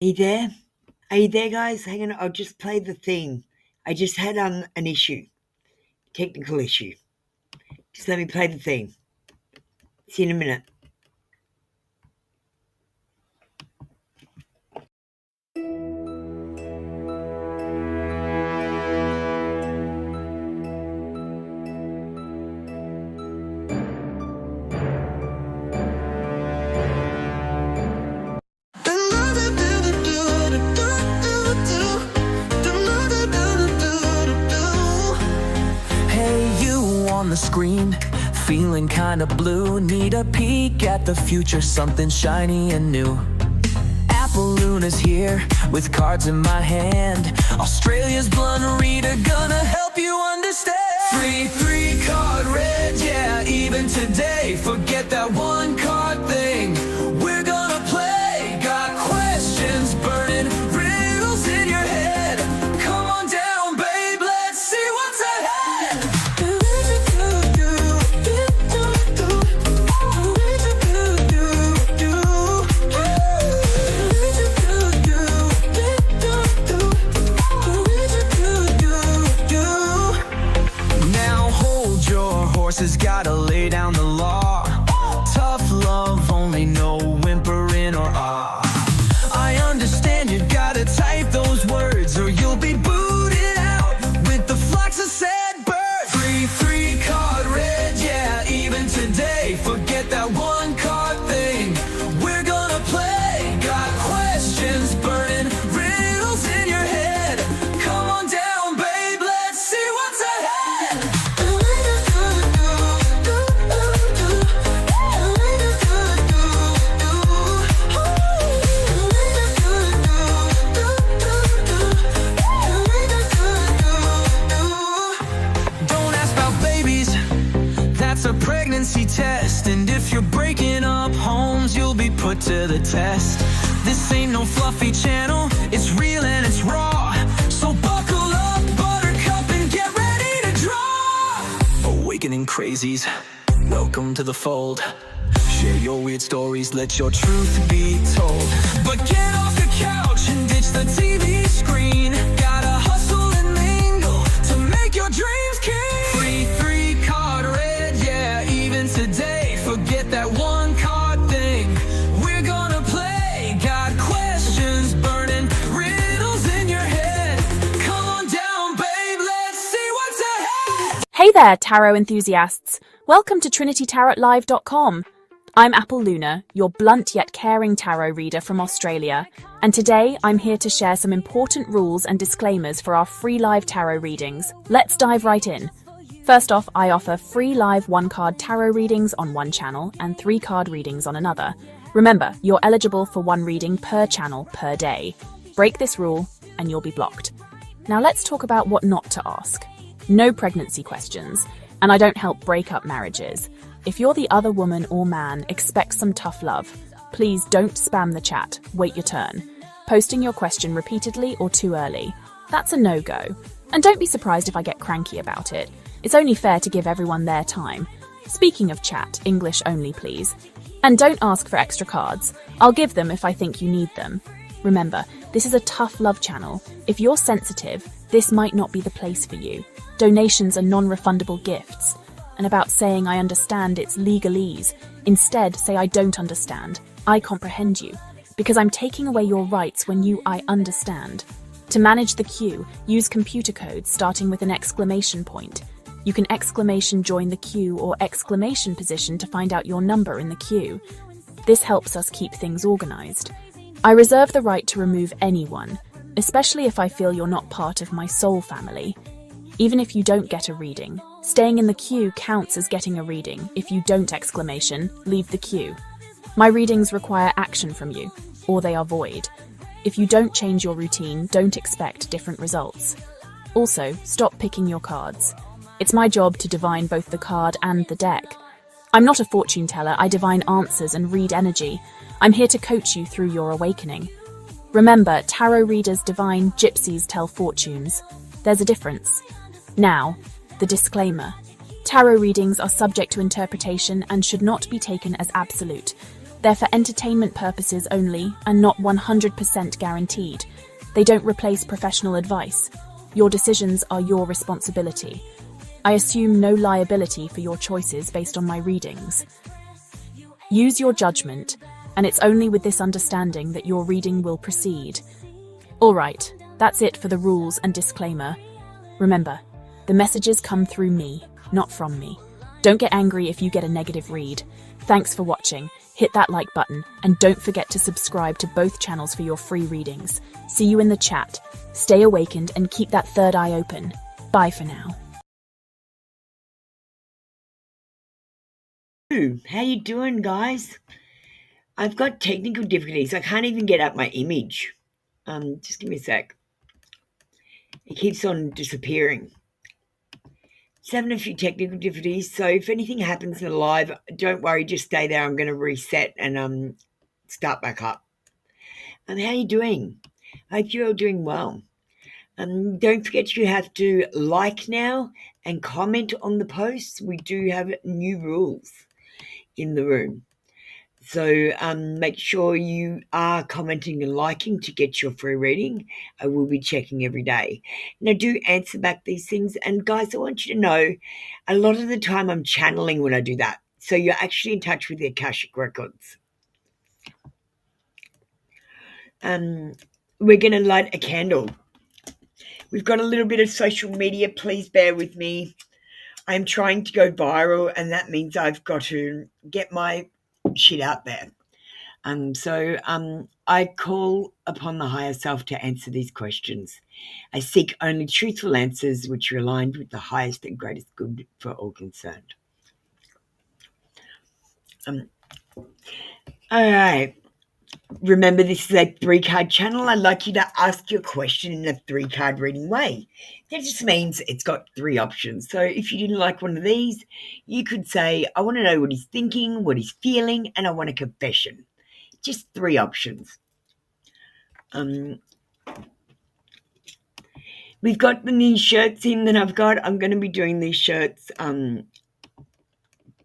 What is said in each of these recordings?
Are you there? Are you there, guys? Hang on, I'll just play the thing. I just had an issue, technical issue. Just let me play the thing. See you in a minute. On the screen, feeling kinda blue. Need a peek at the future, something shiny and new. Apple Luna's here with cards in my hand. Australia's blunt reader gonna help you understand. Three card red, yeah, even today. Forget that one card thing. We're gonna play. Got questions burning, riddles in your head. Come on down, babe, let's see what's ahead. Has gotta lay down the law. Tough love, only no whimpering or ah. I understand you gotta type those words or you'll be booted out with the flux of sad birds. Three card red, yeah, even today. Forget that one card thing. We're gonna play. Got questions burning, riddles in your head. Come on down, babe, let's see what's ahead. A pregnancy test, and if you're breaking up homes, you'll be put to the test. This ain't no fluffy channel, it's real and it's raw. So buckle up, buttercup, and get ready to draw. Awakening crazies, welcome to the fold. Share your weird stories, let your truth be told. But get off the couch and ditch the TV screen. Gotta hustle and mingle to make your dreams keen. Three card red, yeah, even today. Forget that one card thing. We're gonna play. Got questions burning, riddles in your head. Come on down, babe, let's see what's ahead. Hey there, tarot enthusiasts. Welcome to TrinityTarotLive.com. I'm Apple Luna, your blunt yet caring tarot reader from Australia, and today I'm here to share some important rules and disclaimers for our free live tarot readings. Let's dive right in. First off, I offer free live one-card tarot readings on one channel and 3-card readings on another. Remember, you're eligible for one reading per channel per day. Break this rule and you'll be blocked. Now let's talk about what not to ask. No pregnancy questions, and I don't help break up marriages. If you're the other woman or man, expect some tough love. Please don't spam the chat, wait your turn. Posting your question repeatedly or too early, that's a no-go. And don't be surprised if I get cranky about it. It's only fair to give everyone their time. Speaking of chat, English only please. And don't ask for extra cards. I'll give them if I think you need them. Remember, this is a tough love channel. If you're sensitive, this might not be the place for you. Donations are non-refundable gifts. And about saying I understand, it's legalese. Instead, say I don't understand. I comprehend you. Because I'm taking away your rights when I understand. To manage the queue, use computer codes starting with an exclamation point. You can exclamation join the queue or exclamation position to find out your number in the queue. This helps us keep things organized. I reserve the right to remove anyone, especially if I feel you're not part of my soul family. Even if you don't get a reading, staying in the queue counts as getting a reading. If you don't exclamation, leave the queue. My readings require action from you, or they are void. If you don't change your routine, don't expect different results. Also, stop picking your cards. It's my job to divine both the card and the deck. I'm not a fortune teller, I divine answers and read energy. I'm here to coach you through your awakening. Remember, tarot readers divine, gypsies tell fortunes. There's a difference. Now, the disclaimer. Tarot readings are subject to interpretation and should not be taken as absolute. They're for entertainment purposes only and not 100% guaranteed. They don't replace professional advice. Your decisions are your responsibility. I assume no liability for your choices based on my readings. Use your judgment, and it's only with this understanding that your reading will proceed. All right, that's it for the rules and disclaimer. Remember, the messages come through me, not from me. Don't get angry if you get a negative read. Thanks for watching. Hit that like button, and don't forget to subscribe to both channels for your free readings. See you in the chat. Stay awakened and keep that third eye open. Bye for now. How you doing, guys? I've got technical difficulties. I can't even get up my image. Just give me a sec. It keeps on disappearing. Just having a few technical difficulties, so if anything happens in the live, don't worry, just stay there. I'm going to reset and start back up. How are you doing? I hope you're all doing well. Don't forget you have to like now and comment on the posts. We do have new rules in the room. So make sure you are commenting and liking to get your free reading. I will be checking every day. Now, do answer back these things. And guys, I want you to know, a lot of the time I'm channeling when I do that. So you're actually in touch with the Akashic Records. We're going to light a candle. We've got a little bit of social media. Please bear with me. I'm trying to go viral, and that means I've got to get my shit out there. So I call upon the higher self to answer these questions. I seek only truthful answers which are aligned with the highest and greatest good for all concerned. All right. Remember, this is a 3-card channel. I'd like you to ask your question in a 3-card reading way. That just means it's got 3 options. So if you didn't like one of these, you could say, I want to know what he's thinking, what he's feeling, and I want a confession. Just 3 options. We've got the new shirts in that I've got. I'm going to be doing these shirts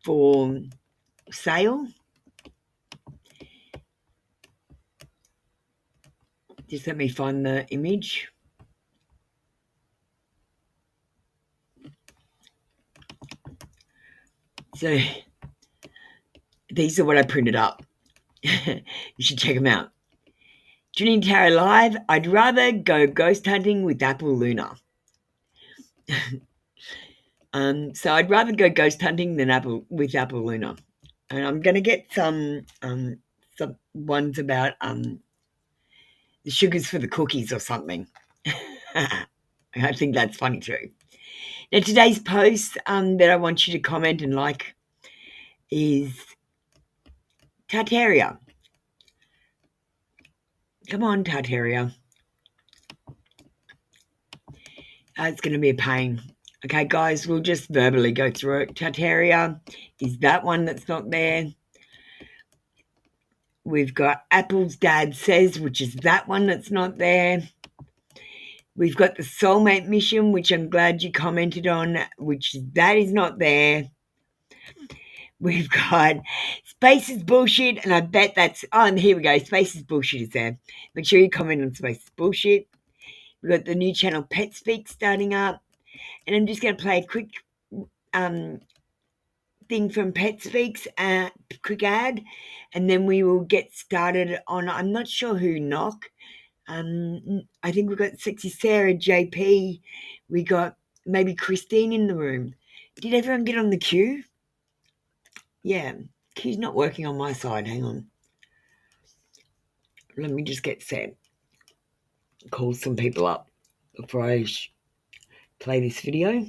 for sale. Just let me find the image. So these are what I printed up. You should check them out. Trinity Tarot Live, I'd rather go ghost hunting with Apple Luna. So I'd rather go ghost hunting than with Apple Luna. And I'm going to get some ones about the sugars for the cookies or something. I think that's funny too. Now, today's post that I want you to comment and like is Tartaria. Come on, Tartaria. It's going to be a pain. Okay, guys, we'll just verbally go through it. Tartaria is that one that's not there. We've got Apple's Dad Says, which is that one that's not there. We've got the Soulmate Mission, which I'm glad you commented on, that is not there. We've got Space is Bullshit, and I bet that's... Oh, and here we go. Space is Bullshit is there. Make sure you comment on Space is Bullshit. We've got the new channel Pet Speak starting up. And I'm just going to play a quick thing from Pet Speaks, quick ad, and then we will get started on... I'm not sure who knock. I think we've got Sexy Sarah, JP. We got maybe Christine in the room. Did everyone get on the queue? Yeah, queue's not working on my side. Hang on. Let me just get set. Call some people up before I play this video.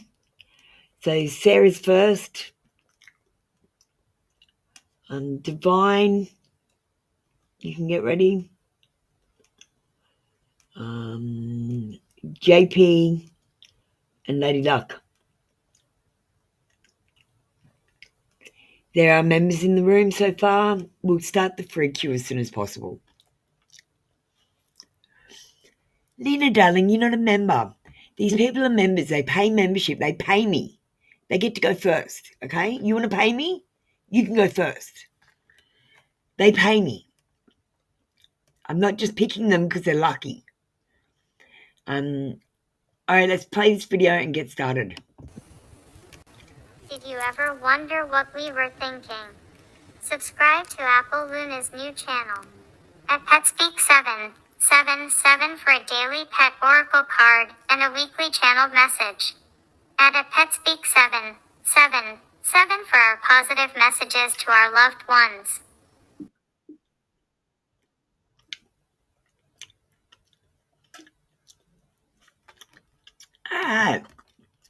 So Sarah's first. Divine, you can get ready. JP and Lady Duck. There are members in the room so far. We'll start the free queue as soon as possible. Lena, darling, you're not a member. These people are members. They pay membership. They pay me. They get to go first, okay? You want to pay me? You can go first. They pay me. I'm not just picking them because they're lucky. All right, let's play this video and get started. Did you ever wonder what we were thinking? Subscribe to Apple Luna's new channel at PetSpeak777 for a daily pet oracle card and a weekly channeled message. And at PetSpeak777 for our positive messages to our loved ones. I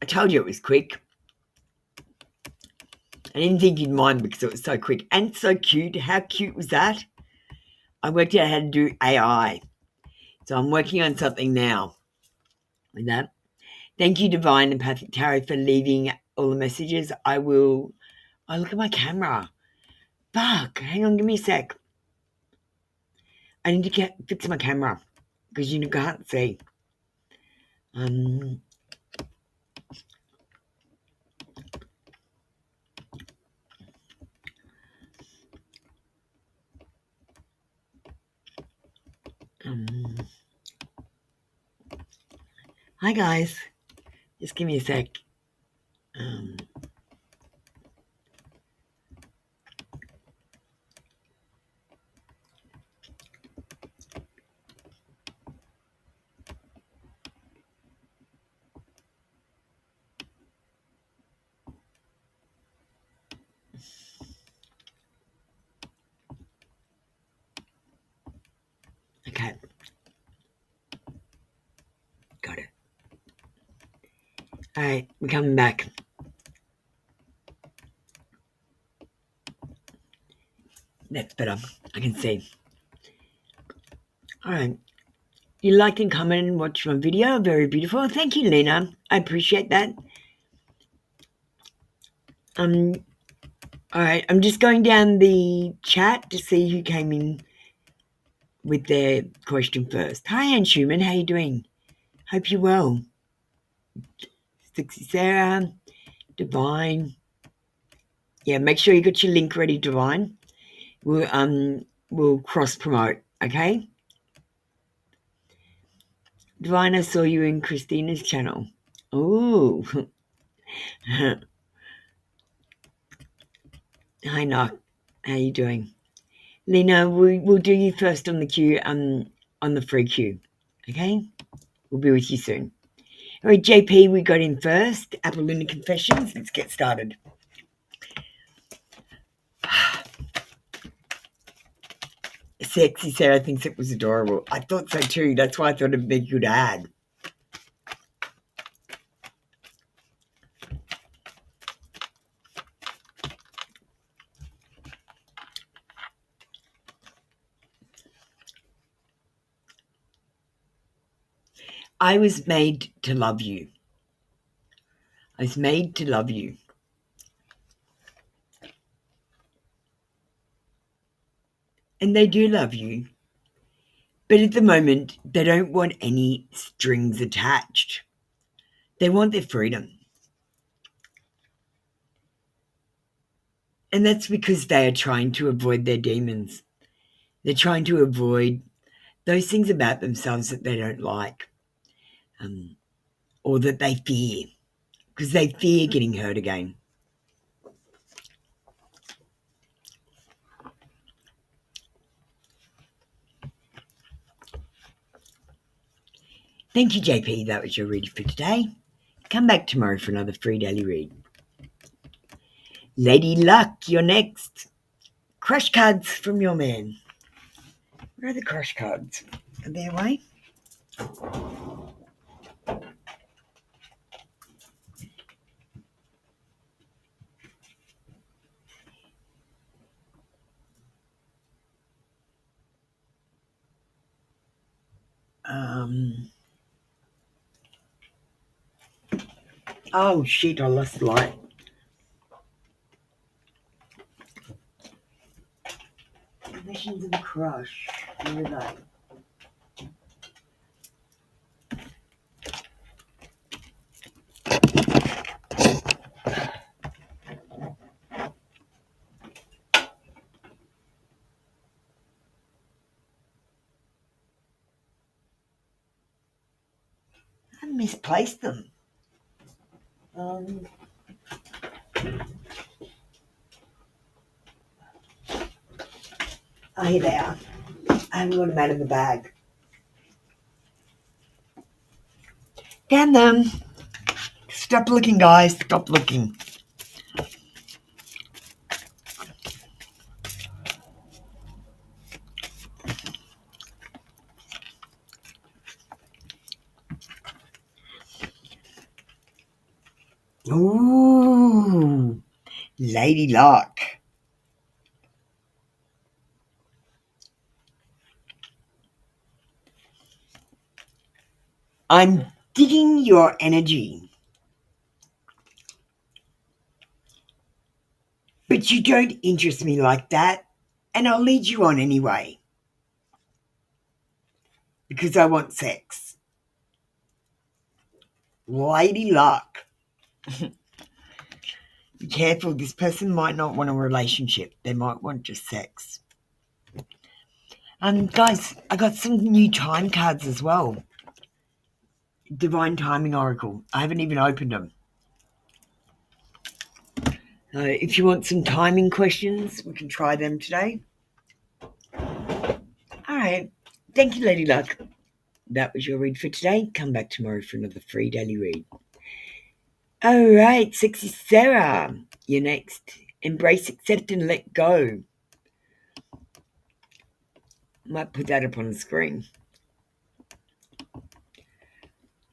told you it was quick. I didn't think you'd mind because it was so quick and so cute. How cute was that? I worked out how to do AI. So I'm working on something now with that. Thank you, Divine Empathic Tarot, for leaving all the messages. Oh, look at my camera. Fuck, hang on, give me a sec. I need to fix my camera because you can't see. Hi guys, just give me a sec. Okay, got it. All right, we're coming back. That's better. I can see. All right. You like and comment and watch my video. Very beautiful. Thank you, Lena. I appreciate that. All right. I'm just going down the chat to see who came in with their question first. Hi, Ann Schumann. How you doing? Hope you're well. Sixy Sarah, Divine. Yeah, make sure you got your link ready, Divine. We'll cross promote, okay? Divine, I saw you in Christina's channel. Ooh. Hi, Knock. How you doing? Lena, we'll do you first on the queue, on the free queue, okay? We'll be with you soon. All right, JP, we got in first. Apple Luna Confessions. Let's get started. Sexy Sarah thinks it was adorable. I thought so too. That's why I thought it'd be a good ad. I was made to love you. I was made to love you. And they do love you. But at the moment, they don't want any strings attached. They want their freedom. And that's because they are trying to avoid their demons. They're trying to avoid those things about themselves that they don't like, or that they fear, because they fear getting hurt again. Thank you, JP. That was your read for today. Come back tomorrow for another free daily read. Lady Luck, you're next. Crush cards from your man. Where are the crush cards? Are they away? Oh shit, I lost the light. Visions of a crush. Where are they? misplaced them. Oh, here they are. I haven't got them out of the bag. Damn them. Stop looking, guys. Stop looking. Ooh. Lady Luck. I'm digging your energy. But you don't interest me like that, and I'll lead you on anyway. Because I want sex. Lady Luck. Be careful, this person might not want a relationship. They might want just sex. Guys, I got some new time cards as well. Divine Timing Oracle. I haven't even opened them. If you want some timing questions, we can try them today. All right. Thank you, Lady Luck. That was your read for today. Come back tomorrow for another free daily read. All right, Sexy Sarah, you're next. Embrace, accept, and let go. Might put that up on the screen.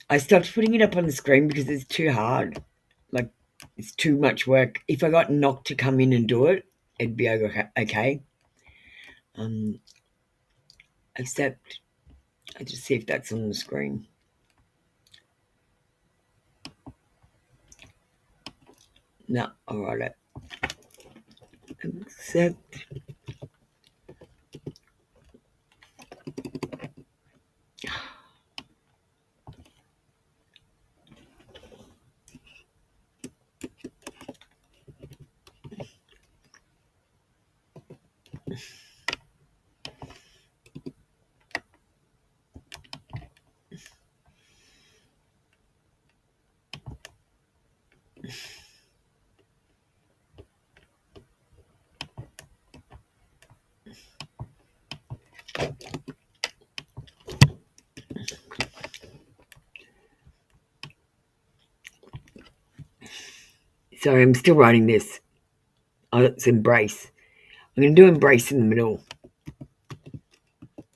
I stopped putting it up on the screen because it's too hard. Like, it's too much work. If I got Knock to come in and do it, it'd be okay. Except, I just see if that's on the screen. No, I'll write it. Accept. Sorry, I'm still writing this. Oh, it's embrace. I'm going to do embrace in the middle.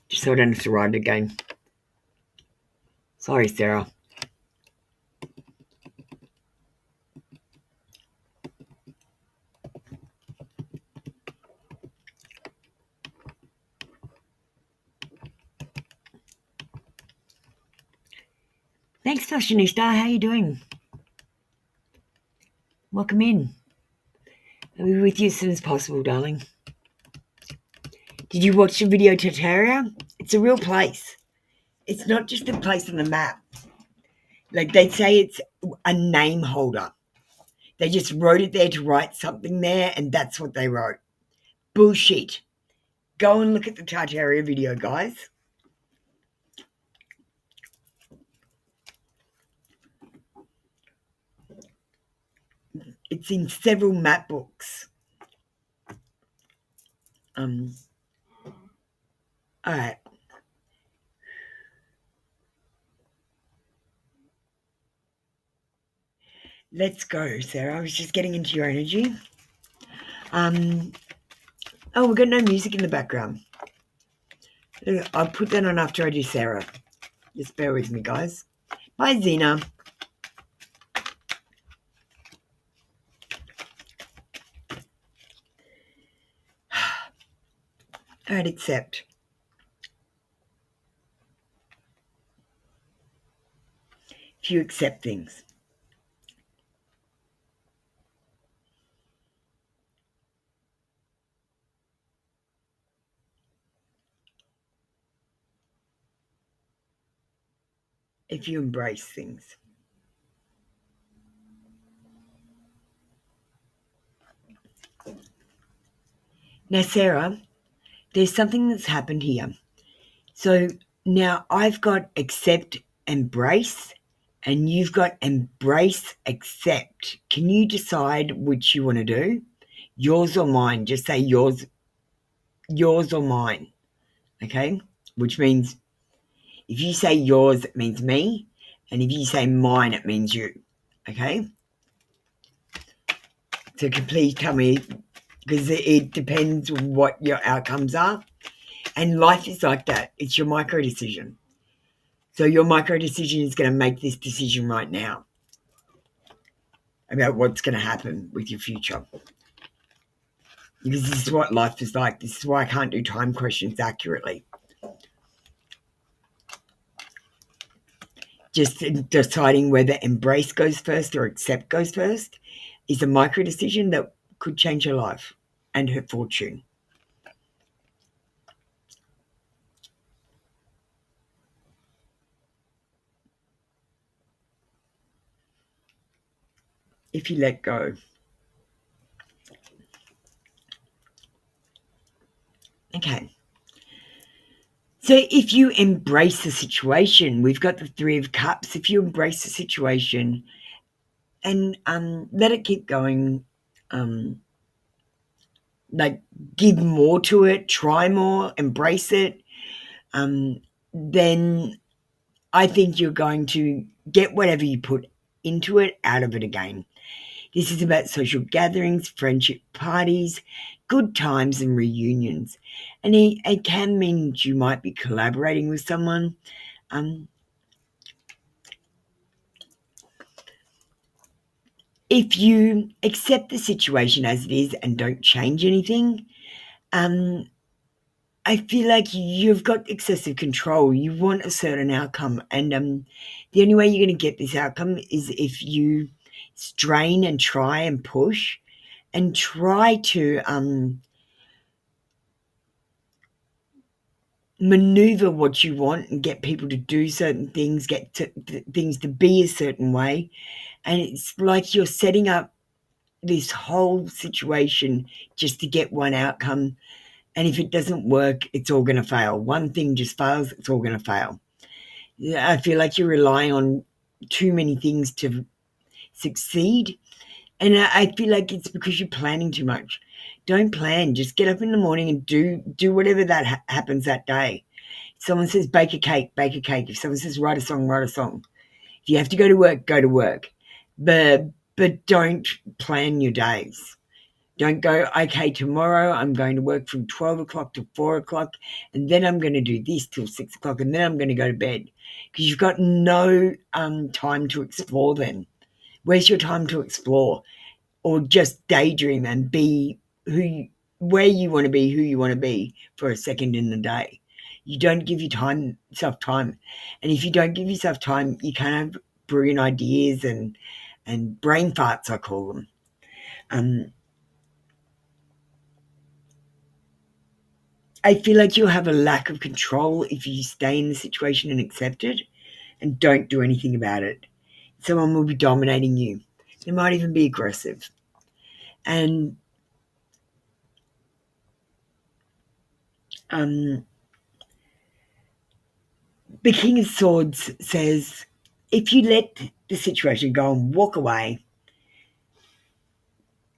Just so I don't have to write it again. Sorry, Sarah. Thanks, Fashionista. How you doing? Welcome in. I'll be with you as soon as possible, darling. Did you watch the video Tartaria? It's a real place. It's not just a place on the map. Like, they say it's a name holder. They just wrote it there to write something there, and that's what they wrote. Bullshit. Go and look at the Tartaria video, guys. It's in several map books. All right. Let's go, Sarah. I was just getting into your energy. Oh, we've got no music in the background. I'll put that on after I do Sarah. Just bear with me, guys. Bye, Zena. All right, accept. If you accept things. If you embrace things. Now, Sarah, there's something that's happened here. So now I've got accept, embrace, And you've got embrace, accept. Can you decide which you want to do? Yours or mine? Just say yours or mine. Okay? Which means if you say yours, it means me. And if you say mine, it means you. Okay? So can please tell me, because it depends what your outcomes are. And life is like that. It's your micro decision. So your micro decision is going to make this decision right now about what's going to happen with your future. Because this is what life is like. This is why I can't do time questions accurately. Just deciding whether embrace goes first or accept goes first is a micro decision that could change her life and her fortune. If you let go. Okay. So if you embrace the situation, we've got the Three of Cups. If you embrace the situation and let it keep going, like give more to it, try more, embrace it, then I think you're going to get whatever you put into it out of it again. This is about social gatherings, friendship parties, good times and reunions. And it can mean you might be collaborating with someone. If you accept the situation as it is and don't change anything, I feel like you've got excessive control. You want a certain outcome, and the only way you're going to get this outcome is if you strain and try and push and try to maneuver what you want and get people to do certain things, get things to be a certain way. And it's like you're setting up this whole situation just to get one outcome. And if it doesn't work, it's all going to fail. One thing just fails, it's all going to fail. I feel like you're relying on too many things to succeed. And I feel like it's because you're planning too much. Don't plan. Just get up in the morning and do whatever that happens that day. If someone says bake a cake, bake a cake. If someone says write a song, write a song. If you have to go to work, go to work. But don't plan your days. Don't go, okay, tomorrow I'm going to work from 12 o'clock to 4 o'clock, and then I'm going to do this till 6 o'clock, and then I'm going to go to bed. Because you've got no time to explore then. Where's your time to explore? Or just daydream and be where you want to be, who you want to be for a second in the day. You don't give yourself time. And if you don't give yourself time, you can't have brilliant ideas and brain farts, I call them. I feel like you'll have a lack of control if you stay in the situation and accept it and don't do anything about it. Someone will be dominating you. They might even be aggressive. And the King of Swords says, if you let the situation go and walk away,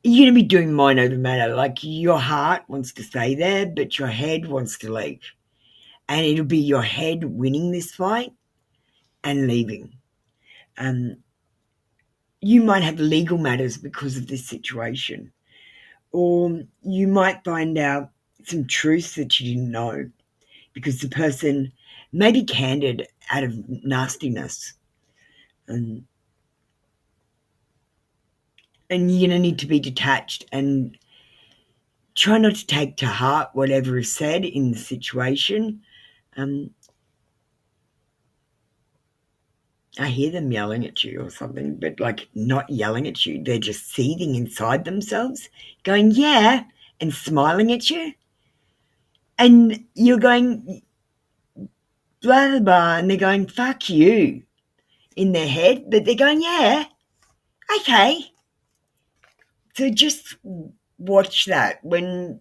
you're going to be doing mind over matter. Like your heart wants to stay there, but your head wants to leave. And it'll be your head winning this fight and leaving. You might have legal matters because of this situation. Or you might find out some truths that you didn't know because the person may be candid out of nastiness. And you're going to need to be detached and try not to take to heart whatever is said in the situation. I hear them yelling at you or something, but like not yelling at you. They're just seething inside themselves, going, yeah, and smiling at you. And you're going, blah, blah, blah, and they're going, fuck you in their head, but they're going, yeah, okay. So just watch that when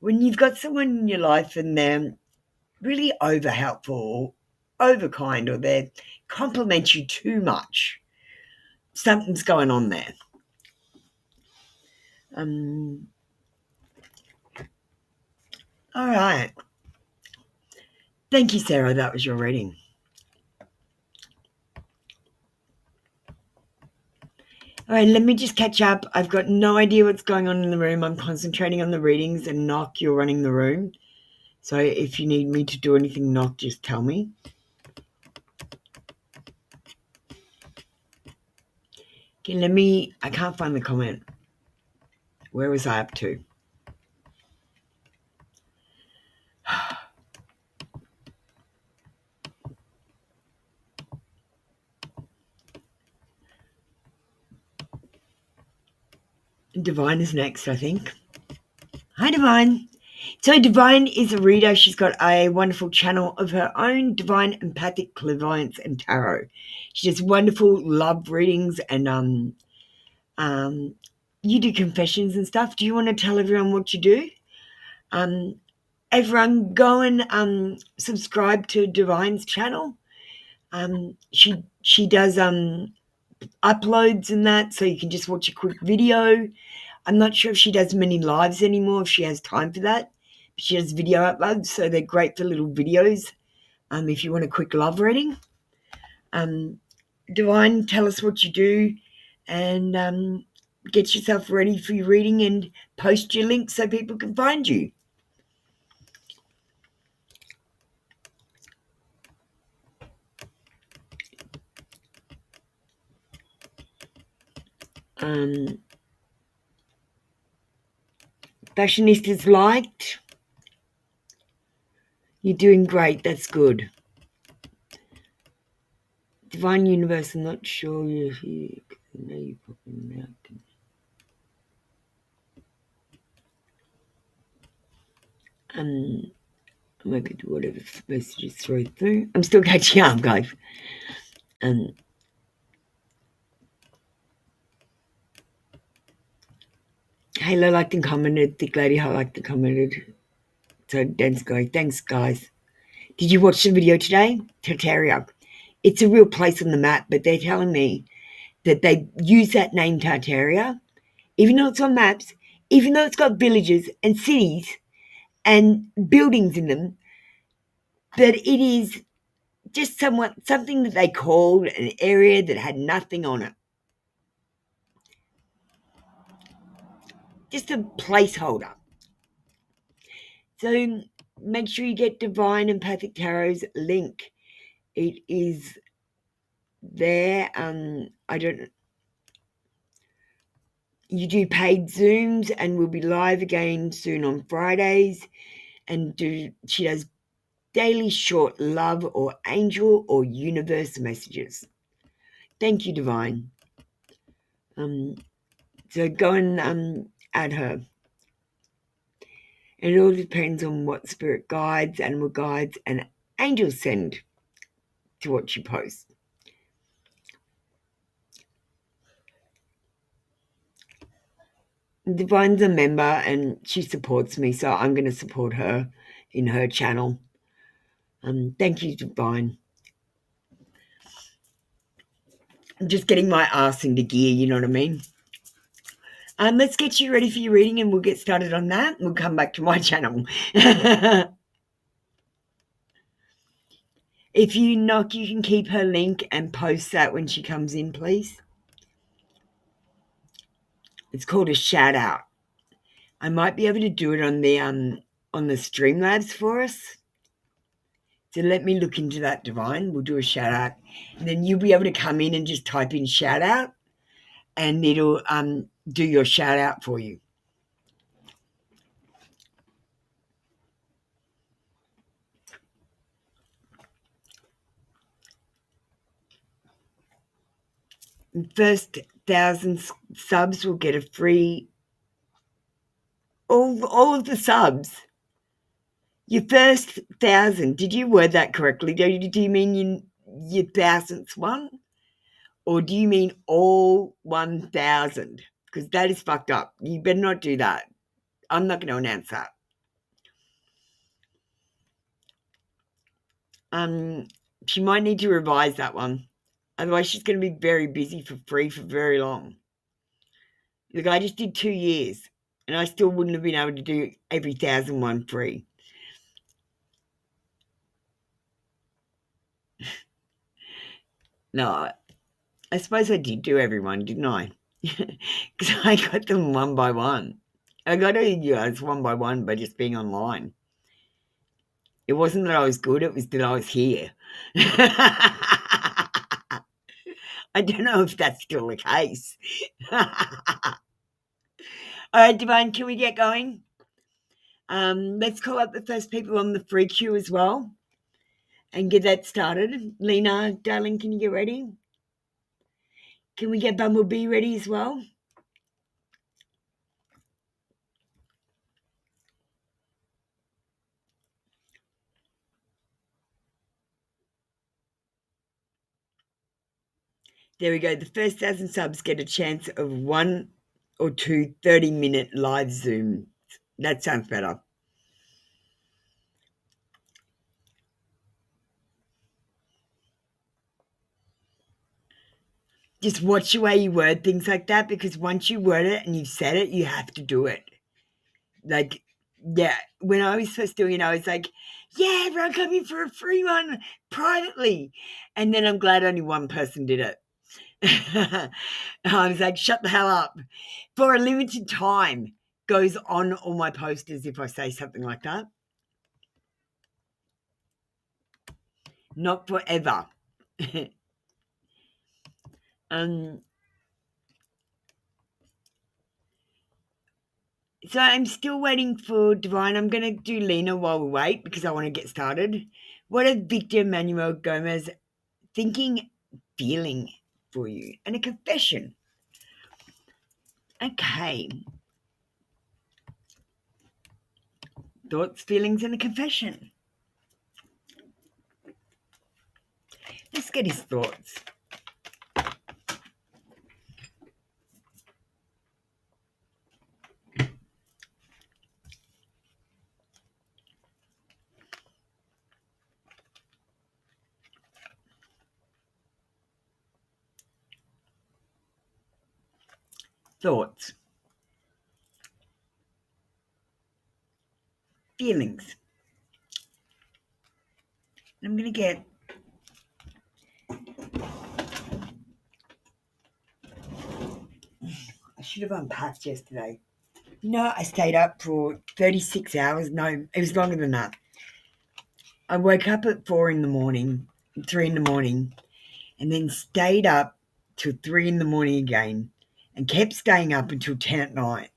you've got someone in your life and they're really over helpful overkind or they compliment you too much. Something's going on there. All right. Thank you, Sarah. That was your reading. All right, let me just catch up. I've got no idea what's going on in the room. I'm concentrating on the readings, and Knock, you're running the room. So if you need me to do anything, Knock, just tell me. Okay, I can't find the comment. Where was I up to? Divine is next, I think. Hi, Divine. So Divine is a reader. She's got a wonderful channel of her own, Divine Empathic Clairvoyance and Tarot. She does wonderful love readings, and you do confessions and stuff. Do you want to tell everyone what you do? Everyone go and subscribe to Divine's channel. She does uploads and that, so you can just watch a quick video. I'm not sure if she does many lives anymore, if she has time for that. But she does video uploads, so they're great for little videos. If you want a quick love reading. Divine, tell us what you do, and get yourself ready for your reading and post your link so people can find you. Fashionistas liked. You're doing great. That's good. Divine Universe, I'm not sure you're here. I know you're popping out. I'm going to do whatever messages through. I'm still catching up, guys. Halo liked and commented. Thick Lady liked and commented. So Dan's going, thanks, guys. Did you watch the video today? Tartaria. It's a real place on the map, but they're telling me that they use that name Tartaria, even though it's on maps, even though it's got villages and cities and buildings in them, that it is just something that they called an area that had nothing on it. Just a placeholder. So make sure you get Divine Empathic Tarot's link. It is there. You do paid Zooms, and we'll be live again soon on Fridays. And she does daily short love or angel or universe messages. Thank you, Divine. So go and add her. And it all depends on what spirit guides, animal guides, and angels send to what you post. Divine's a member and she supports me, so I'm going to support her in her channel. Thank you, Divine. I'm just getting my ass into gear, you know what I mean? Let's get you ready for your reading and we'll get started on that. We'll come back to my channel. If you Knock, you can keep her link and post that when she comes in, please. It's called a shout out. I might be able to do it on the Streamlabs for us. So let me look into that, Divine. We'll do a shout out. And then you'll be able to come in and just type in shout out and it'll do your shout out for you. The first 1,000 subs will get a free, all of the subs. Your first 1,000, did you word that correctly? Do you mean your 1,000th one? Or do you mean all 1,000? Because that is fucked up. You better not do that. I'm not going to announce that. She might need to revise that one. Otherwise, she's going to be very busy for free for very long. Look, I just did 2 years, and I still wouldn't have been able to do every 1,001 free. No, I suppose I did do everyone, didn't I? Because I got them one by one. I got you guys one by one by just being online. It wasn't that I was good, it was that I was here. I don't know if that's still the case. All right, Divine, can we get going? Let's call up the first people on the free queue as well and get that started. Lena, darling, can you get ready? Can we get Bumblebee ready as well? There we go. The first 1,000 subs get a chance of 1 or 2 30-minute live Zoom. That sounds better. Just watch the way you word things like that, because once you word it and you've said it, you have to do it. Like, yeah, when I was first doing it, I was like, yeah, everyone come in for a free one privately. And then I'm glad only one person did it. I was like, shut the hell up. For a limited time goes on all my posters if I say something like that. Not forever. So I'm still waiting for Divine. I'm going to do Lena while we wait because I want to get started. What are Victor Manuel Gomez thinking, feeling for you? And a confession. Okay. Thoughts, feelings, and a confession. Let's get his thoughts. Thoughts. Feelings. I'm going to get I should have unpacked yesterday. I stayed up for 36 hours. No, it was longer than that. I woke up at 4 in the morning, 3 in the morning, and then stayed up till 3 in the morning again and kept staying up until 10 at night.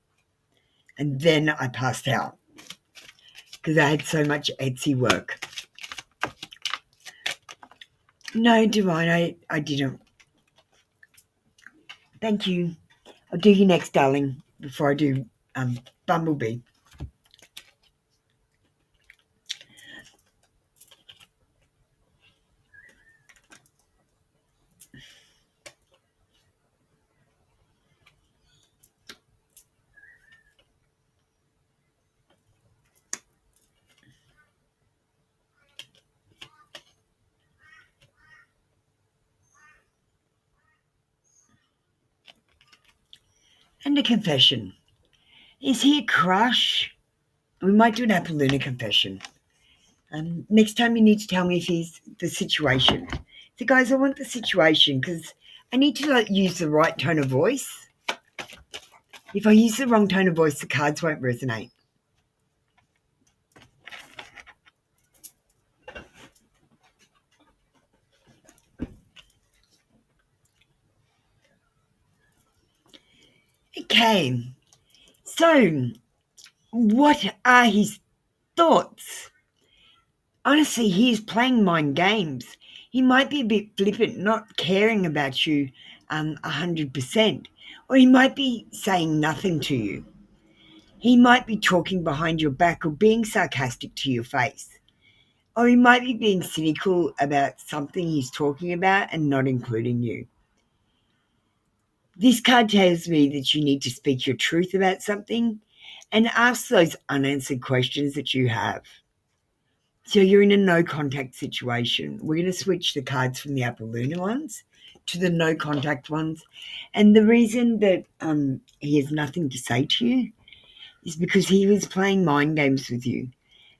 And then I passed out because I had so much Etsy work. No, Divine, I didn't. Thank you. I'll do you next, darling, before I do Bumblebee. And a confession. Is he a crush? We might do an Apple Luna confession. Next time you need to tell me if he's the situation. So, guys, I want the situation because I need to use the right tone of voice. If I use the wrong tone of voice, the cards won't resonate. Okay, so what are his thoughts? Honestly, he's playing mind games. He might be a bit flippant, not caring about you 100%, or he might be saying nothing to you. He might be talking behind your back or being sarcastic to your face. Or he might be being cynical about something he's talking about and not including you. This card tells me that you need to speak your truth about something and ask those unanswered questions that you have. So you're in a no contact situation. We're going to switch the cards from the Apple Luna ones to the no contact ones. And the reason that he has nothing to say to you is because he was playing mind games with you.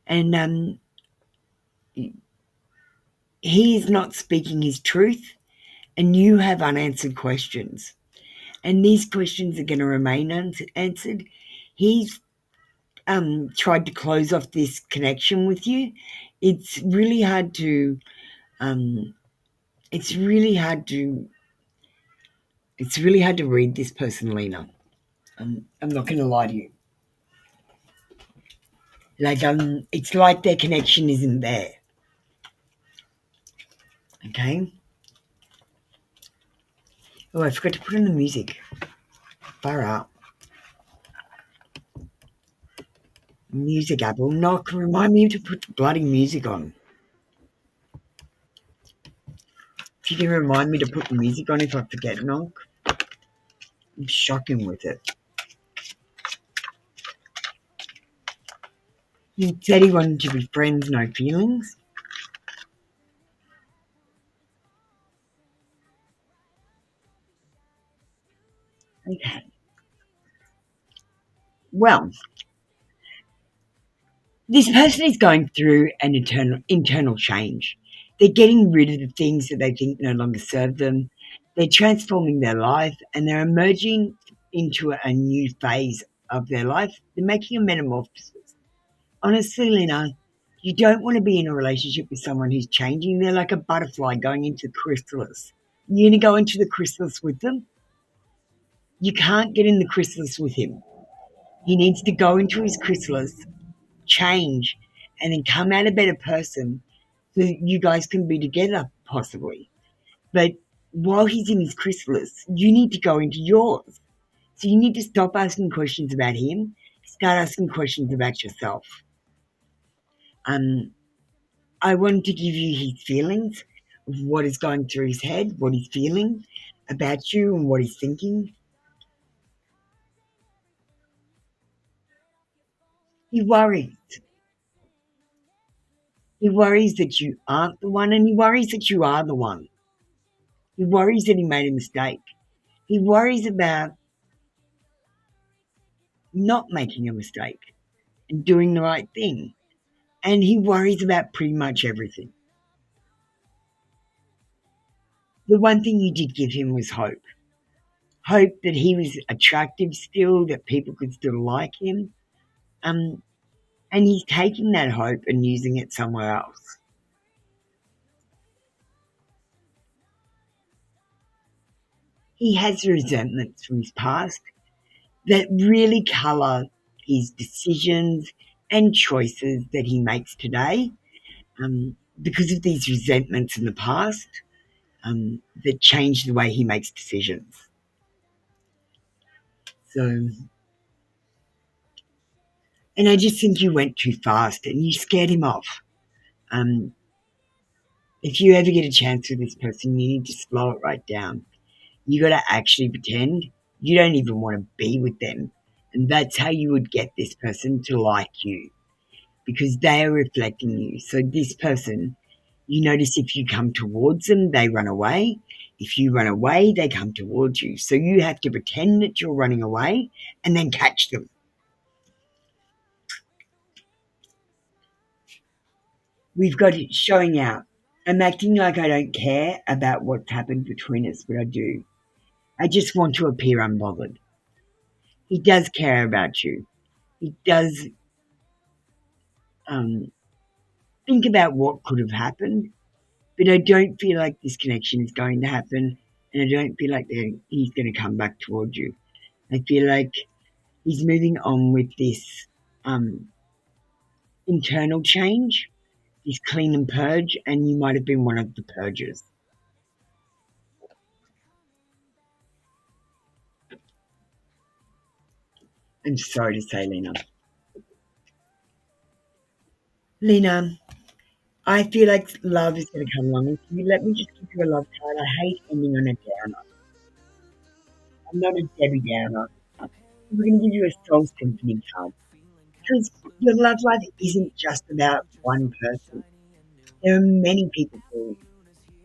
And he is not speaking his truth, and you have unanswered questions. And these questions are going to remain unanswered. He's tried to close off this connection with you. It's really hard to it's really hard to read this person, Lena. I'm not going to lie to you. Like it's like their connection isn't there. Okay. Oh, I forgot to put in the music. Far out. Music, Apple. Knock. Remind me to put the bloody music on. If you can remind me to put the music on if I forget, Knock. I'm shocking with it. He said he wanted to be friends, no feelings. Okay. Well, this person is going through an internal change. They're getting rid of the things that they think no longer serve them. They're transforming their life, and they're emerging into a new phase of their life. They're making a metamorphosis. Honestly, Lena, you don't want to be in a relationship with someone who's changing. They're like a butterfly going into the chrysalis. You're going to go into the chrysalis with them? You can't get in the chrysalis with him. He needs to go into his chrysalis, change, and then come out a better person so you guys can be together, possibly. But while he's in his chrysalis, you need to go into yours. So you need to stop asking questions about him, start asking questions about yourself. I wanted to give you his feelings of what is going through his head, what he's feeling about you and what he's thinking. He worries. He worries that you aren't the one, and he worries that you are the one. He worries that he made a mistake. He worries about not making a mistake and doing the right thing. And he worries about pretty much everything. The one thing you did give him was hope. Hope that he was attractive still, that people could still like him. And he's taking that hope and using it somewhere else. He has resentments from his past that really colour his decisions and choices that he makes today, because of these resentments in the past that change the way he makes decisions. So, and I just think you went too fast and you scared him off. If you ever get a chance with this person, you need to slow it right down. You got to actually pretend you don't even want to be with them. And that's how you would get this person to like you, because they are reflecting you. So this person, you notice if you come towards them, they run away. If you run away, they come towards you. So you have to pretend that you're running away and then catch them. We've got it showing out. I'm acting like I don't care about what's happened between us, but I do. I just want to appear unbothered. He does care about you. He does think about what could have happened, but I don't feel like this connection is going to happen, and I don't feel like he's going to come back towards you. I feel like he's moving on with this internal change, this clean and purge, and you might have been one of the purgers. I'm sorry to say, Lena. Lena, I feel like love is going to come along. Can you let me just give you a love card? I hate ending on a downer. I'm not a Debbie Downer. We're going to give you a Soul Symphony card. Because Your love life isn't just about one person. There are many people for you.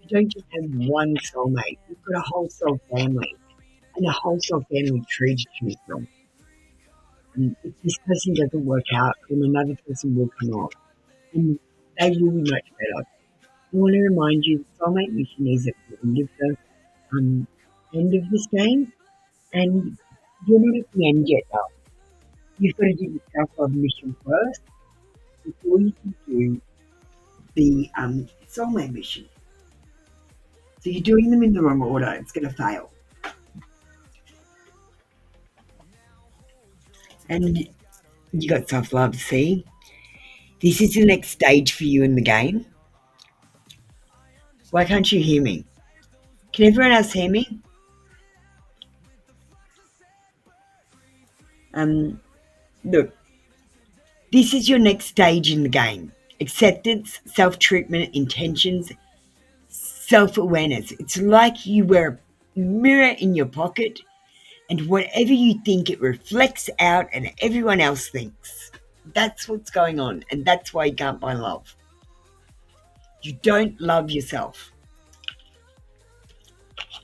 You don't just have one soulmate. You've got a whole soul family and a whole soul family tree to choose from. And if this person doesn't work out, then another person will come up, and they will be much better. I want to remind you, the soulmate mission is at the um, end of this game, and you're not at the end yet, though. You've got to do the self-love mission first before you can do the soulmate mission. So you're doing them in the wrong order. It's going to fail. And you got self-love, see? This is the next stage for you in the game. Why can't you hear me? Can everyone else hear me? Look, this is your next stage in the game. Acceptance, self-treatment, intentions, self-awareness. It's like you wear a mirror in your pocket, and whatever you think, it reflects out and everyone else thinks. That's what's going on, and that's why you can't find love. You don't love yourself.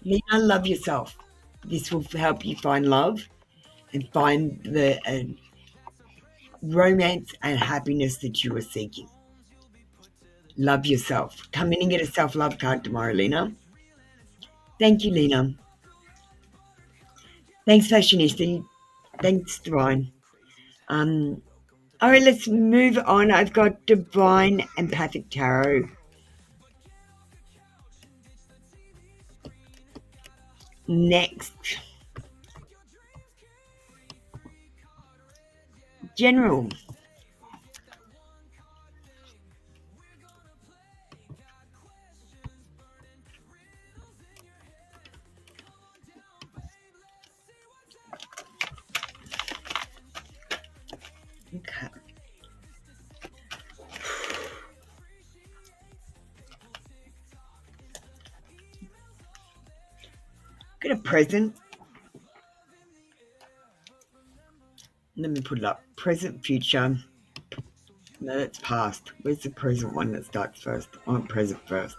Lena, love yourself. This will help you find love and find the romance and happiness that you are seeking. Love yourself. Come in and get a self-love card tomorrow, Lena. Thank you, Lena. Thanks, Fashionista. Thanks, Divine. All right, let's move on. I've got Divine Empathic Tarot. Next. General. Okay. Get a present. Let me put it up. Present, future. No, that's past. Where's the present one that starts first? I want present first.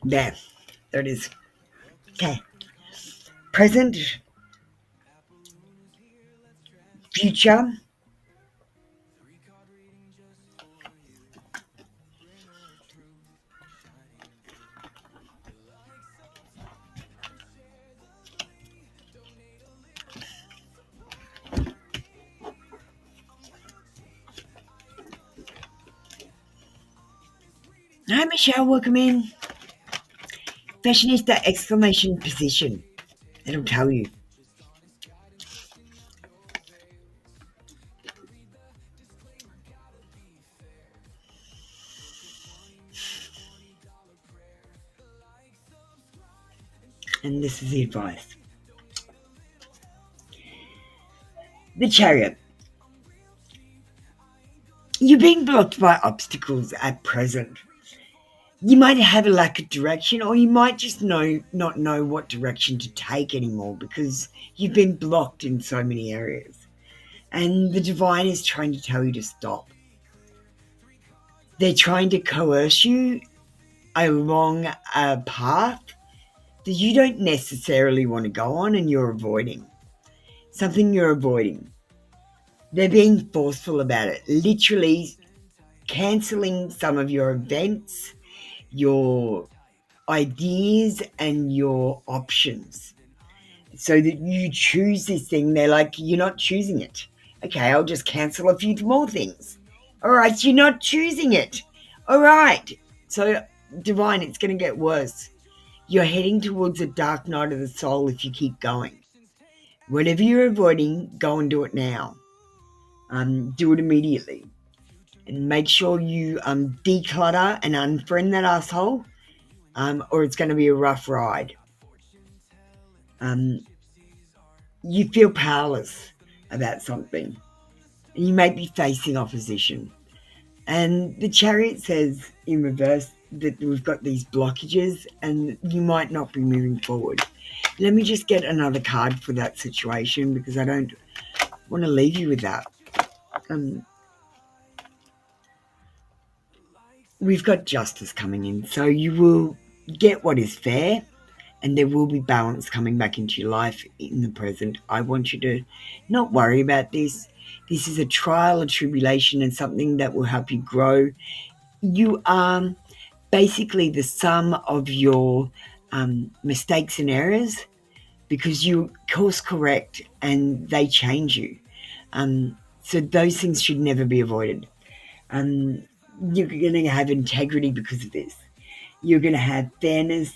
There it is. Okay. Present, future, hi Michelle, welcome in. Fashionista exclamation position. It'll tell you. And this is the advice. The Chariot. You're being blocked by obstacles at present. You might have a lack of direction, or you might just not know what direction to take anymore because you've been blocked in so many areas. And the divine is trying to tell you to stop. They're trying to coerce you along a path that you don't necessarily want to go on, and you're avoiding. Something you're avoiding. They're being forceful about it, literally cancelling some of your events, your ideas, and your options so that you choose this thing. They're like, you're not choosing it. Okay, I'll just cancel a few more things. All right, you're not choosing it. All right. So, divine, it's going to get worse. You're heading towards a dark night of the soul if you keep going. Whatever you're avoiding, go and do it now. Do it immediately. And make sure you declutter and unfriend that asshole or it's going to be a rough ride. You feel powerless about something. You may be facing opposition. And the Chariot says in reverse that we've got these blockages and you might not be moving forward. Let me just get another card for that situation because I don't want to leave you with that. We've got justice coming in. So you will get what is fair and there will be balance coming back into your life in the present. I want you to not worry about this. This is a trial, a tribulation, and something that will help you grow. You are basically the sum of your mistakes and errors because you course correct and they change you. So those things should never be avoided. You're going to have integrity because of this. You're going to have fairness,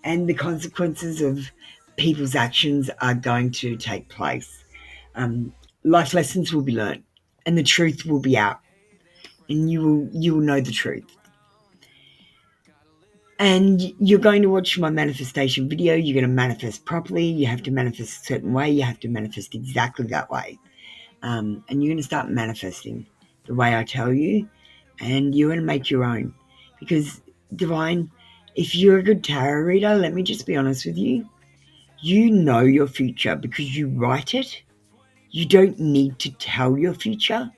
and the consequences of people's actions are going to take place. Life lessons will be learned, and the truth will be out, and you will know the truth. And you're going to watch my manifestation video. You're going to manifest properly. You have to manifest a certain way. You have to manifest exactly that way. And you're going to start manifesting the way I tell you, and you're going to make your own. Because, Divine, if you're a good tarot reader, let me just be honest with you, you know your future because you write it. You don't need to tell your future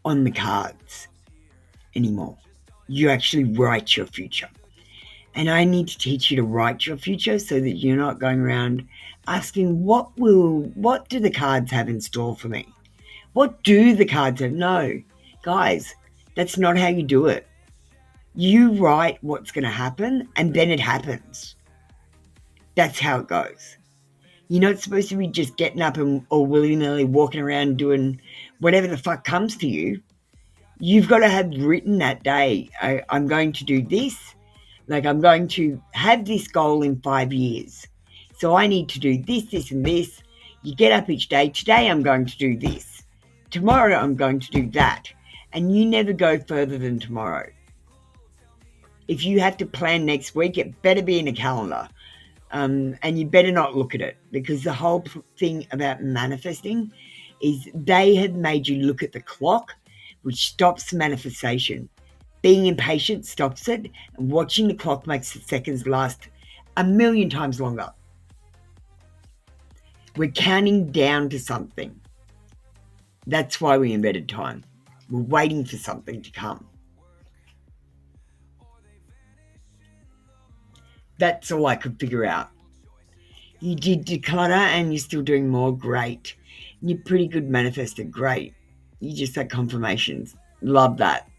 on the cards anymore. You actually write your future. And I need to teach you to write your future so that you're not going around asking, what do the cards have in store for me? What do the cards have? No, guys, that's not how you do it. You write what's going to happen and then it happens. That's how it goes. You're not supposed to be just getting up or willy-nilly walking around doing whatever the fuck comes to you. You've got to have written that day, I'm going to do this. Like, I'm going to have this goal in 5 years. So I need to do this, this, and this. You get up each day. Today I'm going to do this. Tomorrow I'm going to do that. And you never go further than tomorrow. If you have to plan next week, it better be in a calendar. And you better not look at it, because the whole thing about manifesting is they have made you look at the clock, which stops manifestation. Being impatient stops it, and watching the clock makes the seconds last 1,000,000 times longer. We're counting down to something. That's why we invented time. We're waiting for something to come. That's all I could figure out. You did declutter and you're still doing more. Great. You're pretty good manifester. Great. You just had confirmations. Love that.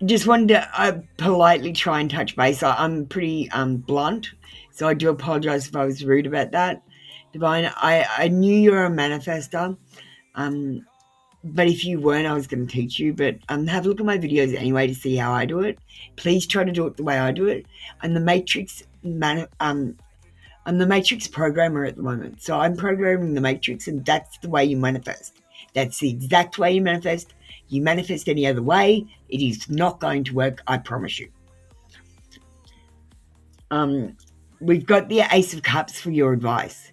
Just wanted to politely try and touch base. I'm pretty blunt, so I do apologize if I was rude about that. Divine, I knew you were a manifester, but if you weren't, I was going to teach you. But have a look at my videos anyway to see how I do it. Please try to do it the way I do it. I'm the Matrix I'm the Matrix programmer at the moment. So I'm programming the Matrix, and that's the way you manifest. That's the exact way you manifest. You manifest any other way, it is not going to work, I promise you. We've got the Ace of Cups for your advice.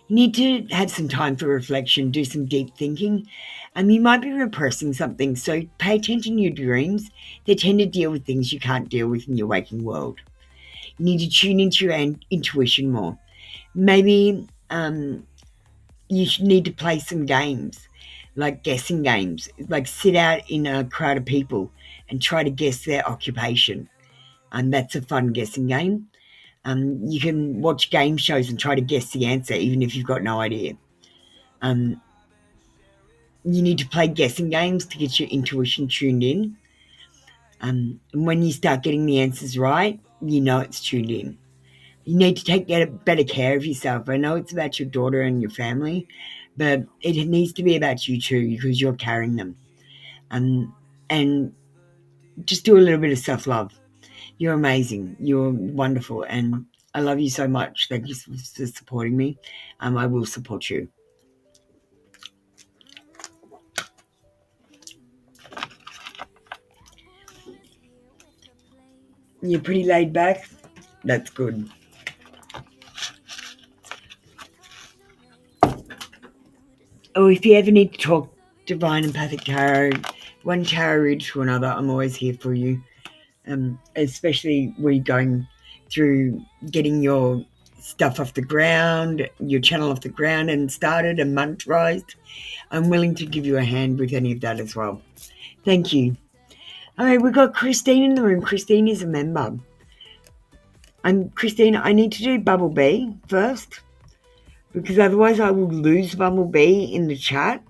You need to have some time for reflection, do some deep thinking. You might be repressing something, so pay attention to your dreams. They tend to deal with things you can't deal with in your waking world. You need to tune into your intuition more. Maybe you need to play some games, like guessing games, like sit out in a crowd of people and try to guess their occupation. And that's a fun guessing game. You can watch game shows and try to guess the answer, even if you've got no idea. You need to play guessing games to get your intuition tuned in. And when you start getting the answers right, you know it's tuned in. You need to take better care of yourself. I know it's about your daughter and your family, but it needs to be about you too, because you're carrying them. And just do a little bit of self-love. You're amazing. You're wonderful. And I love you so much. Thank you for supporting me. I will support you. You're pretty laid back? That's good. Oh, if you ever need to talk Divine Empathic Tarot, one tarot reader to another, I'm always here for you. Especially when you're going through getting your stuff off the ground, your channel off the ground and started and monetized. I'm willing to give you a hand with any of that as well. Thank you. All right, we've got Christine in the room. Christine is a member. Christine, I need to do Bumblebee first because otherwise I will lose Bumblebee in the chat.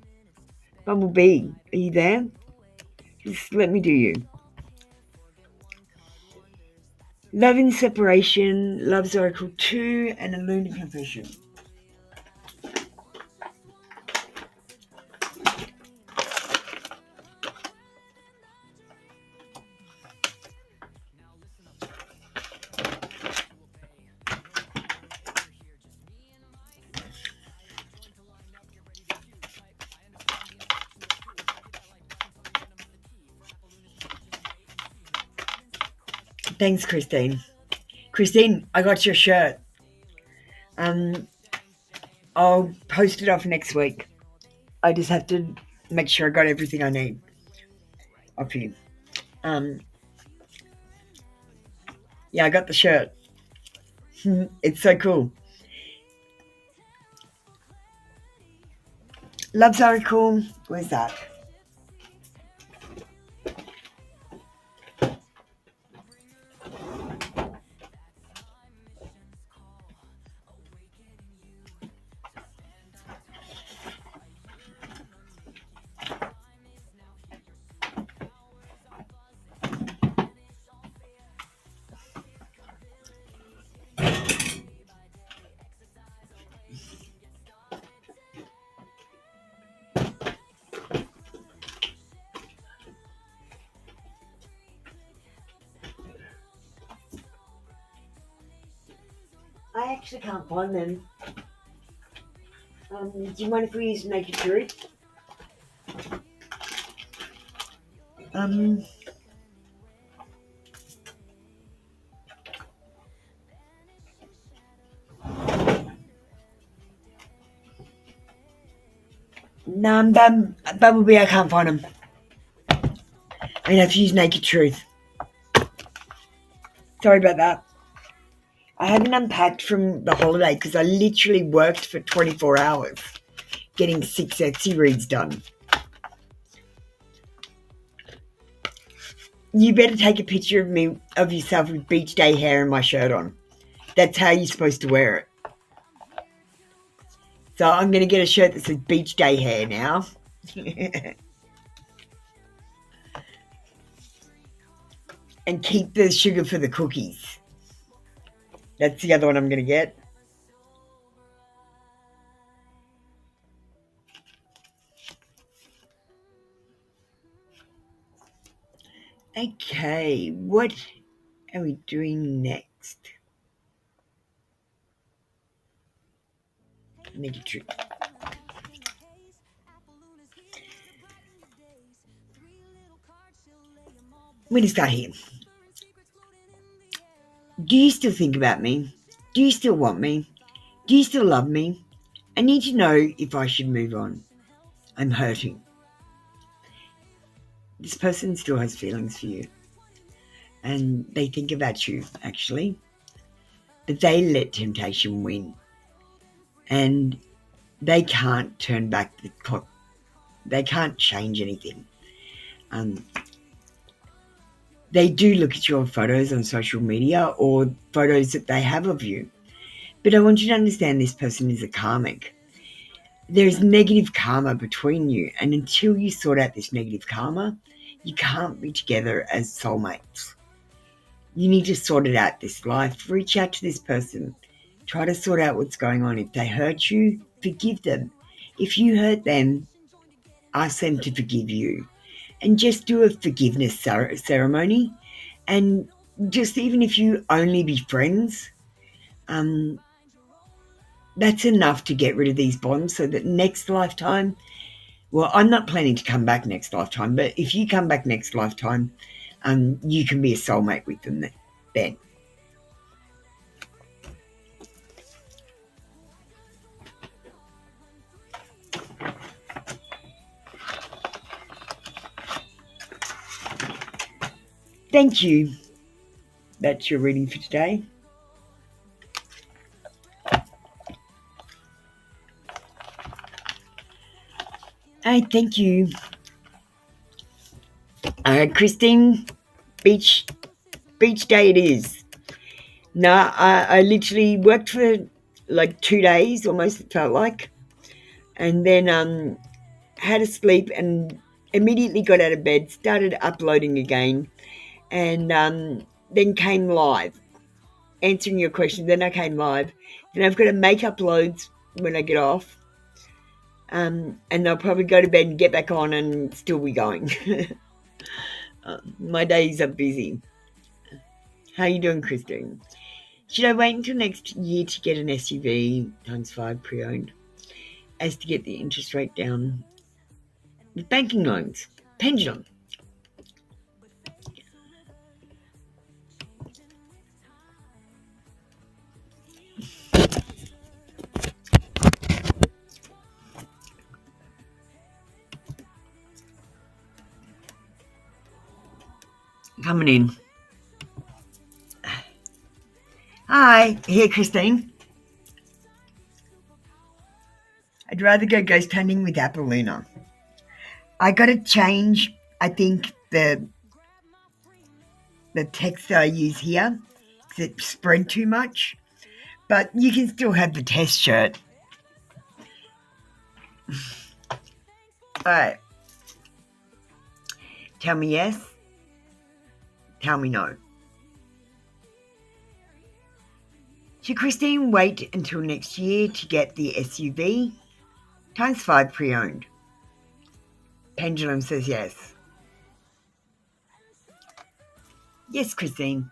Bumblebee, are you there? Just let me do you. Love in Separation, Love's Oracle 2, and a Lunar Confession. Thanks, Christine. Christine, I got your shirt. I'll post it off next week. I just have to make sure I got everything I need off you. Yeah, I got the shirt. It's so cool. Love's Oracle. Where's that? I actually can't find them. Do you mind if we use Naked Truth? No, Bumblebee, I can't find them. I have to use Naked Truth. Sorry about that. I haven't unpacked from the holiday because I literally worked for 24 hours getting 6 Etsy reads done. You better take a picture of yourself with beach day hair and my shirt on. That's how you're supposed to wear it. So I'm going to get a shirt that says beach day hair now. And keep the sugar for the cookies. That's the other one I'm going to get. Okay, what are we doing next? Naked Truth. I'm going to start here. Do you still think about me? Do you still want me? Do you still love me? I need to know if I should move on. I'm hurting. This person still has feelings for you. And they think about you, actually. But they let temptation win. And they can't turn back the clock. They can't change anything. They do look at your photos on social media or photos that they have of you. But I want you to understand this person is a karmic. There's negative karma between you. And until you sort out this negative karma, you can't be together as soulmates. You need to sort it out this life. Reach out to this person. Try to sort out what's going on. If they hurt you, forgive them. If you hurt them, ask them to forgive you. And just do a forgiveness ceremony. And just even if you only be friends, that's enough to get rid of these bonds so that next lifetime, well, I'm not planning to come back next lifetime, but if you come back next lifetime, you can be a soulmate with them Ben. Thank you. That's your reading for today. Hey, thank you. Christine, beach day it is. No, I literally worked for like 2 days, almost it felt like, and then had a sleep and immediately got out of bed, started uploading again, and then came live, answering your question. Then I came live. Then I've got to make uploads when I get off, and I'll probably go to bed and get back on and still be going. My days are busy. How you doing, Christine? Should I wait until next year to get an SUV ×5 pre-owned as to get the interest rate down with banking loans? Pendulum. Coming in. Hi, here, Christine. I'd rather go ghost hunting with Apple Luna. I got to change, I think, the text that I use here because it spread too much. But you can still have the test shirt. All right. Tell me yes. Tell me no. Should Christine wait until next year to get the SUV ×5 pre-owned? Pendulum says yes. Yes, Christine.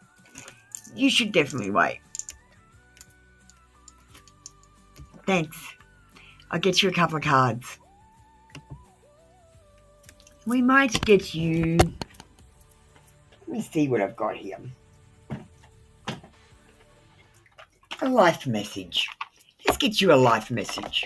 You should definitely wait. Thanks. I'll get you a couple of cards. We might get you... Let me see what I've got here. A life message. Let's get you a life message.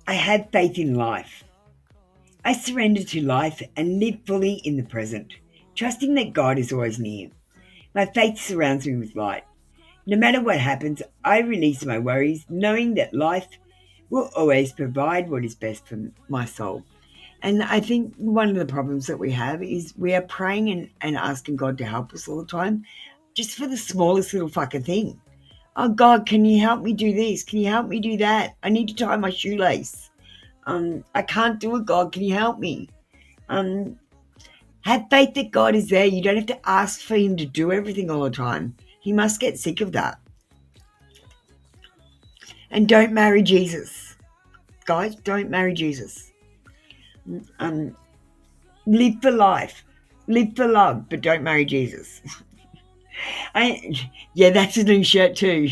I have faith in life. I surrender to life and live fully in the present, trusting that God is always near. My faith surrounds me with light. No matter what happens, I release my worries, knowing that life will always provide what is best for my soul. And I think one of the problems that we have is we are praying and asking God to help us all the time, just for the smallest little fucking thing. Oh, God, can you help me do this? Can you help me do that? I need to tie my shoelace. I can't do it, God. Can you help me? Have faith that God is there. You don't have to ask for him to do everything all the time. He must get sick of that. And don't marry Jesus. Guys, don't marry Jesus. Live for life. Live for love, but don't marry Jesus. Yeah, that's a new shirt too.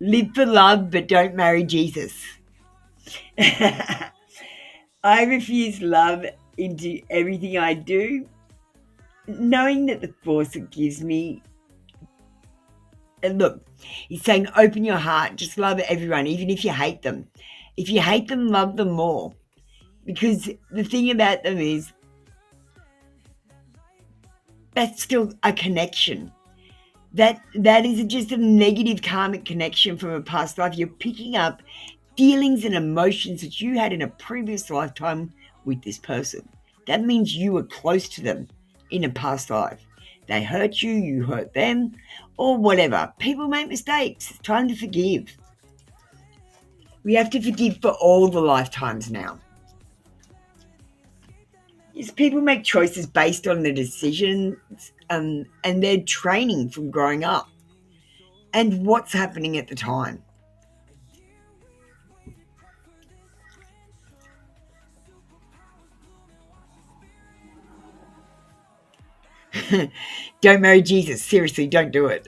Live for love, but don't marry Jesus. I refuse love into everything I do, knowing that the force it gives me. And look, he's saying open your heart, just love everyone, even if you hate them. If you hate them, love them more. Because the thing about them is, that's still a connection. That is just a negative karmic connection from a past life. You're picking up feelings and emotions that you had in a previous lifetime with this person. That means you were close to them in a past life. They hurt you, you hurt them, or whatever. People make mistakes. It's time to forgive. We have to forgive for all the lifetimes now. Yes, people make choices based on their decisions and their training from growing up and what's happening at the time. Don't marry Jesus. Seriously, don't do it.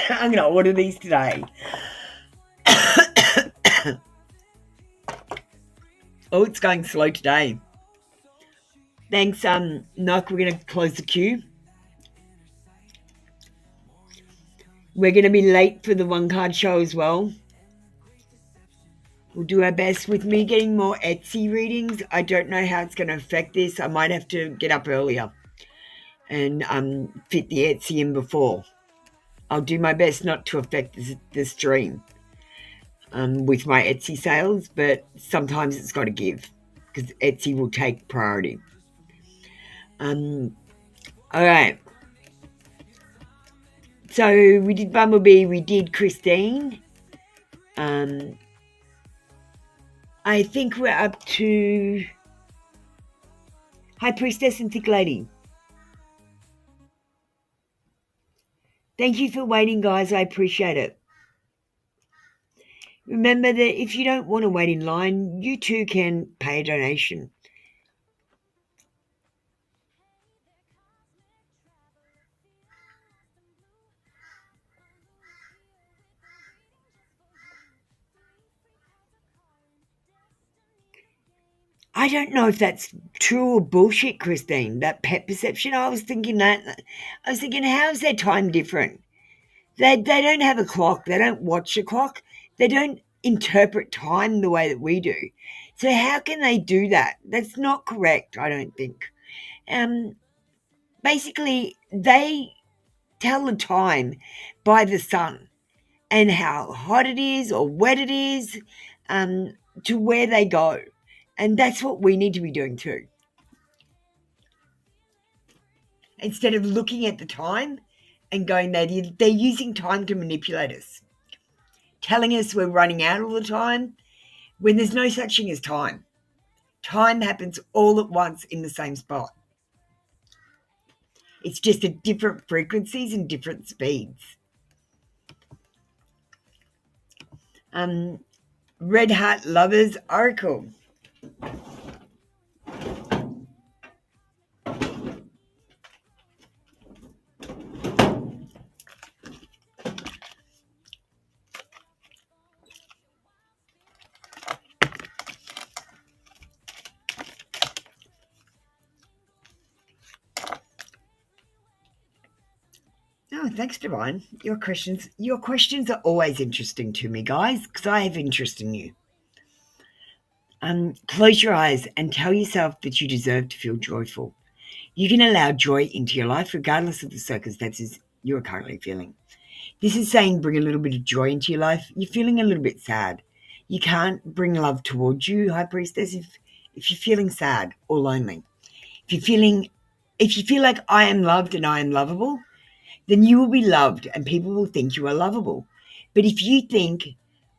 I'm going to order these today. Oh, it's going slow today. Thanks, Nook. We're going to close the queue. We're going to be late for the one card show as well. We'll do our best. With me getting more Etsy readings, I don't know how it's going to affect this. I might have to get up earlier and fit the Etsy in before. I'll do my best not to affect the stream with my Etsy sales, but sometimes it's got to give because Etsy will take priority. All right. So we did Bumblebee, we did Christine. I think we're up to High Priestess and Thick Lady. Thank you for waiting, guys. I appreciate it. Remember that if you don't want to wait in line, you too can pay a donation. I don't know if that's true or bullshit, Christine, that pet perception. I was thinking, how is their time different? They don't have a clock. They don't watch a clock. They don't interpret time the way that we do. So how can they do that? That's not correct, I don't think. Basically, they tell the time by the sun and how hot it is or wet it is, to where they go. And that's what we need to be doing too. Instead of looking at the time and going, they're using time to manipulate us, telling us we're running out all the time when there's no such thing as time. Time happens all at once in the same spot. It's just at different frequencies and different speeds. Red Heart Lovers Oracle. Oh, thanks, Divine. Your questions are always interesting to me, guys, because I have interest in you. Close your eyes and tell yourself that you deserve to feel joyful. You can allow joy into your life regardless of the circumstances you are currently feeling. This is saying bring a little bit of joy into your life. You're feeling a little bit sad. You can't bring love towards you, High Priestess, if you're feeling sad or lonely. If you feel like I am loved and I am lovable, then you will be loved and people will think you are lovable. But if you think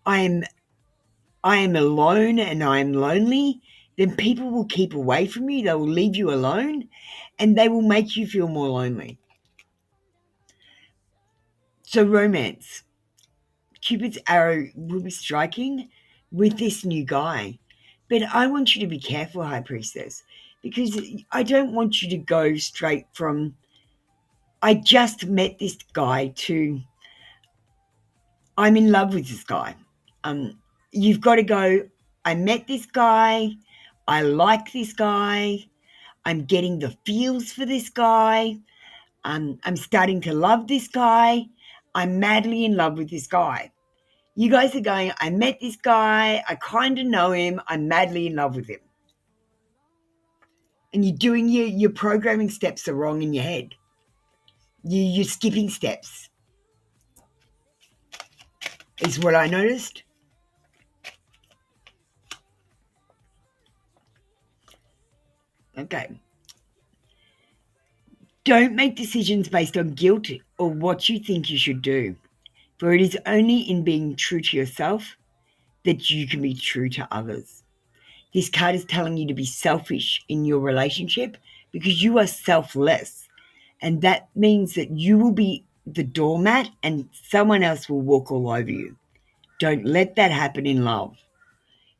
I am alone and I am lonely, then people will keep away from you. They will leave you alone and they will make you feel more lonely. So romance. Cupid's arrow will be striking with this new guy. But I want you to be careful, High Priestess, because I don't want you to go straight from I just met this guy to I'm in love with this guy. You've got to go, I met this guy, I like this guy, I'm getting the feels for this guy, I'm starting to love this guy, I'm madly in love with this guy. You guys are going, I met this guy, I kind of know him, I'm madly in love with him. And you're doing your programming steps are wrong in your head. You're skipping steps, is what I noticed. Okay. Don't make decisions based on guilt or what you think you should do, for it is only in being true to yourself that you can be true to others. This card is telling you to be selfish in your relationship because you are selfless. And that means that you will be the doormat and someone else will walk all over you. Don't let that happen in love.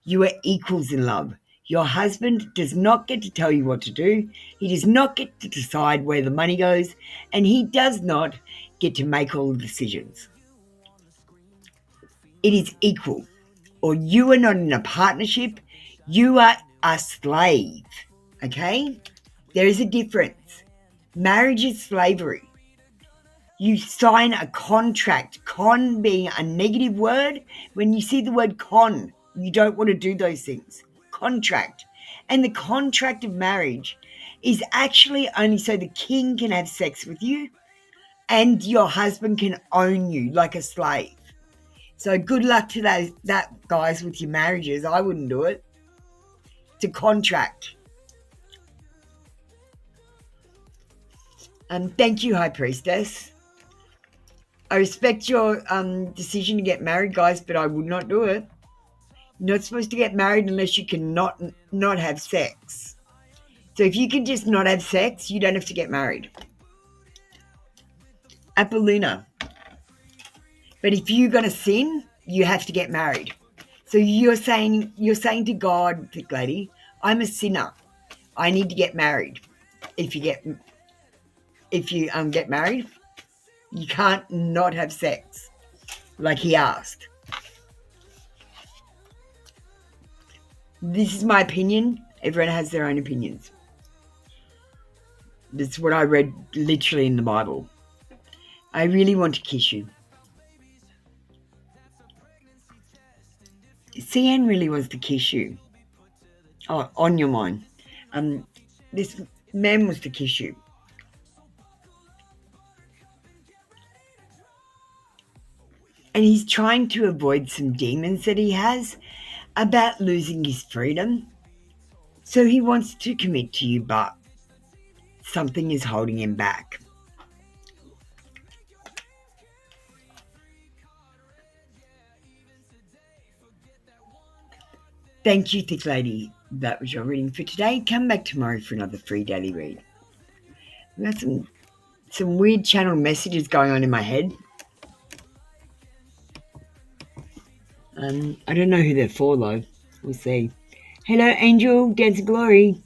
You are equals in love. Your husband does not get to tell you what to do. He does not get to decide where the money goes, and he does not get to make all the decisions. It is equal. Or you are not in a partnership, you are a slave. Okay? There is a difference. Marriage is slavery. You sign a contract, con being a negative word. When you see the word con, you don't want to do those things. Contract. And the contract of marriage is actually only so the king can have sex with you and your husband can own you like a slave. So good luck to that guys with your marriages. I wouldn't do it. It's a contract. Thank you, High Priestess. I respect your decision to get married, guys, but I would not do it. You're not supposed to get married unless you can not have sex. So if you can just not have sex, you don't have to get married. Apolluna. But if you're going to sin, you have to get married. So you're saying to God, thick lady, I'm a sinner. I need to get married. If you get married, you can't not have sex, like he asked. This is my opinion. Everyone has their own opinions. This is what I read literally in the Bible. I really want to kiss you. Cian really wants to kiss you. Oh, on your mind. This man wants to kiss you. And he's trying to avoid some demons that he has about losing his freedom. So he wants to commit to you, but something is holding him back. Thank you, thick lady. That was your reading for today. Come back tomorrow for another free daily read. We've got some weird channel messages going on in my head. I don't know who they're for, though. We'll see. Hello, Angel. Dance of Glory.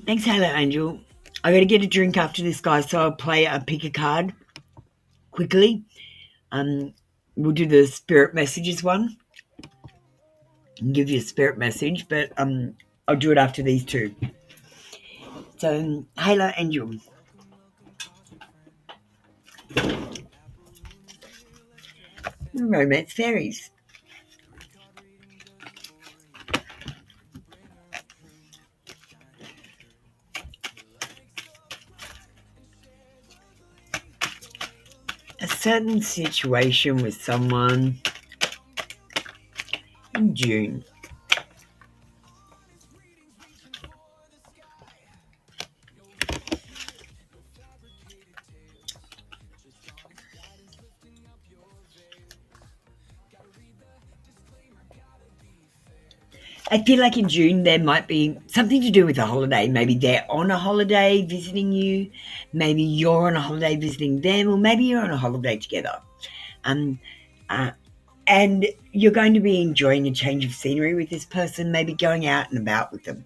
Thanks, hello, Angel. I got to get a drink after this, guys, so I'll pick a card quickly. We'll do the spirit messages one. I'll give you a spirit message, but I'll do it after these two. So, hello, Angel. Romance fairies. A certain situation with someone in June. I feel like in June there might be something to do with a holiday. Maybe they're on a holiday visiting you. Maybe you're on a holiday visiting them, or maybe you're on a holiday together. And you're going to be enjoying a change of scenery with this person, maybe going out and about with them.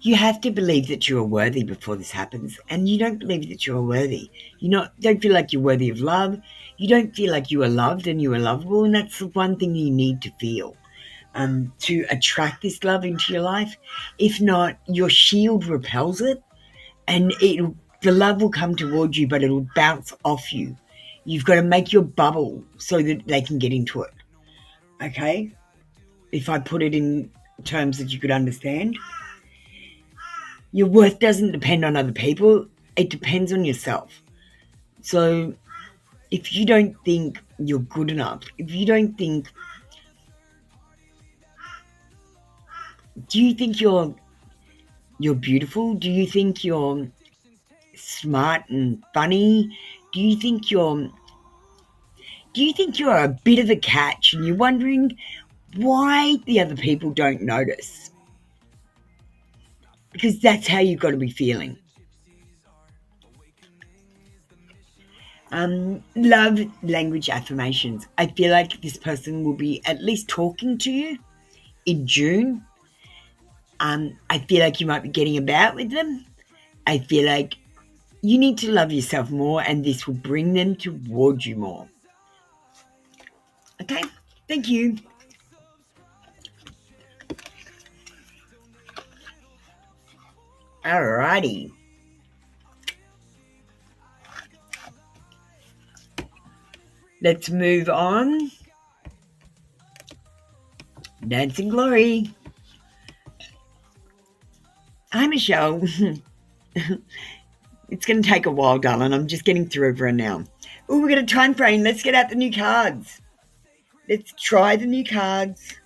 You have to believe that you are worthy before this happens, and you don't believe that you are worthy. Don't feel like you're worthy of love. You don't feel like you are loved and you are lovable, and that's the one thing you need to feel to attract this love into your life. If not, your shield repels it, and the love will come towards you, but it'll bounce off you. You've got to make your bubble so that they can get into it. Okay? If I put it in terms that you could understand. Your worth doesn't depend on other people. It depends on yourself. So if you don't think you're good enough, if you don't think, do you think you're beautiful? Do you think you're smart and funny? Do you think you're a bit of a catch and you're wondering why the other people don't notice? Because that's how you've got to be feeling. Love language affirmations. I feel like this person will be at least talking to you in June. I feel like you might be getting about with them. I feel like you need to love yourself more and this will bring them towards you more. Okay, thank you. Alrighty. Let's move on. Dancing Glory. Hi, Michelle. It's going to take a while, darling. I'm just getting through everyone now. Oh, we've got a time frame. Let's get out the new cards. Let's try the new cards.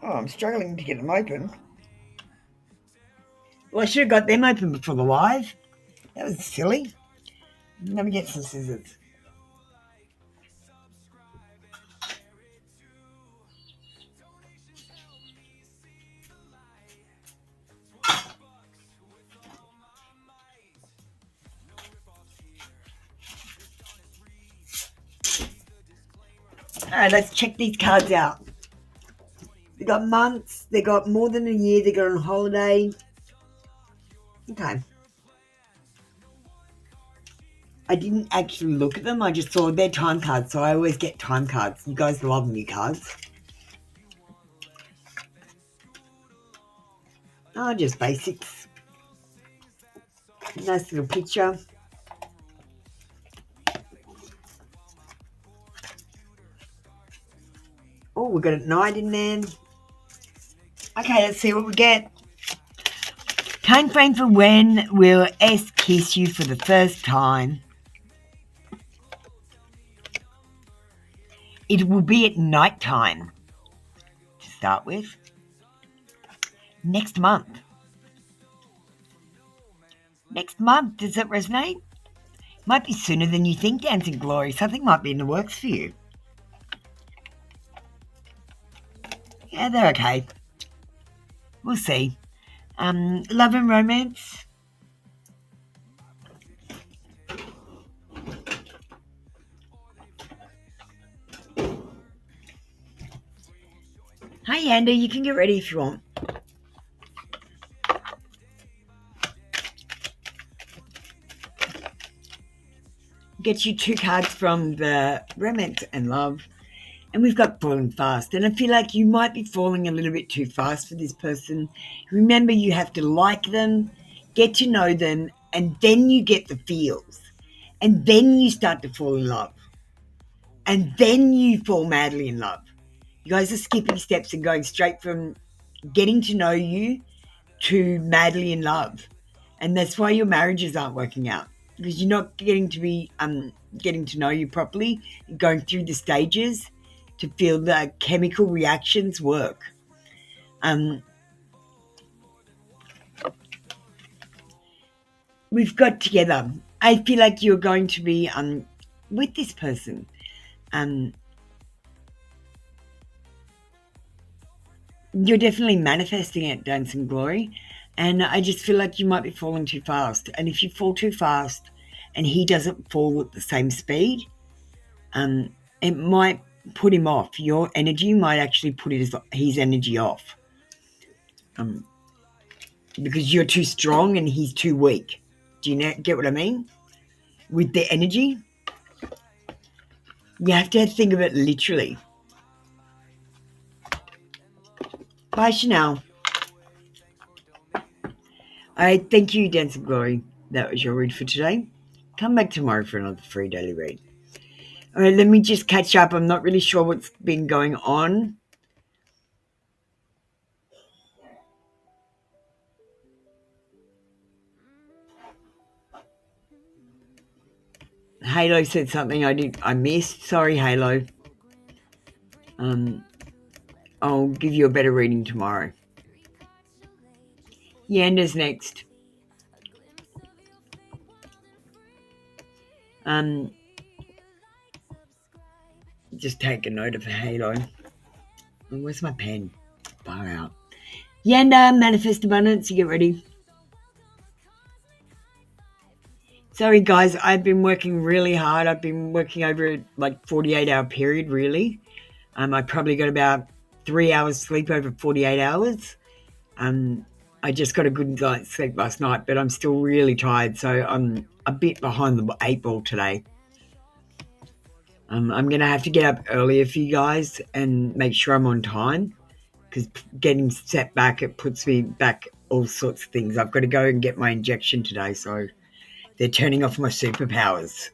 Oh, I'm struggling to get them open. Well, I should have got them open before the live. That was silly. Let me get some scissors. All right, let's check these cards out. They got months. They got more than a year. They got on holiday. Okay. I didn't actually look at them. I just saw their time cards, so I always get time cards. You guys love new cards. Oh, just basics. Nice little picture. Oh, we've got a knight in there. Okay, let's see what we get. Time frame for when will S kiss you for the first time? It will be at night time to start with. Next month. Next month, does that resonate? Might be sooner than you think, Dancing Glory. Something might be in the works for you. Yeah, they're okay. We'll see. Love and romance. Hi, Andy. You can get ready if you want. Get you two cards from the romance and love. And we've got falling fast. And I feel like you might be falling a little bit too fast for this person. Remember, you have to like them, get to know them, and then you get the feels. And then you start to fall in love. And then you fall madly in love. You guys are skipping steps and going straight from getting to know you to madly in love. And that's why your marriages aren't working out. Because you're not getting to know you properly, going through the stages to feel the chemical reactions work. We've got together. I feel like you're going to be with this person. You're definitely manifesting it, Dancing Glory. And I just feel like you might be falling too fast. And if you fall too fast and he doesn't fall at the same speed, it might put him off. Your energy might actually put his energy off. Because you're too strong and he's too weak. Do you get what I mean? With the energy, you have to think of it literally. Bye, Chanel. All right, thank you, Dancing Glory. that was your read for today. Come back tomorrow for another free daily read. All right, let me just catch up. I'm not really sure what's been going on. Halo said something I missed. Sorry, Halo. I'll give you a better reading tomorrow. Yanda's next. Just take a note of Halo. Where's my pen? Far out. Yanda, manifest abundance. You get ready. Sorry, guys. I've been working really hard. I've been working over like 48-hour period, really. I probably got about 3 hours sleep over 48 hours. I just got a good night's sleep last night, but I'm still really tired, so I'm a bit behind the 8 ball today. I'm going to have to get up earlier for you guys and make sure I'm on time, because getting set back, it puts me back all sorts of things. I've got to go and get my injection today, so they're turning off my superpowers.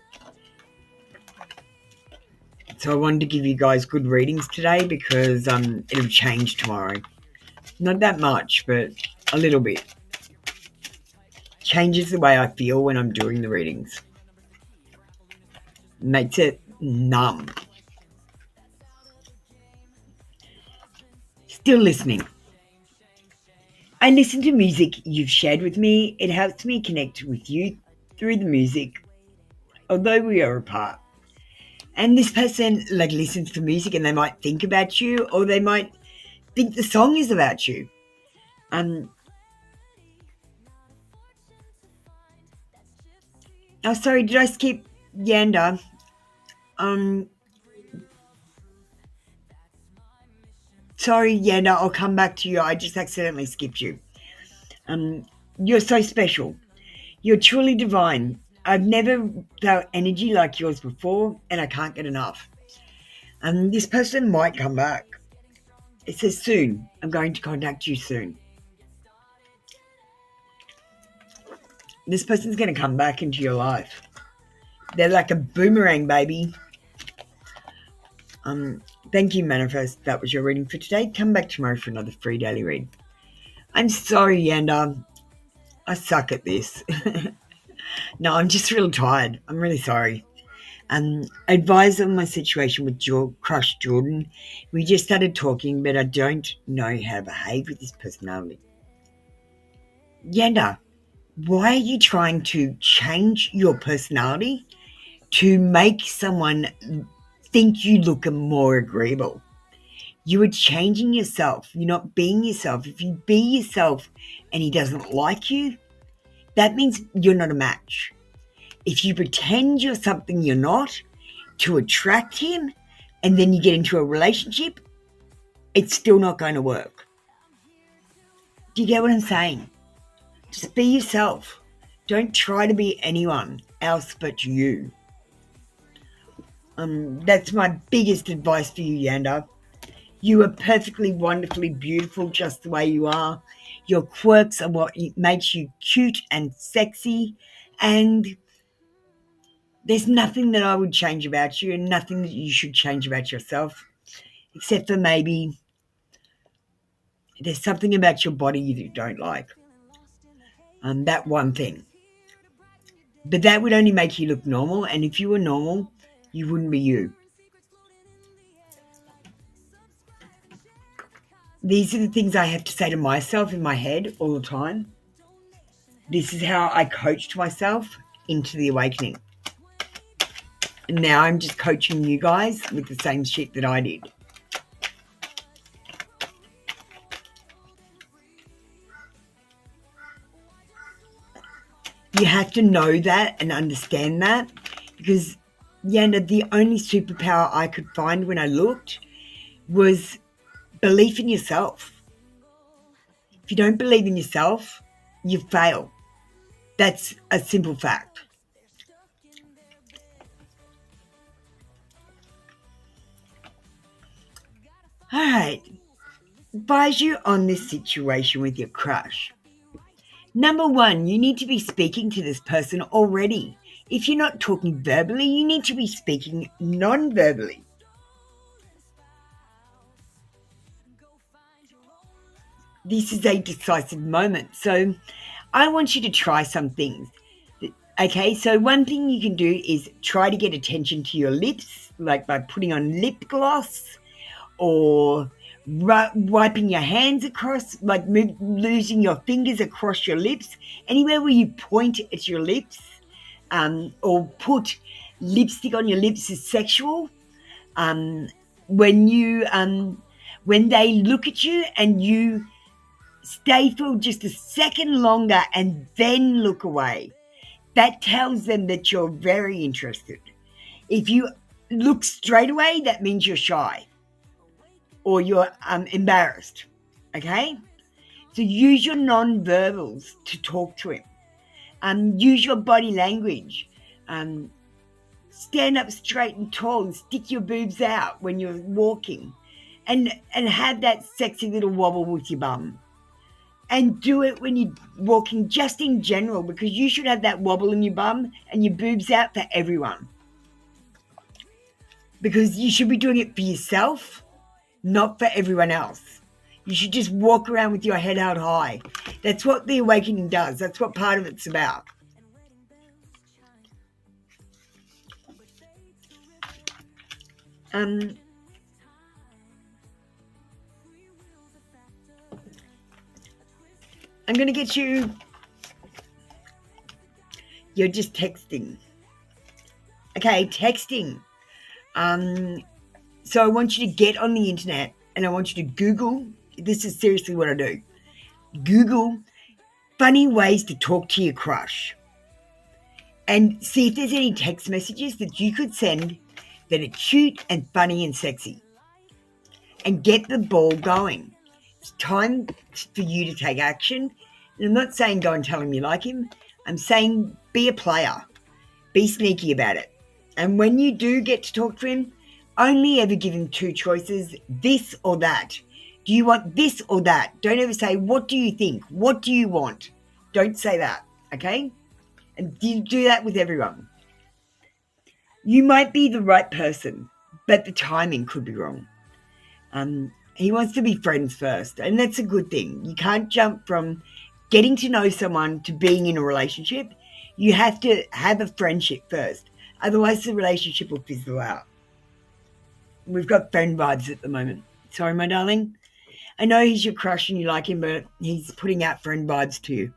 So I wanted to give you guys good readings today because it'll change tomorrow. Not that much, but a little bit. Changes the way I feel when I'm doing the readings. Makes it numb. Still listening. I listen to music you've shared with me. It helps me connect with you through the music, although we are apart. And this person listens to music and they might think about you, or they might think the song is about you. Oh, sorry, did I skip Yanda? Sorry, Yanda, I'll come back to you. I just accidentally skipped you. You're so special. You're truly divine. I've never felt energy like yours before, and I can't get enough. This person might come back. It says soon. I'm going to contact you soon. This person's going to come back into your life. They're like a boomerang, baby. Thank you, Manifest. That was your reading for today. Come back tomorrow for another free daily read. I'm sorry, Yanda. I suck at this. No, I'm just real tired. I'm really sorry. Advise on my situation with crush Jordan. We just started talking, but I don't know how to behave with this personality. Yanda, why are you trying to change your personality to make someone think you look more agreeable? You are changing yourself. You're not being yourself. If you be yourself and he doesn't like you, that means you're not a match. If you pretend you're something you're not to attract him, and then you get into a relationship, it's still not going to work. Do you get what I'm saying? Just be yourself. Don't try to be anyone else but you. That's my biggest advice for you, Yanda. You are perfectly, wonderfully beautiful just the way you are. Your quirks are what makes you cute and sexy, and there's nothing that I would change about you, and nothing that you should change about yourself, except for maybe there's something about your body you don't like. That one thing. But that would only make you look normal, and if you were normal, you wouldn't be you. These are the things I have to say to myself in my head all the time. This is how I coached myself into the awakening. And now I'm just coaching you guys with the same shit that I did. You have to know that and understand that, because, Yanda, the only superpower I could find when I looked was belief in yourself. If you don't believe in yourself, you fail. That's a simple fact. All right. Advise you on this situation with your crush. Number one, you need to be speaking to this person already. If you're not talking verbally, you need to be speaking non-verbally. This is a decisive moment. So I want you to try some things. Okay, so one thing you can do is try to get attention to your lips, like by putting on lip gloss or wiping your hands across, like losing your fingers across your lips. Anywhere where you point at your lips or put lipstick on your lips is sexual. When they look at you and you stay for just a second longer and then look away, that tells them that you're very interested. If you look straight away, that means you're shy or you're embarrassed, okay? So use your non-verbals to talk to him. Use your body language. Stand up straight and tall and stick your boobs out when you're walking and have that sexy little wobble with your bum. And do it when you're walking, just in general, because you should have that wobble in your bum and your boobs out for everyone. Because you should be doing it for yourself, not for everyone else. You should just walk around with your head held high. That's what the awakening does. That's what part of it's about. I'm going to get you. You're just texting. Okay, texting. So I want you to get on the internet and I want you to Google. This is seriously what I do. Google funny ways to talk to your crush and see if there's any text messages that you could send that are cute and funny and sexy. And get the ball going. It's time for you to take action. And I'm not saying go and tell him you like him. I'm saying be a player. Be sneaky about it. And when you do get to talk to him, only ever give him two choices, this or that. Do you want this or that? Don't ever say, what do you think? What do you want? Don't say that, okay? And do that with everyone. You might be the right person, but the timing could be wrong. He wants to be friends first, and that's a good thing. You can't jump from getting to know someone to being in a relationship. You have to have a friendship first. Otherwise, the relationship will fizzle out. We've got friend vibes at the moment. Sorry, my darling. I know he's your crush and you like him, but he's putting out friend vibes to you.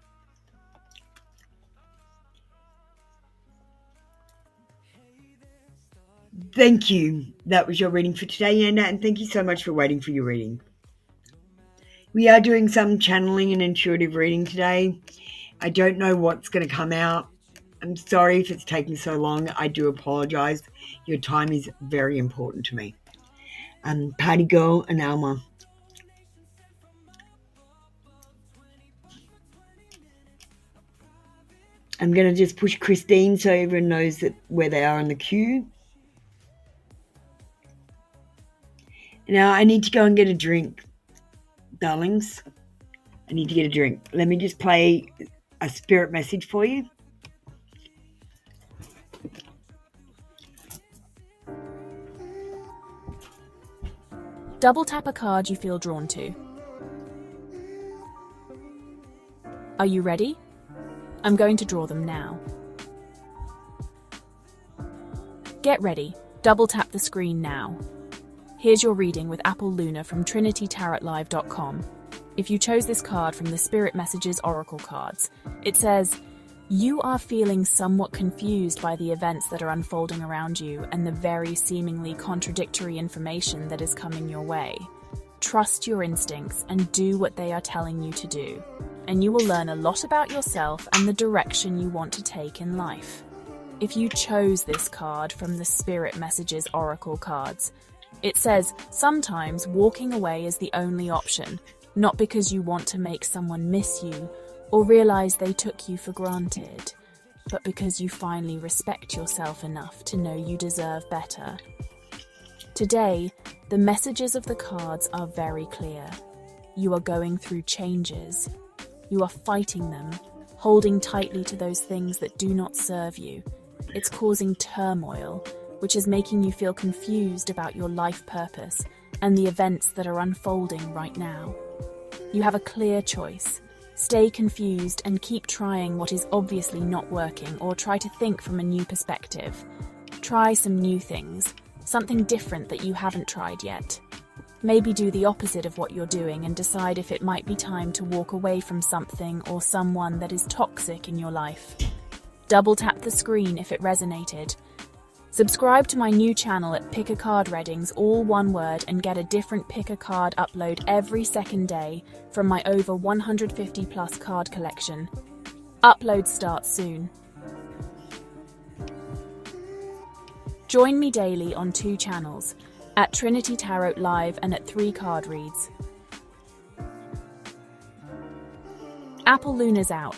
Thank you. That was your reading for today, Anna, and thank you so much for waiting for your reading. We are doing some channeling and intuitive reading today. I don't know what's going to come out. I'm sorry if it's taking so long. I do apologize. Your time is very important to me. Party Girl and Alma. I'm going to just push Christine so everyone knows that where they are in the queue. Now, I need to go and get a drink, darlings. I need to get a drink. Let me just play a spirit message for you. Double tap a card you feel drawn to. Are you ready? I'm going to draw them now. Get ready. Double tap the screen now. Here's your reading with Apple Luna from TrinityTarotLive.com. If you chose this card from the Spirit Messages Oracle cards, it says, you are feeling somewhat confused by the events that are unfolding around you and the very seemingly contradictory information that is coming your way. Trust your instincts and do what they are telling you to do, and you will learn a lot about yourself and the direction you want to take in life. If you chose this card from the Spirit Messages Oracle cards, it says sometimes walking away is the only option, not because you want to make someone miss you or realize they took you for granted, but because you finally respect yourself enough to know you deserve better. Today, the messages of the cards are very clear. You are going through changes. You are fighting them, holding tightly to those things that do not serve you. It's causing turmoil, which is making you feel confused about your life purpose and the events that are unfolding right now. You have a clear choice. Stay confused and keep trying what is obviously not working, or try to think from a new perspective. Try some new things, something different that you haven't tried yet. Maybe do the opposite of what you're doing and decide if it might be time to walk away from something or someone that is toxic in your life. Double tap the screen if it resonated. Subscribe to my new channel at Pick a Card Readings, all one word, and get a different Pick a Card upload every second day from my over 150 plus card collection. Uploads start soon. Join me daily on 2 channels, at Trinity Tarot Live and at 3 Card Reads. Apple Luna's out.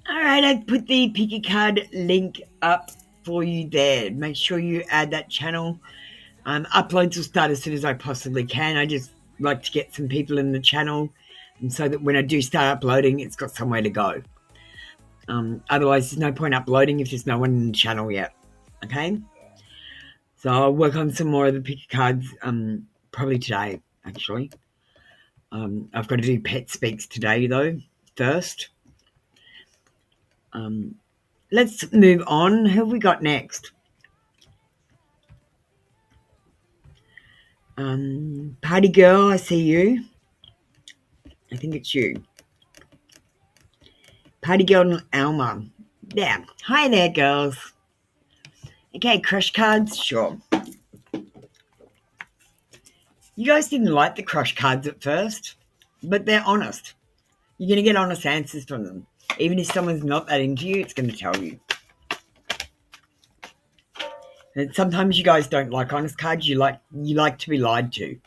Alright, I put the Pick a Card link up for you there. Make sure you add that channel. Uploads will start as soon as I possibly can. I just like to get some people in the channel, and so that when I do start uploading, it's got somewhere to go. Otherwise, there's no point uploading if there's no one in the channel yet. Okay? So I'll work on some more of the Pick a Cards probably today, actually. I've got to do Pet Speaks today, though, first. Let's move on. Who have we got next? Party Girl, I see you. I think it's you. Party Girl and Alma. Yeah. Hi there, girls. Okay, crush cards, sure. You guys didn't like the crush cards at first, but they're honest. You're going to get honest answers from them. Even if someone's not that into you, it's going to tell you. And sometimes you guys don't like honest cards. You like to be lied to.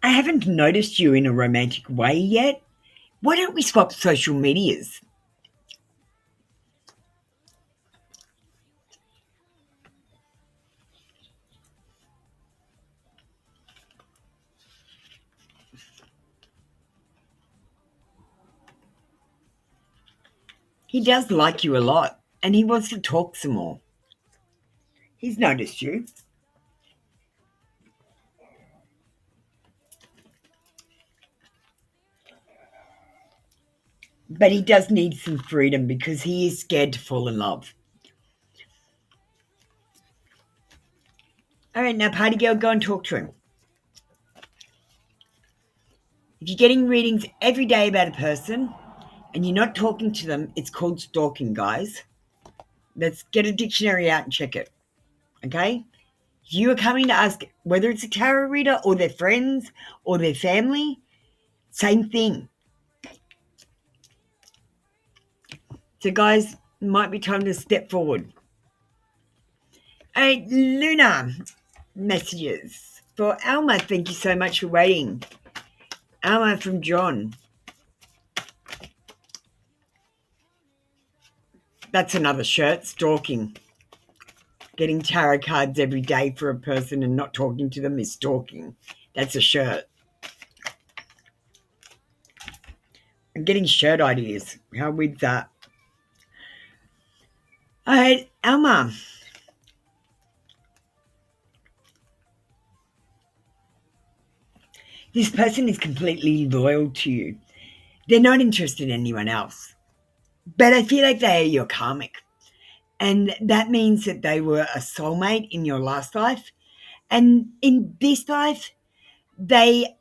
I haven't noticed you in a romantic way yet. Why don't we swap social medias? He does like you a lot, and he wants to talk some more. He's noticed you. But he does need some freedom because he is scared to fall in love. All right, now, Party Girl, go and talk to him. If you're getting readings every day about a person and you're not talking to them, it's called stalking, guys. Let's get a dictionary out and check it, okay? If you are coming to ask whether it's a tarot reader or their friends or their family, same thing. So, guys, it might be time to step forward. All right, Luna, messages for Alma. Thank you so much for waiting. Alma from John. That's another shirt, stalking. Getting tarot cards every day for a person and not talking to them is stalking. That's a shirt. I'm getting shirt ideas. How weird's that? All right, Alma. This person is completely loyal to you. They're not interested in anyone else. But I feel like they are your karmic. And that means that they were a soulmate in your last life. And in this life, they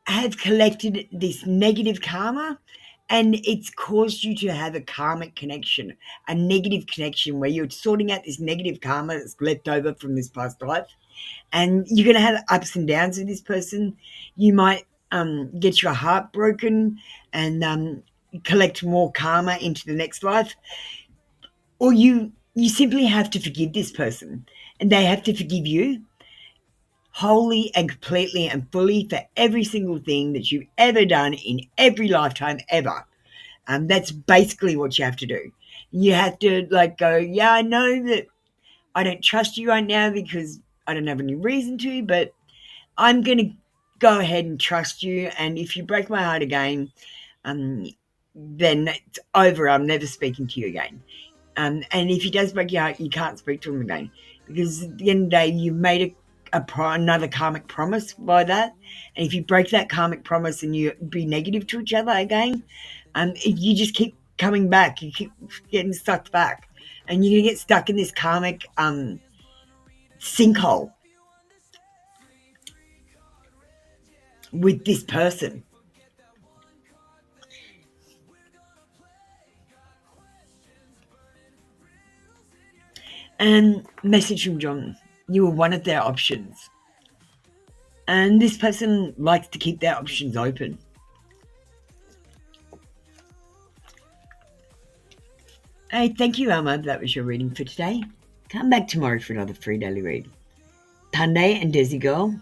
have collected this negative karma, and it's caused you to have a karmic connection, a negative connection where you're sorting out this negative karma that's left over from this past life. And you're going to have ups and downs with this person. You might get your heart broken and collect more karma into the next life. Or you simply have to forgive this person. and they have to forgive you wholly and completely and fully for every single thing that you've ever done in every lifetime ever. That's basically what you have to do. You have to go, yeah, I know that I don't trust you right now because I don't have any reason to, but I'm going to go ahead and trust you. And if you break my heart again, then it's over. I'm never speaking to you again. And if he does break your heart, you can't speak to him again, because at the end of the day, you made another karmic promise by that. And if you break that karmic promise and you be negative to each other again, you just keep coming back. You keep getting sucked back, and you're gonna get stuck in this karmic sinkhole with this person. And message from John: you were one of their options, and this person likes to keep their options open. Hey, thank you, Alma. That was your reading for today. Come back tomorrow for another free daily read. Tunde and Desi Girl.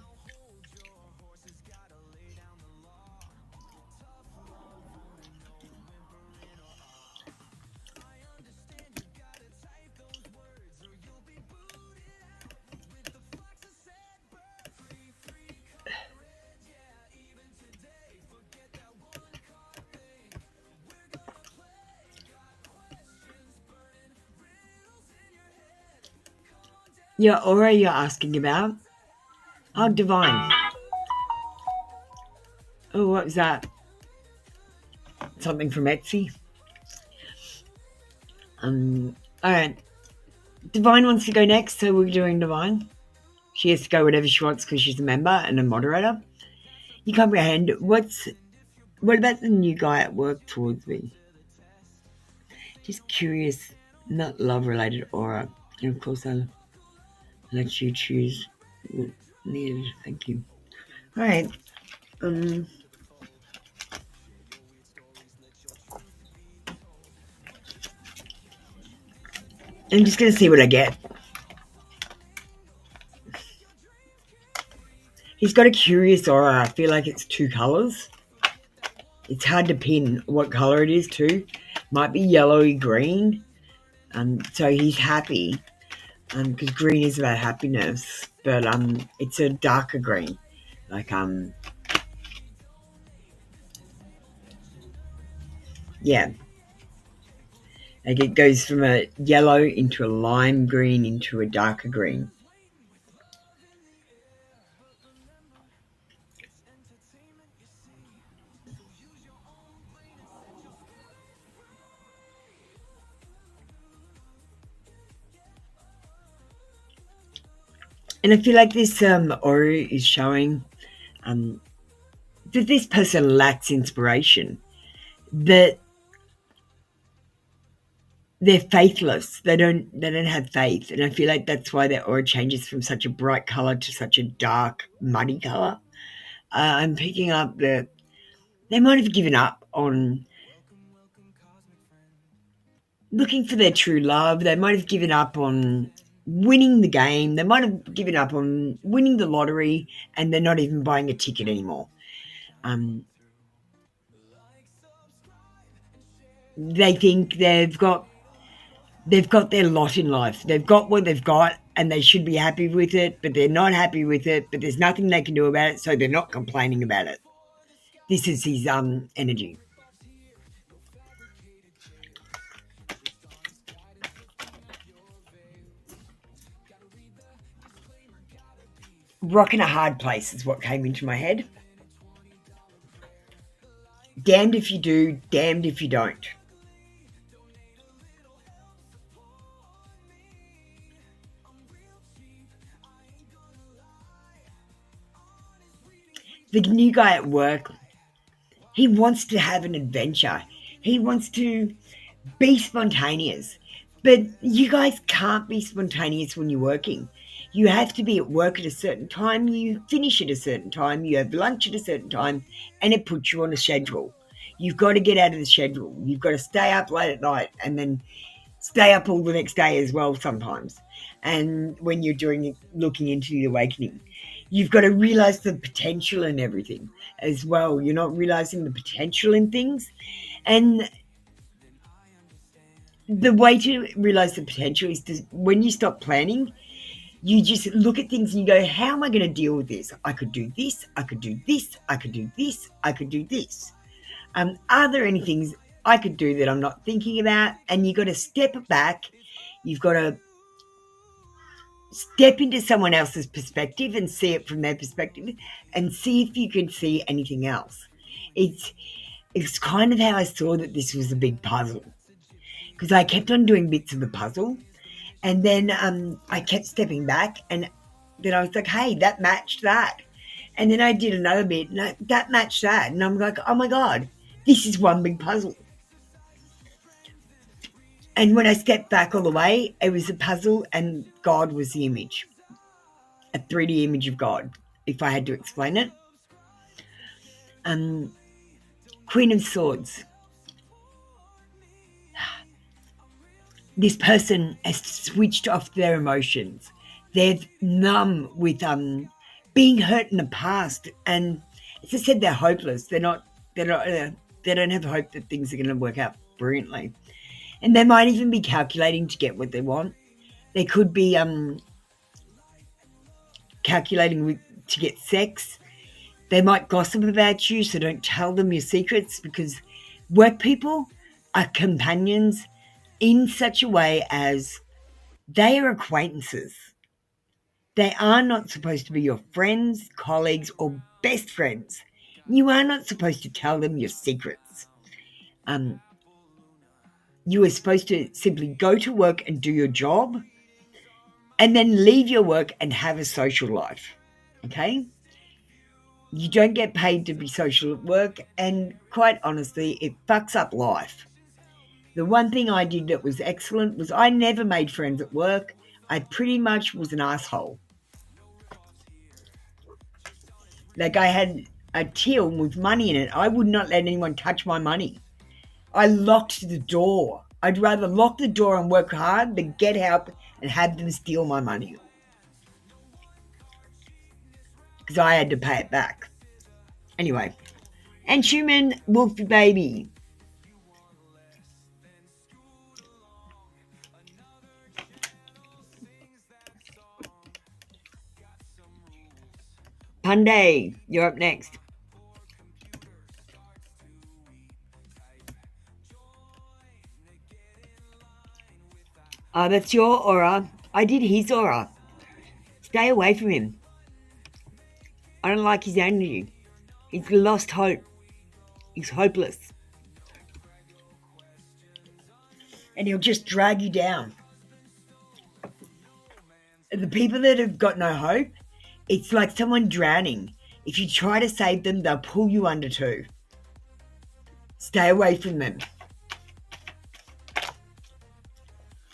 Your aura you're asking about? Oh, divine. Oh, what was that? Something from Etsy? Alright. Divine wants to go next, so we're doing Divine. She has to go whatever she wants because she's a member and a moderator. You comprehend. What about the new guy at work towards me? Just curious, not love-related aura. And of course, I'll let you choose what needed. Thank you. All right. I'm just going to see what I get. He's got a curious aura. I feel like it's 2 colors. It's hard to pin what color it is too. Might be yellowy green. So he's happy. Because green is about happiness. But it's a darker green. Yeah. Like it goes from a yellow into a lime green into a darker green. And I feel like this aura is showing that this person lacks inspiration, that they're faithless. They don't have faith, and I feel like that's why their aura changes from such a bright color to such a dark, muddy color. I'm picking up that they might have given up on looking for their true love. They might have given up on winning the game. They might have given up on winning the lottery, and they're not even buying a ticket anymore. They think they've got their lot in life. They've got what they've got, and they should be happy with it, but they're not happy with it, but there's nothing they can do about it, so they're not complaining about it. This is his energy. Rock in a hard place is what came into my head. Damned if you do, damned if you don't. The new guy at work, he wants to have an adventure. He wants to be spontaneous. But you guys can't be spontaneous when you're working. You have to be at work at a certain time, you finish at a certain time, you have lunch at a certain time, and it puts you on a schedule. You've got to get out of the schedule. You've got to stay up late at night and then stay up all the next day as well sometimes. And when you're looking into the awakening, you've got to realize the potential in everything as well. You're not realizing the potential in things. And the way to realize the potential is when you stop planning, you just look at things and you go, how am I going to deal with this? I could do this, I could do this, I could do this, I could do this. Are there any things I could do that I'm not thinking about? And you've got to step back. You've got to step into someone else's perspective and see it from their perspective and see if you can see anything else. It's kind of how I saw that this was a big puzzle, because I kept on doing bits of the puzzle, and then I kept stepping back, and then I was like, hey, that matched that. And then I did another bit, and that matched that. And I'm like, oh my God, this is one big puzzle. And when I stepped back all the way, it was a puzzle and God was the image, a 3D image of God, if I had to explain it. Queen of Swords. This person has switched off their emotions. They're numb with being hurt in the past. And as I said, they're hopeless. They don't have hope that things are going to work out brilliantly. And they might even be calculating to get what they want. They could be calculating to get sex. They might gossip about you, so don't tell them your secrets, because work people are companions in such a way as they are acquaintances. They are not supposed to be your friends, colleagues, or best friends. You are not supposed to tell them your secrets. You are supposed to simply go to work and do your job and then leave your work and have a social life, okay? You don't get paid to be social at work, and quite honestly, it fucks up life. The one thing I did that was excellent was I never made friends at work. I pretty much was an asshole. Like, I had a till with money in it. I would not let anyone touch my money. I locked the door. I'd rather lock the door and work hard than get help and have them steal my money, because I had to pay it back. Anyway, and Schumann, Wolfie Baby. Punday, you're up next. Oh, that's your aura. I did his aura. Stay away from him. I don't like his energy. He's lost hope. He's hopeless. And he'll just drag you down. The people that have got no hope, it's like someone drowning. If you try to save them, they'll pull you under too. Stay away from them.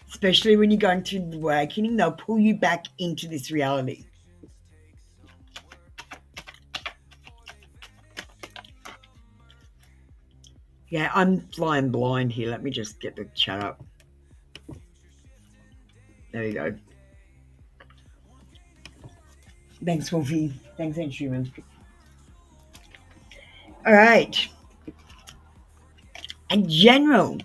Especially when you're going through the awakening, they'll pull you back into this reality. Yeah, I'm flying blind here. Let me just get the chat up. There you go. Thanks, Wolfie. Thanks, Aunt Schumann. All right. And general.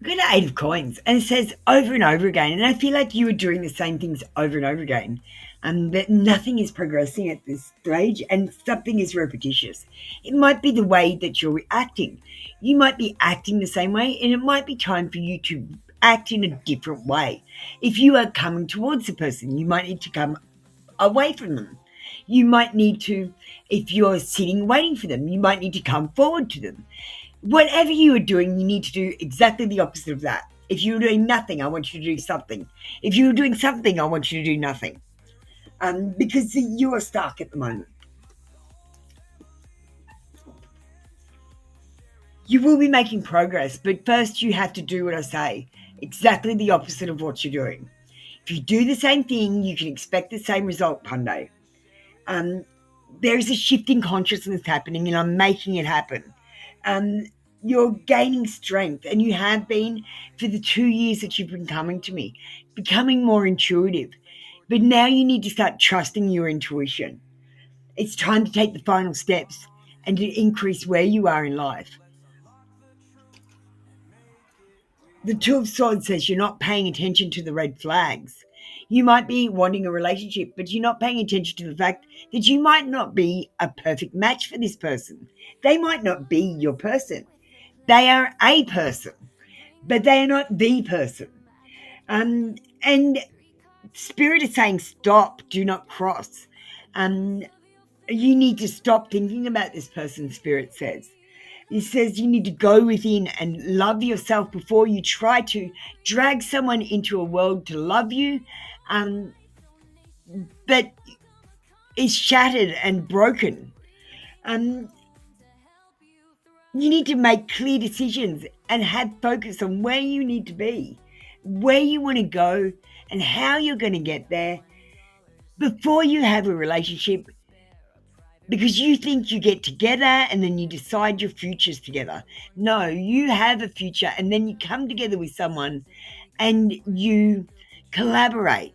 We've got 8 of coins, and it says over and over again, and I feel like you are doing the same things over and over again, that nothing is progressing at this stage, and something is repetitious. It might be the way that you're reacting. You might be acting the same way, and it might be time for you to act in a different way. If you are coming towards a person, you might need to come away from them. You might need to, if you're sitting waiting for them, you might need to come forward to them. Whatever you are doing, you need to do exactly the opposite of that. If you're doing nothing, I want you to do something. If you're doing something, I want you to do nothing. Because you are stuck at the moment. You will be making progress, but first you have to do what I say. Exactly the opposite of what you're doing. If you do the same thing, you can expect the same result, Punday. There is a shift in consciousness happening, and I'm making it happen. You're gaining strength, and you have been for the 2 years that you've been coming to me, becoming more intuitive. But now you need to start trusting your intuition. It's time to take the final steps and to increase where you are in life. The Two of Swords says you're not paying attention to the red flags. You might be wanting a relationship, but you're not paying attention to the fact that you might not be a perfect match for this person. They might not be your person. They are a person, but they are not the person. And Spirit is saying stop, do not cross. You need to stop thinking about this person, Spirit says. It says you need to go within and love yourself before you try to drag someone into a world to love you, but is shattered and broken. You need to make clear decisions and have focus on where you need to be, where you want to go, and how you're going to get there before you have a relationship, because you think you get together and then you decide your futures together. No, you have a future, and then you come together with someone and you collaborate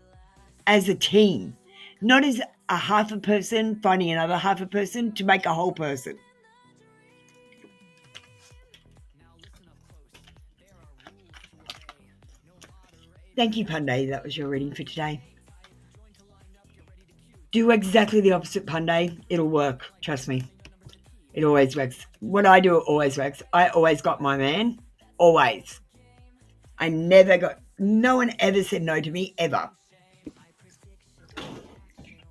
as a team, not as a half a person finding another half a person to make a whole person. Thank you, Punday. That was your reading for today. Do exactly the opposite, Punday. It'll work. Trust me. It always works. What I do always works. I always got my man. Always. No one ever said no to me, ever.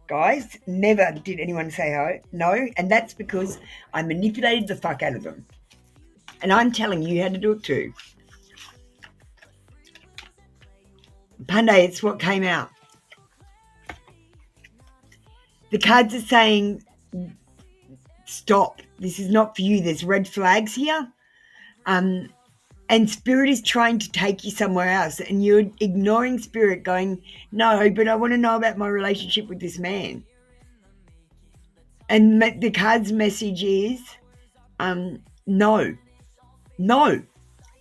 Guys, never did anyone say no, and that's because I manipulated the fuck out of them. And I'm telling you how to do it too. Punday, it's what came out. The cards are saying, stop. This is not for you. There's red flags here. And Spirit is trying to take you somewhere else. And you're ignoring Spirit, going, no, but I want to know about my relationship with this man. And the card's message is, no. No.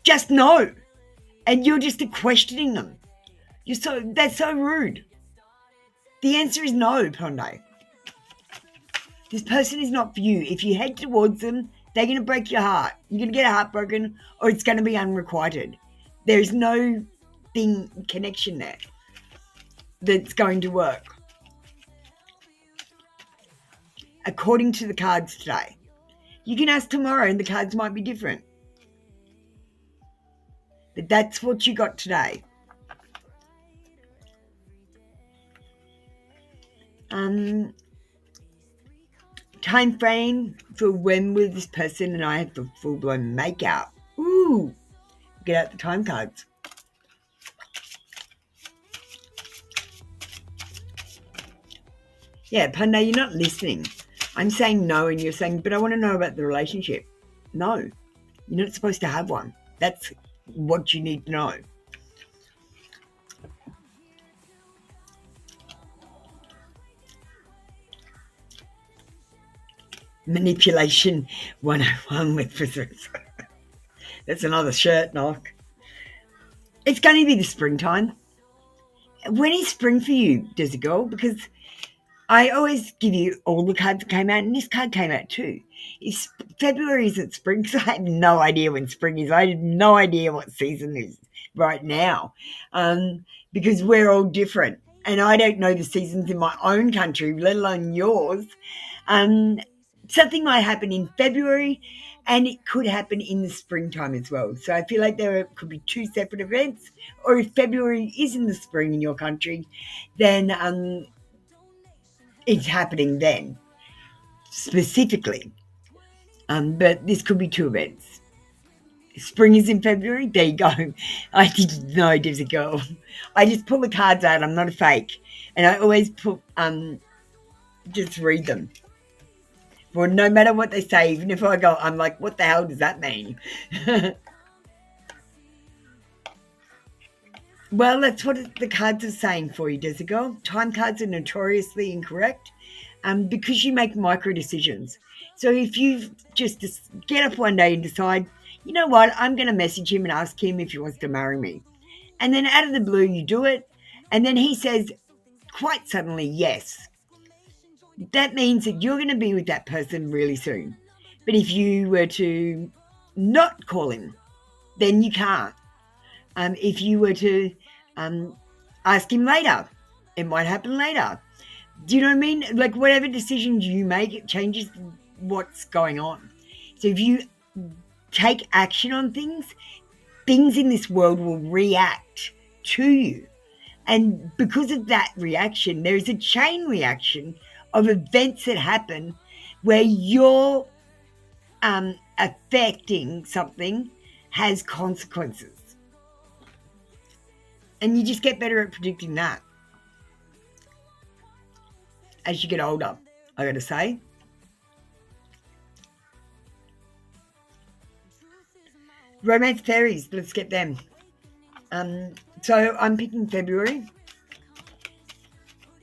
Just no. And you're just questioning them. That's so rude. The answer is no, Punday. This person is not for you. If you head towards them, they're going to break your heart. You're going to get heartbroken, or it's going to be unrequited. There's no connection there that's going to work. According to the cards today. You can ask tomorrow and the cards might be different. But that's what you got today. Time frame for when will this person and I have the full-blown make-out. Ooh, get out the time cards. Yeah, Punday, you're not listening. I'm saying no and you're saying, but I want to know about the relationship. No, you're not supposed to have one. That's what you need to know. Manipulation 101 with physics. That's another shirt knock. It's going to be the springtime. When is spring for you, does it go? Because I always give you all the cards that came out, and this card came out too. If February isn't spring, because I have no idea when spring is. I have no idea what season is right now, because we're all different. And I don't know the seasons in my own country, let alone yours. Something might happen in February, and it could happen in the springtime as well. So I feel like there could be two separate events, or if February is in the spring in your country, then it's happening then, specifically. But this could be two events. Spring is in February, there you go. I didn't know, does it go? I just pull the cards out, I'm not a fake. And I always just read them. Well, no matter what they say, even if I go, I'm like, what the hell does that mean? Well, that's what the cards are saying for you, Desert Girl. Time cards are notoriously incorrect because you make micro decisions. So if you just get up one day and decide, you know what, I'm going to message him and ask him if he wants to marry me. And then out of the blue, you do it. And then he says quite suddenly, yes. That means that you're going to be with that person really soon. But if you were to not call him, then you can't. If you were to ask him later, it might happen later. Do you know what I mean? Like whatever decisions you make, it changes what's going on. So if you take action on things, things in this world will react to you. And because of that reaction, there is a chain reaction of events that happen where you're affecting something has consequences. And you just get better at predicting that as you get older, I got to say. Romance fairies, let's get them. So I'm picking February.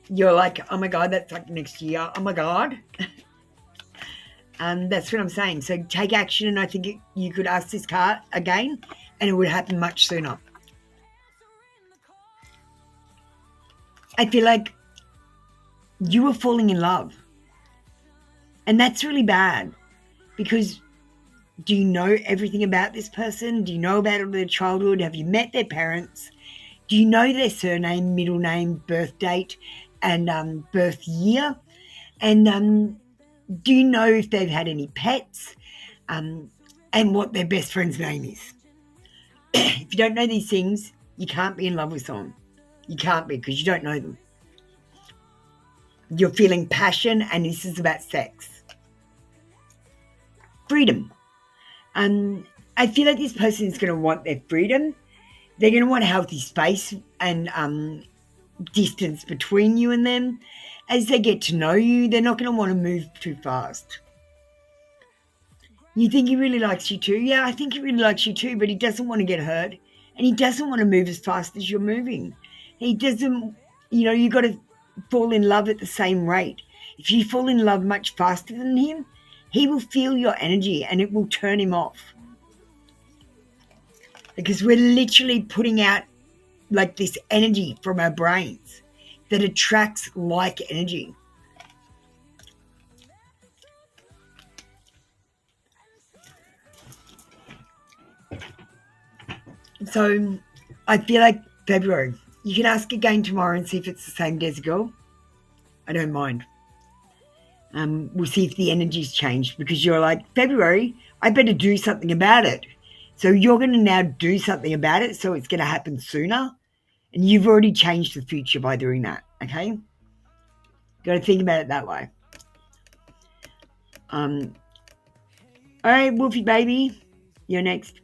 You're like, oh my God, that's like next year. Oh my God. That's what I'm saying. So take action, and I think you could ask this card again, and it would happen much sooner. I feel like you were falling in love. And that's really bad, because do you know everything about this person? Do you know about their childhood? Have you met their parents? Do you know their surname, middle name, birth date, and birth year? And do you know if they've had any pets, and what their best friend's name is? If you don't know these things, you can't be in love with someone. You can't be, because you don't know them. You're feeling passion, and this is about sex. Freedom. I feel like this person is going to want their freedom. They're going to want healthy space and distance between you and them. As they get to know you, they're not going to want to move too fast. You think he really likes you too? Yeah, I think he really likes you too, but he doesn't want to get hurt, and he doesn't want to move as fast as you're moving. He doesn't, you got to fall in love at the same rate. If you fall in love much faster than him, he will feel your energy and it will turn him off. Because we're literally putting out like this energy from our brains that attracts like energy. So I feel like February. You can ask again tomorrow and see if it's the same Desert Girl. I don't mind. We'll see if the energy's changed, because you're like, February, I better do something about it. So you're going to now do something about it, so it's going to happen sooner. And you've already changed the future by doing that, okay? Got to think about it that way. All right, Wolfie baby, you're next.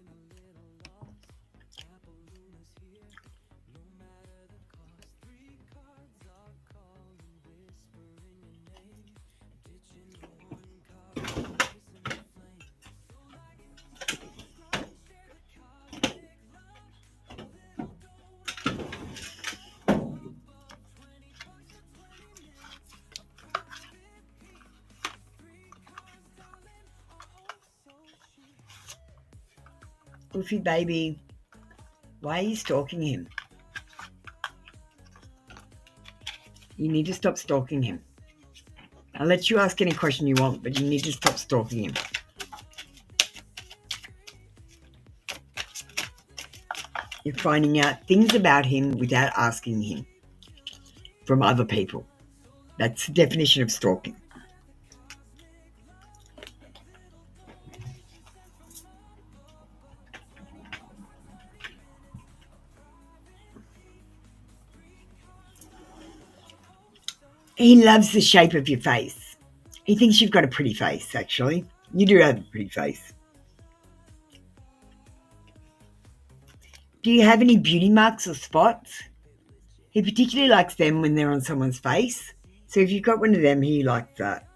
Wolfie baby, why are you stalking him? You need to stop stalking him. I'll let you ask any question you want, but you need to stop stalking him. You're finding out things about him without asking him from other people. That's the definition of stalking. He loves the shape of your face. He thinks you've got a pretty face, actually. You do have a pretty face. Do you have any beauty marks or spots? He particularly likes them when they're on someone's face. So if you've got one of them, he likes that.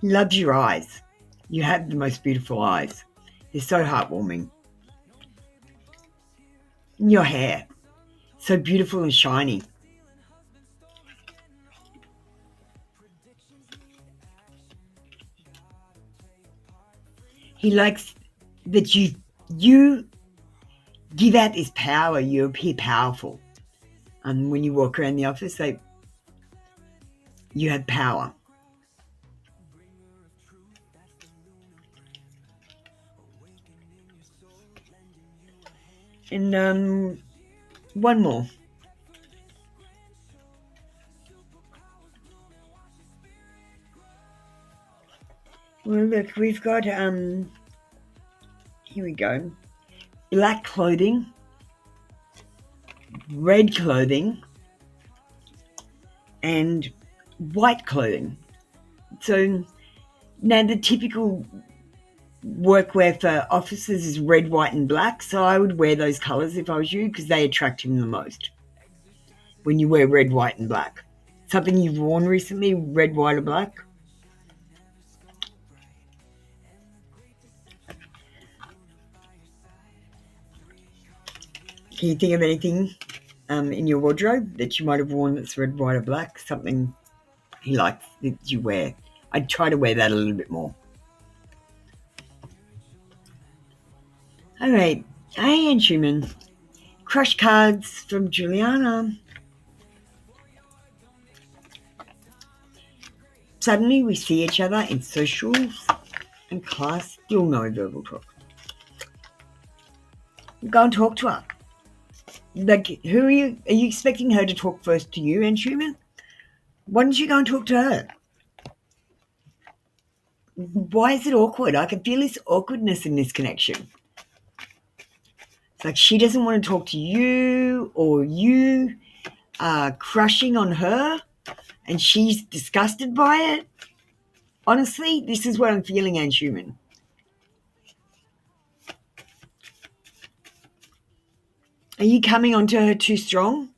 He loves your eyes. You have the most beautiful eyes. They're so heartwarming. in your hair. So beautiful and shiny. He likes that you give out this power. You appear powerful. When you walk around the office, you have power. And one more. Well, look, we've got here we go. Black clothing, red clothing, and white clothing. So now the typical workwear for officers is red, white, and black. So I would wear those colours if I was you, because they attract him the most. When you wear red, white, and black. Something you've worn recently, red, white, or black? Can you think of anything in your wardrobe that you might have worn that's red, white, or black? Something he likes that you wear. I'd try to wear that a little bit more. All right. Hey, and Schumann. Crush cards from Juliana. Suddenly we see each other in socials and class, still no verbal talk. Go and talk to her. Like, who are you? Are you expecting her to talk first to you, and Schumann? Why don't you go and talk to her? Why is it awkward? I can feel this awkwardness in this connection. It's like she doesn't want to talk to you, or you are crushing on her and she's disgusted by it. Honestly, this is what I'm feeling, Anne Schumann. Are you coming onto her too strong?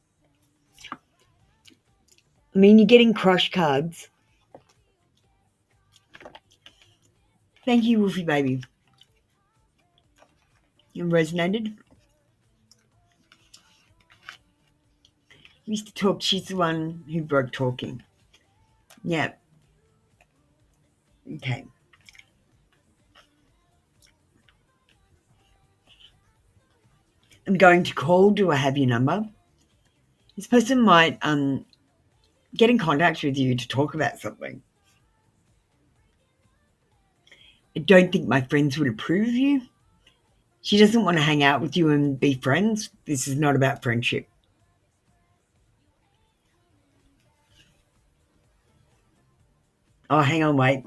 I mean, you're getting crush cards. Thank you, Wolfie baby. You resonated? We used to talk. She's the one who broke talking. Yeah. Okay. I'm going to call. Do I have your number? This person might get in contact with you to talk about something. I don't think my friends would approve of you. She doesn't want to hang out with you and be friends. This is not about friendship. Oh, hang on, wait.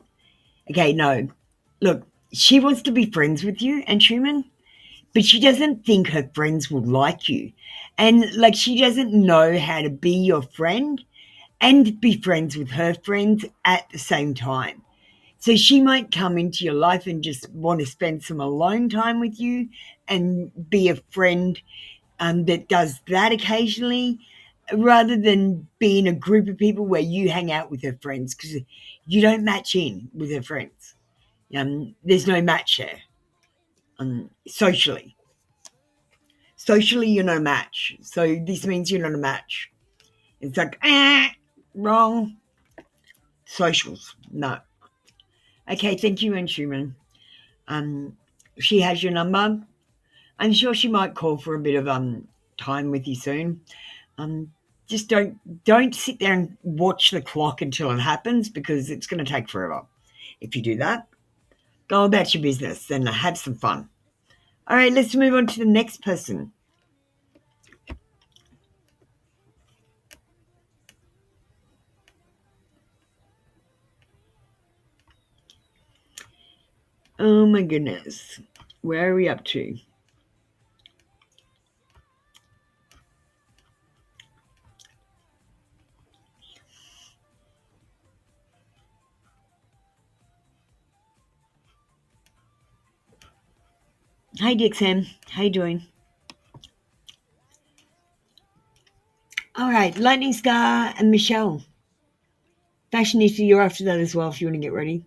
Okay, no. Look, she wants to be friends with you, and Schumann, but she doesn't think her friends will like you. And, like, she doesn't know how to be your friend and be friends with her friends at the same time. So she might come into your life and just want to spend some alone time with you and be a friend that does that occasionally, rather than be in a group of people where you hang out with her friends, because you don't match in with her friends. There's no match there. Socially, you're not a match. So this means you're not a match. It's like, wrong. Socials, no. Okay, thank you, Anne Schumann. She has your number. I'm sure she might call for a bit of time with you soon. Just don't sit there and watch the clock until it happens, because it's going to take forever. If you do that, go about your business and have some fun. All right, let's move on to the next person. Oh my goodness. Where are we up to? Hi, Dixon. How you doing? All right, Lightning Star and Michelle. Fashionista, you're after that as well if you want to get ready.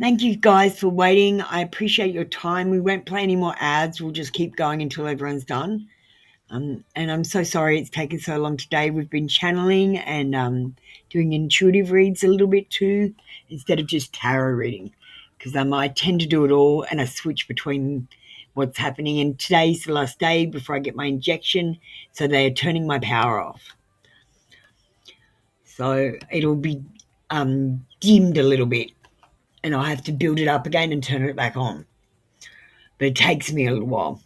Thank you guys for waiting. I appreciate your time. We won't play any more ads. We'll just keep going until everyone's done. And I'm so sorry it's taken so long today. We've been channeling and doing intuitive reads a little bit too, instead of just tarot reading, because I tend to do it all and I switch between what's happening. And today's the last day before I get my injection, so they're turning my power off. So it'll be dimmed a little bit, and I'll have to build it up again and turn it back on. But it takes me a little while.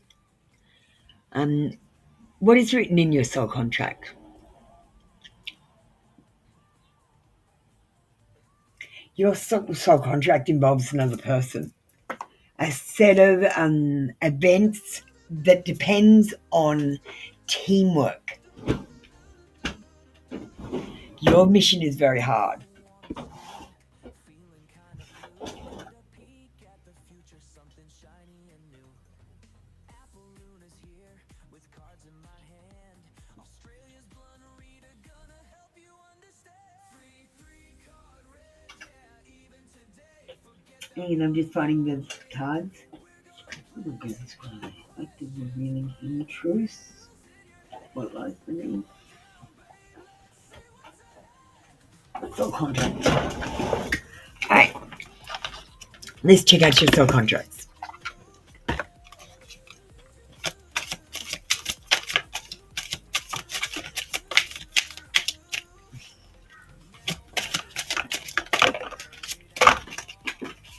What is written in your soul contract? Your soul contract involves another person, a set of events that depends on teamwork. Your mission is very hard. And I'm just finding the cards. Oh my goodness, active revealing hidden truths. What lies beneath? Soul contract. Alright. Let's check out your soul contracts.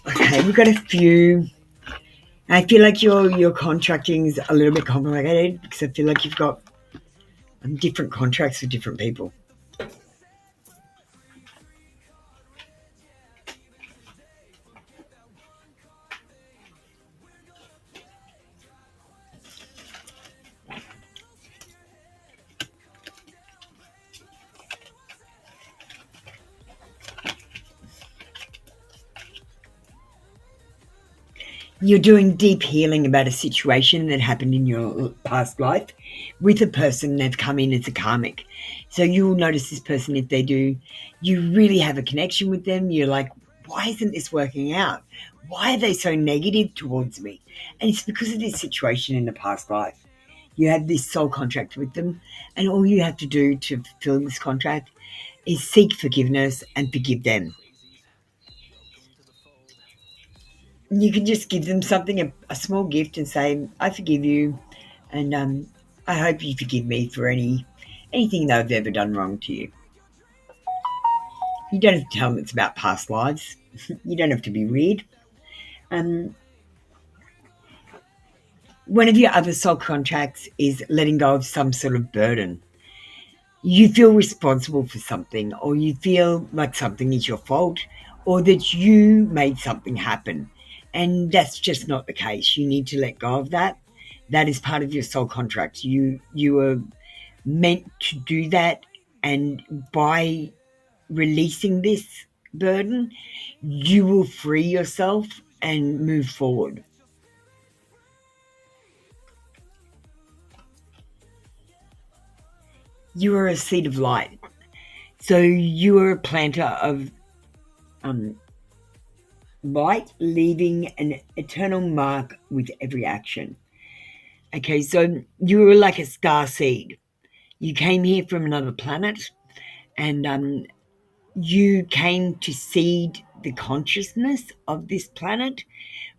Okay, we've got a few. I feel like your contracting is a little bit complicated because I feel like you've got different contracts with different people. You're doing deep healing about a situation that happened in your past life with a person they've come in as a karmic. So you'll notice this person, if they do, you really have a connection with them. You're like, why isn't this working out? Why are they so negative towards me? And it's because of this situation in the past life. You have this soul contract with them, and all you have to do to fulfill this contract is seek forgiveness and forgive them. You can just give them something, a small gift, and say, I forgive you, and I hope you forgive me for anything they've ever done wrong to you. You don't have to tell them it's about past lives. You don't have to be weird. One of your other soul contracts is letting go of some sort of burden. You feel responsible for something, or you feel like something is your fault, or that you made something happen. And that's just not the case. You need to let go of that. That is part of your soul contract. You are meant to do that, and by releasing this burden, you will free yourself and move forward. You are a seed of light. So you are a planter of light, leaving an eternal mark with every action. Okay, so you were like a star seed. You came here from another planet, and you came to seed the consciousness of this planet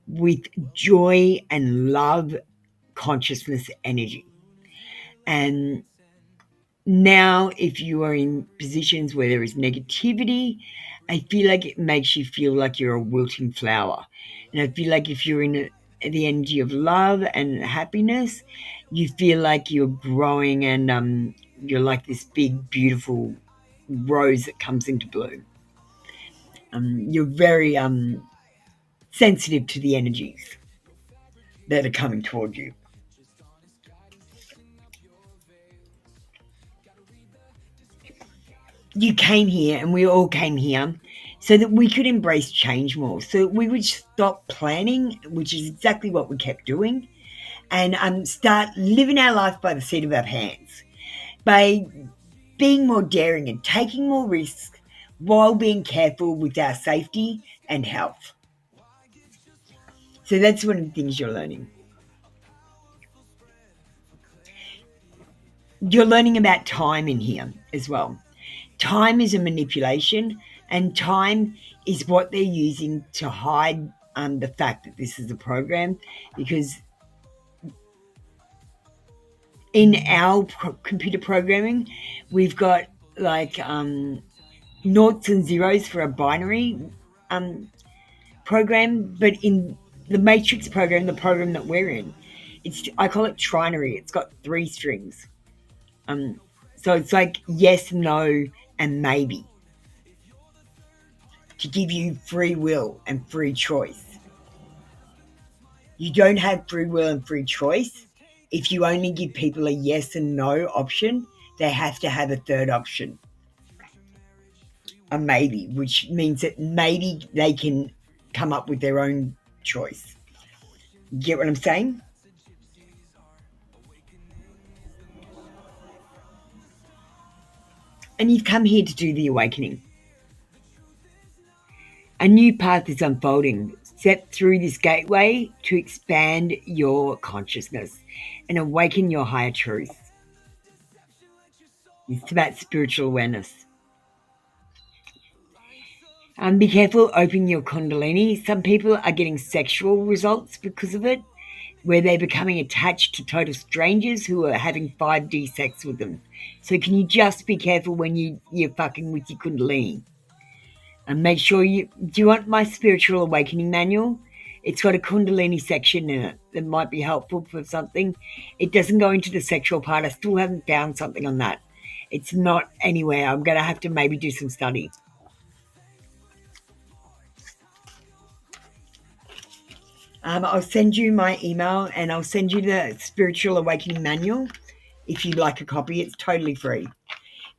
with joy and love, consciousness, energy. And now, if you are in positions where there is negativity, I feel like it makes you feel like you're a wilting flower. And I feel like if you're in the energy of love and happiness, you feel like you're growing, and you're like this big, beautiful rose that comes into bloom. You're very sensitive to the energies that are coming toward you. You came here, and we all came here, so that we could embrace change more, so that we would stop planning, which is exactly what we kept doing, and start living our life by the seat of our pants, by being more daring and taking more risks while being careful with our safety and health. So that's one of the things you're learning. You're learning about time in here as well. Time is a manipulation, and time is what they're using to hide the fact that this is a program, because in our computer programming, we've got like noughts and zeros for a binary program, but in the matrix program, the program that we're in, I call it trinary. It's got 3 strings. So it's like yes, no, and maybe, to give you free will and free choice. You don't have free will and free choice if you only give people a yes and no option. They have to have a third option, a maybe, which means that maybe they can come up with their own choice. Get what I'm saying? And you've come here to do the awakening. A new path is unfolding. Step through this gateway to expand your consciousness and awaken your higher truth. It's about spiritual awareness. Be careful opening your kundalini. Some people are getting sexual results because of it, where they're becoming attached to total strangers who are having 5D sex with them. So can you just be careful when you're fucking with your kundalini? And make sure do you want my spiritual awakening manual? It's got a kundalini section in it that might be helpful for something. It doesn't go into the sexual part. I still haven't found something on that. It's not anywhere. I'm going to have to maybe do some study. I'll send you my email and I'll send you the spiritual awakening manual if you'd like a copy. It's totally free.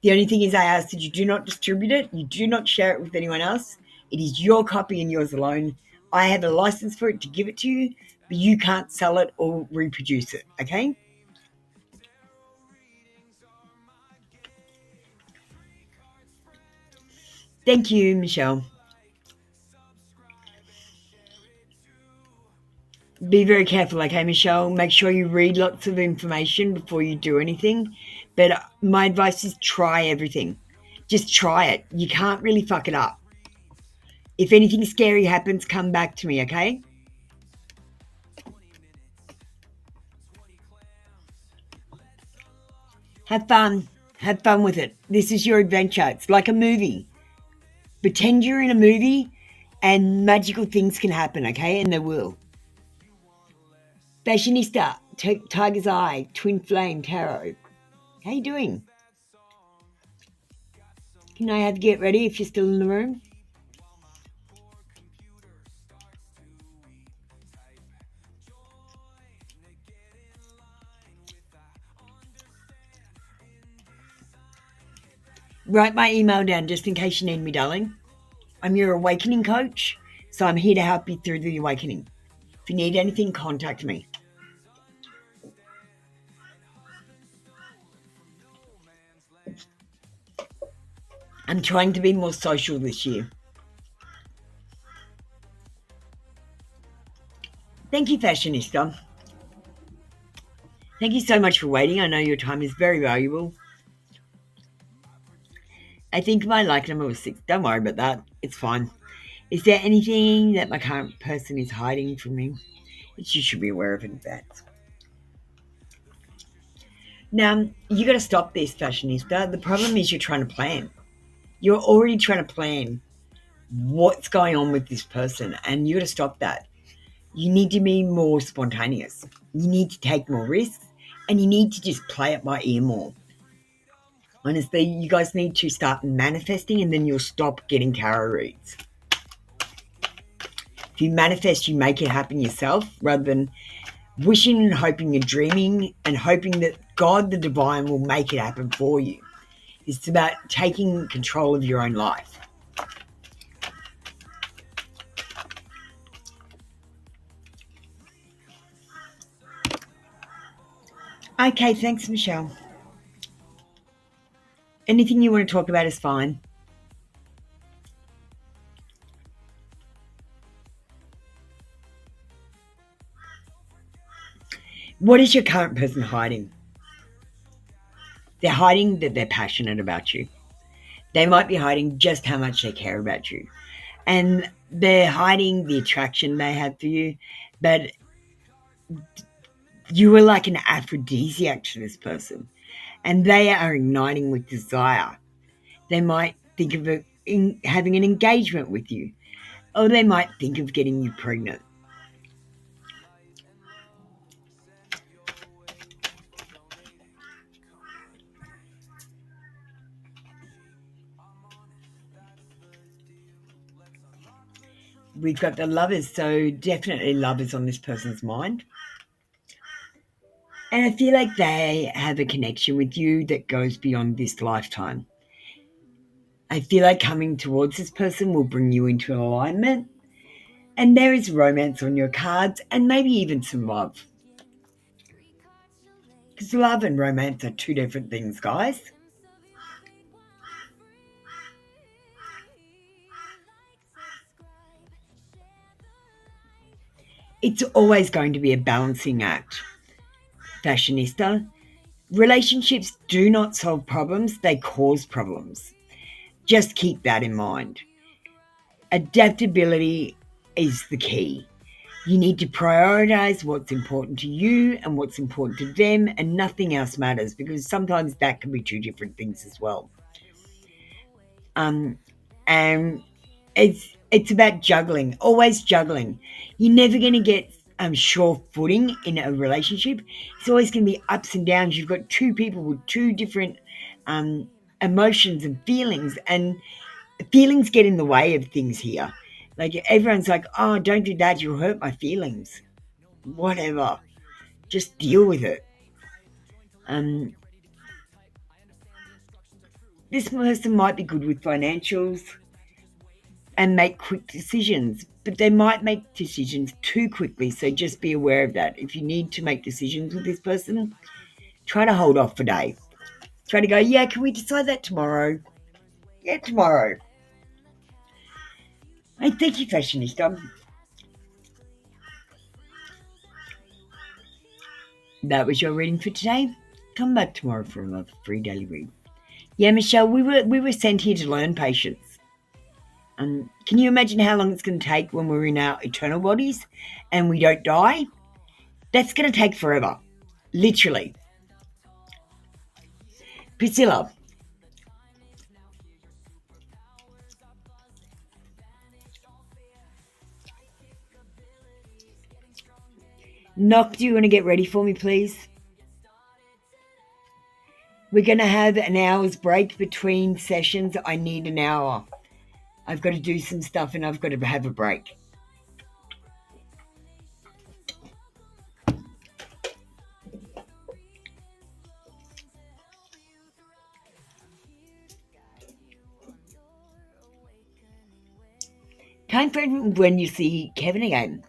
The only thing is I ask that you do not distribute it. You do not share it with anyone else. It is your copy and yours alone. I have a license for it to give it to you, but you can't sell it or reproduce it, okay? Thank you, Michelle. Be very careful, okay, Michelle? Make sure you read lots of information before you do anything. But my advice is try everything. Just try it. You can't really fuck it up. If anything scary happens, come back to me, okay? Have fun. Have fun with it. This is your adventure. It's like a movie. Pretend you're in a movie and magical things can happen, okay? And they will. Fashionista, Tiger's Eye, Twin Flame Tarot. How you doing? Can I have you get ready if you're still in the room? Write my email down just in case you need me, darling. I'm your awakening coach, so I'm here to help you through the awakening. If you need anything, contact me. I'm trying to be more social this year. Thank you, Fashionista. Thank you so much for waiting. I know your time is very valuable. I think my like number was 6. Don't worry about that. It's fine. Is there anything that my current person is hiding from me? Which you should be aware of in advance. Now, you got to stop this, Fashionista. The problem is you're trying to plan. You're already trying to plan what's going on with this person, and you got to stop that. You need to be more spontaneous. You need to take more risks, and you need to just play it by ear more. Honestly, you guys need to start manifesting, and then you'll stop getting tarot reads. If you manifest, you make it happen yourself rather than wishing and hoping and dreaming and hoping that God, the divine, will make it happen for you. It's about taking control of your own life. Okay, thanks, Michelle. Anything you want to talk about is fine. What is your current person hiding? They're hiding that they're passionate about you. They might be hiding just how much they care about you. And they're hiding the attraction they have for you, but you are like an aphrodisiac to this person, and they are igniting with desire. They might think of having an engagement with you, or they might think of getting you pregnant. We've got the Lovers, so definitely love is on this person's mind. And I feel like they have a connection with you that goes beyond this lifetime. I feel like coming towards this person will bring you into alignment, and there is romance on your cards, and maybe even some love. Because love and romance are two different things, guys. It's always going to be a balancing act, fashionista. Relationships do not solve problems, they cause problems. Just keep that in mind. Adaptability is the key. You need to prioritize what's important to you and what's important to them, and nothing else matters, because sometimes that can be two different things as well. And it's about juggling, always juggling. You're never going to get sure footing in a relationship. It's always going to be ups and downs. You've got two people with two different emotions and feelings get in the way of things here. Like everyone's like, oh, don't do that, you'll hurt my feelings. Whatever. Just deal with it. This person might be good with financials and make quick decisions, but they might make decisions too quickly, so just be aware of that. If you need to make decisions with this person, try to hold off for a day. Try to go, yeah, can we decide that tomorrow? Yeah, tomorrow. Hey, thank you, fashionista. That was your reading for today. Come back tomorrow for another free daily read. Yeah, Michelle, we were sent here to learn patience. Can you imagine how long it's going to take when we're in our eternal bodies and we don't die? That's going to take forever. Literally. Priscilla. Nock, do you want to get ready for me, please? We're going to have an hour's break between sessions. I need an hour. I've got to do some stuff and I've got to have a break. Time frame when you see Kevin again.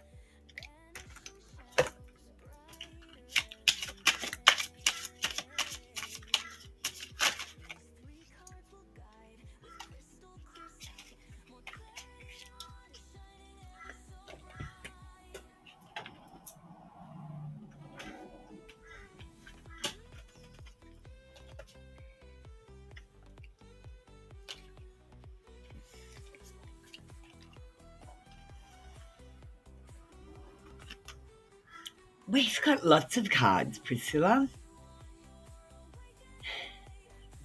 We've got lots of cards, Priscilla.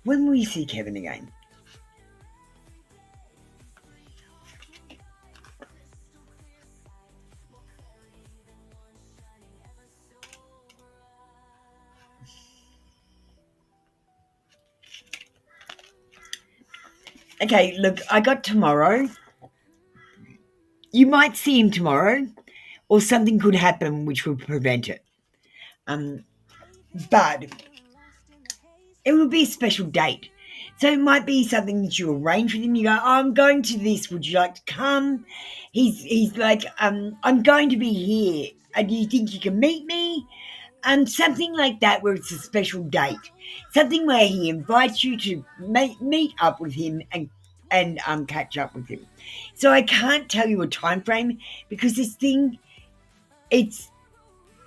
When will you see Kevin again? Okay, look, I got tomorrow. You might see him tomorrow, or something could happen which will prevent it. But it will be a special date. So it might be something that you arrange with him. You go, oh, I'm going to this. Would you like to come? He's like, I'm going to be here. Do you think you can meet me? Something like that, where it's a special date. Something where he invites you to meet up with him and catch up with him. So I can't tell you a time frame because this thing, it's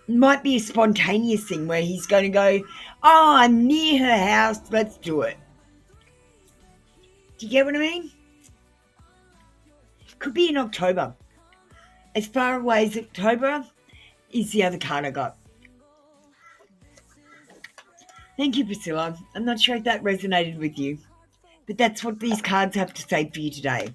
Might be a spontaneous thing where he's going to go, oh, I'm near her house, let's do it. Do you get what I mean? Could be in October. As far away as October is the other card I got. Thank you, Priscilla. I'm not sure if that resonated with you, but that's what these cards have to say for you today.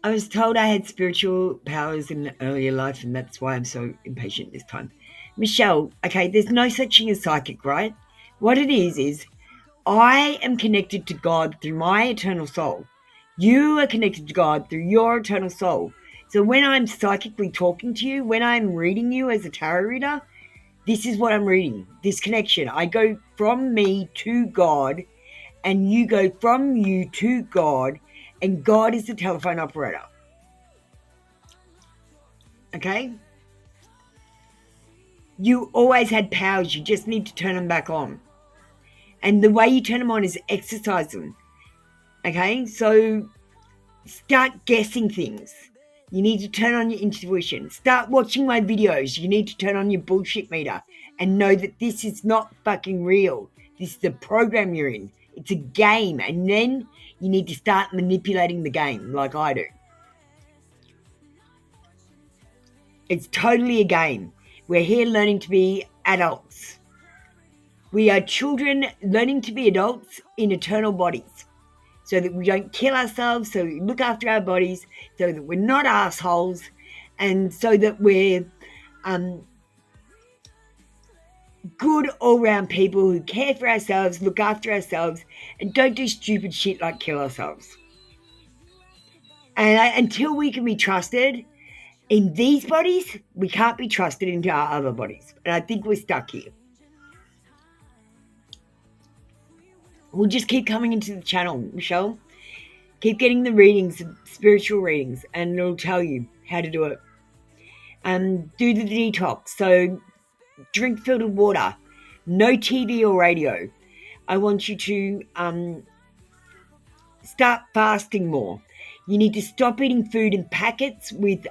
I was told I had spiritual powers in an earlier life, and that's why I'm so impatient this time. Michelle, okay, there's no such thing as psychic, right? What it is I am connected to God through my eternal soul. You are connected to God through your eternal soul. So when I'm psychically talking to you, when I'm reading you as a tarot reader, this is what I'm reading, this connection. I go from me to God, and you go from you to God, and God is the telephone operator. Okay? You always had powers, you just need to turn them back on. And the way you turn them on is exercise them. Okay? So start guessing things. You need to turn on your intuition. Start watching my videos. You need to turn on your bullshit meter and know that this is not fucking real. This is the program you're in. It's a game. And then you need to start manipulating the game like I do. It's totally a game. We're here learning to be adults. We are children learning to be adults in eternal bodies so that we don't kill ourselves, so we look after our bodies, so that we're not assholes, and so that we're good all-round people who care for ourselves, look after ourselves, and don't do stupid shit like kill ourselves. And until we can be trusted in these bodies, we can't be trusted into our other bodies. And I think we're stuck here. We'll just keep coming into the channel, Michelle. Keep getting the readings, spiritual readings, and it'll tell you how to do it. Do the detox. So drink filtered water. No TV or radio. I want you to start fasting more. You need to stop eating food in packets with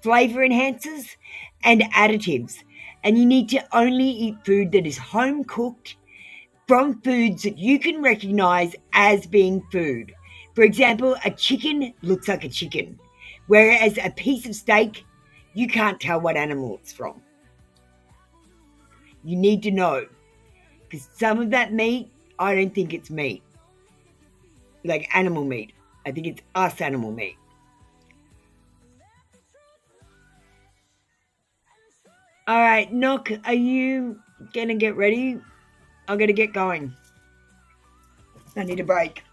flavor enhancers and additives. And you need to only eat food that is home cooked from foods that you can recognize as being food. For example, a chicken looks like a chicken, whereas a piece of steak, you can't tell what animal it's from. You need to know, because some of that meat, I don't think it's meat, like animal meat. I think it's us animal meat. All right, Nook, are you going to get ready? I'm going to get going. I need a break.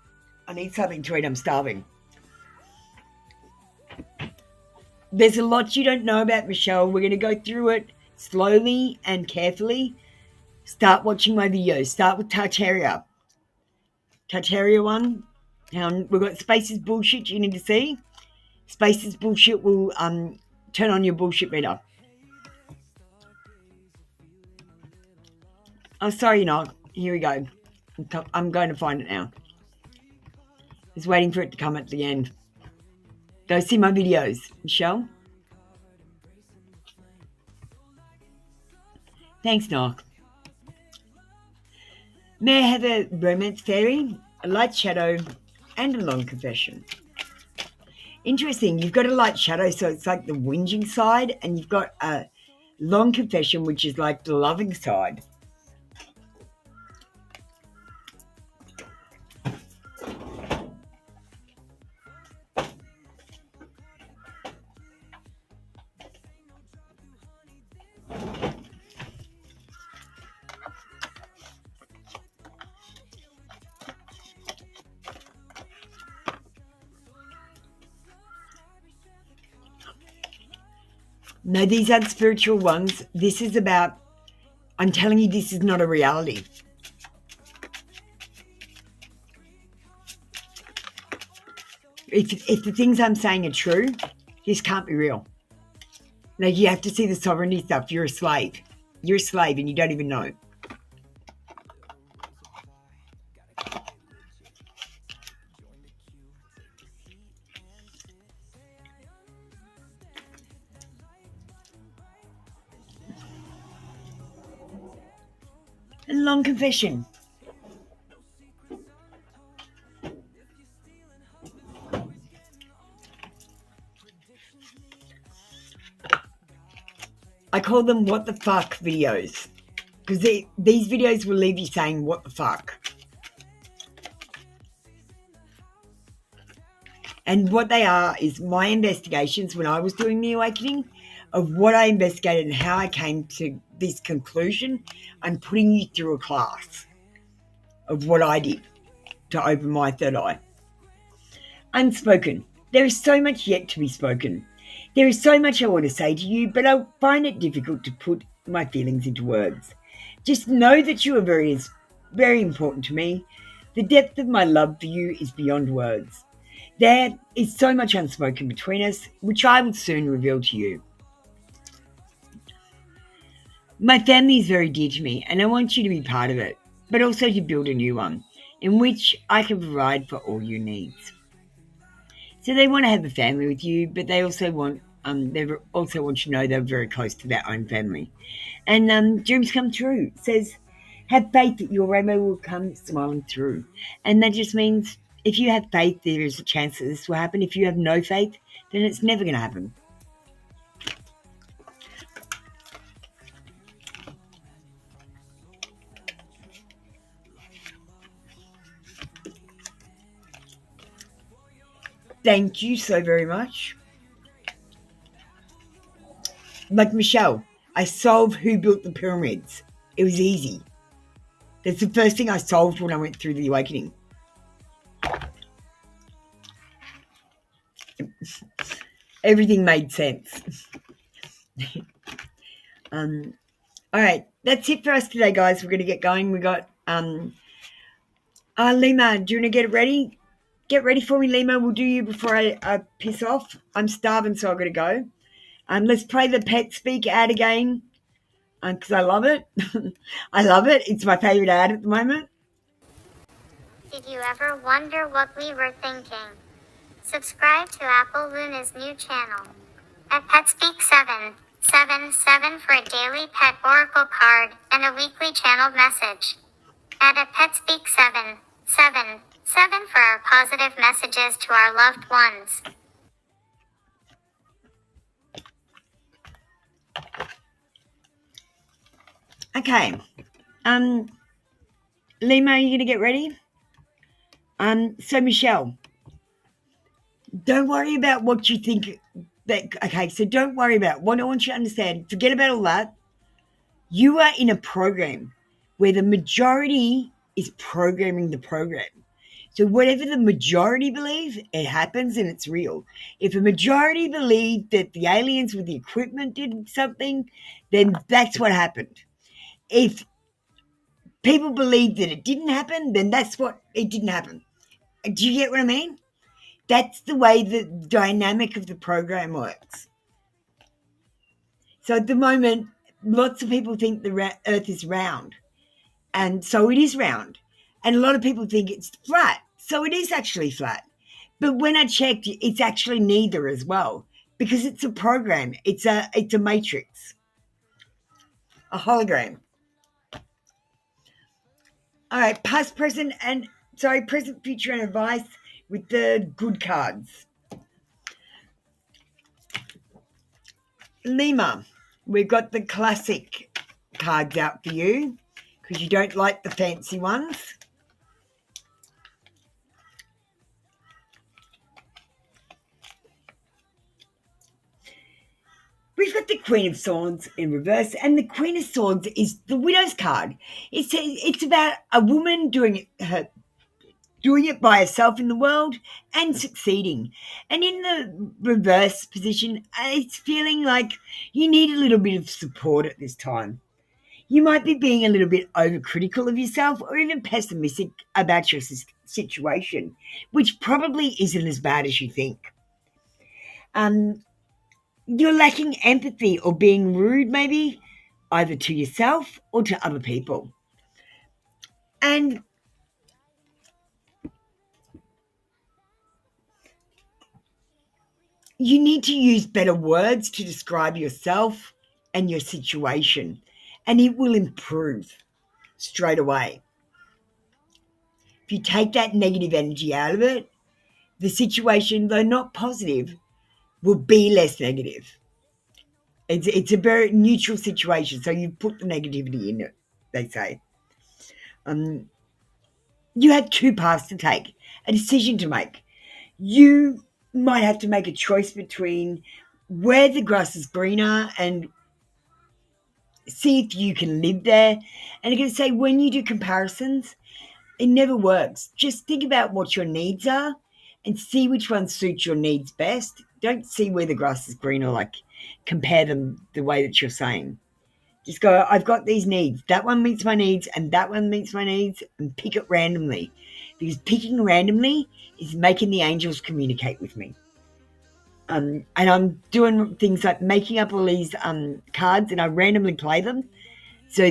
I need something to eat. I'm starving. There's a lot you don't know about Michelle. We're going to go through it slowly and carefully. Start watching my videos. Start with Tartaria. Tartaria 1. We've got Spaces Bullshit you need to see. Spaces Bullshit will turn on your bullshit meter. Oh, sorry, Nog. Here we go. I'm going to find it now. Just waiting for it to come at the end. Go see my videos, Michelle. Thanks, Nog. May I have a romance fairy, a light shadow, and a long confession? Interesting. You've got a light shadow, so it's like the whinging side, and you've got a long confession, which is like the loving side. No, these aren't spiritual ones. This is about, I'm telling you, this is not a reality. If the things I'm saying are true, this can't be real. Like, you have to see the sovereignty stuff. You're a slave. You're a slave and you don't even know. A long confession. I call them what the fuck videos, because these videos will leave you saying what the fuck. And what they are is my investigations when I was doing the awakening of what I investigated and how I came to this conclusion. I'm putting you through a class of what I did to open my third eye. Unspoken. There is so much yet to be spoken. There is so much I want to say to you, but I find it difficult to put my feelings into words. Just know that you are very, very important to me. The depth of my love for you is beyond words. There is so much unspoken between us, which I will soon reveal to you. My family is very dear to me, and I want you to be part of it, but also to build a new one, in which I can provide for all your needs. So they want to have a family with you, but they also want you to know they're very close to their own family. And dreams come true. It says, have faith that your rainbow will come smiling through. And that just means if you have faith, there is a chance that this will happen. If you have no faith, then it's never going to happen. Thank you so very much. Like Michelle, I solved who built the pyramids. It was easy. That's the first thing I solved when I went through the awakening. Everything made sense. All right, that's it for us today, guys. We're going to get going. We got Lima, do you want to get ready? Get ready for me, Lima. We'll do you before I piss off. I'm starving, so I've got to go. Let's play the pet speak ad again because I love it. I love it. It's my favorite ad at the moment. Did you ever wonder what we were thinking? Subscribe to Apple Luna's new channel at PetSpeak777 for a daily pet oracle card and a weekly channeled message. And at PetSpeak777 for our positive messages to our loved ones. Okay. Lima, are you going to get ready? So Michelle, don't worry about what you think. So don't worry about what I want you to understand. Forget about all that. You are in a program where the majority is programming the program. So whatever the majority believe, it happens and it's real. If a majority believe that the aliens with the equipment did something, then that's what happened. If people believe that it didn't happen, then that's what it didn't happen. Do you get what I mean? That's the way the dynamic of the program works. So at the moment, lots of people think the Earth is round, and so it is round. And a lot of people think it's flat, so it is actually flat. But when I checked, it's actually neither as well, because it's a program. It's a matrix, a hologram. All right, present, future, and advice with the good cards. Lima, we've got the classic cards out for you because you don't like the fancy ones. We've got the Queen of Swords in reverse, and the Queen of Swords is the Widow's card. It's about a woman doing it by herself in the world and succeeding. And in the reverse position, it's feeling like you need a little bit of support at this time. You might be being a little bit overcritical of yourself or even pessimistic about your situation, which probably isn't as bad as you think. You're lacking empathy or being rude, maybe, either to yourself or to other people. And you need to use better words to describe yourself and your situation, and it will improve. straight away. If you take that negative energy out of it, the situation, though not positive, will be less negative. It's a very neutral situation, so you put the negativity in it, they say. You have two paths to take, a decision to make. You might have to make a choice between where the grass is greener and see if you can live there. And I'm going to say, when you do comparisons, it never works. Just think about what your needs are and see which one suits your needs best. Don't see where the grass is greener, like compare them the way that you're saying. Just go, I've got these needs. That one meets my needs and that one meets my needs, and pick it randomly. Because picking randomly is making the angels communicate with me. And I'm doing things like making up all these cards, and I randomly play them. So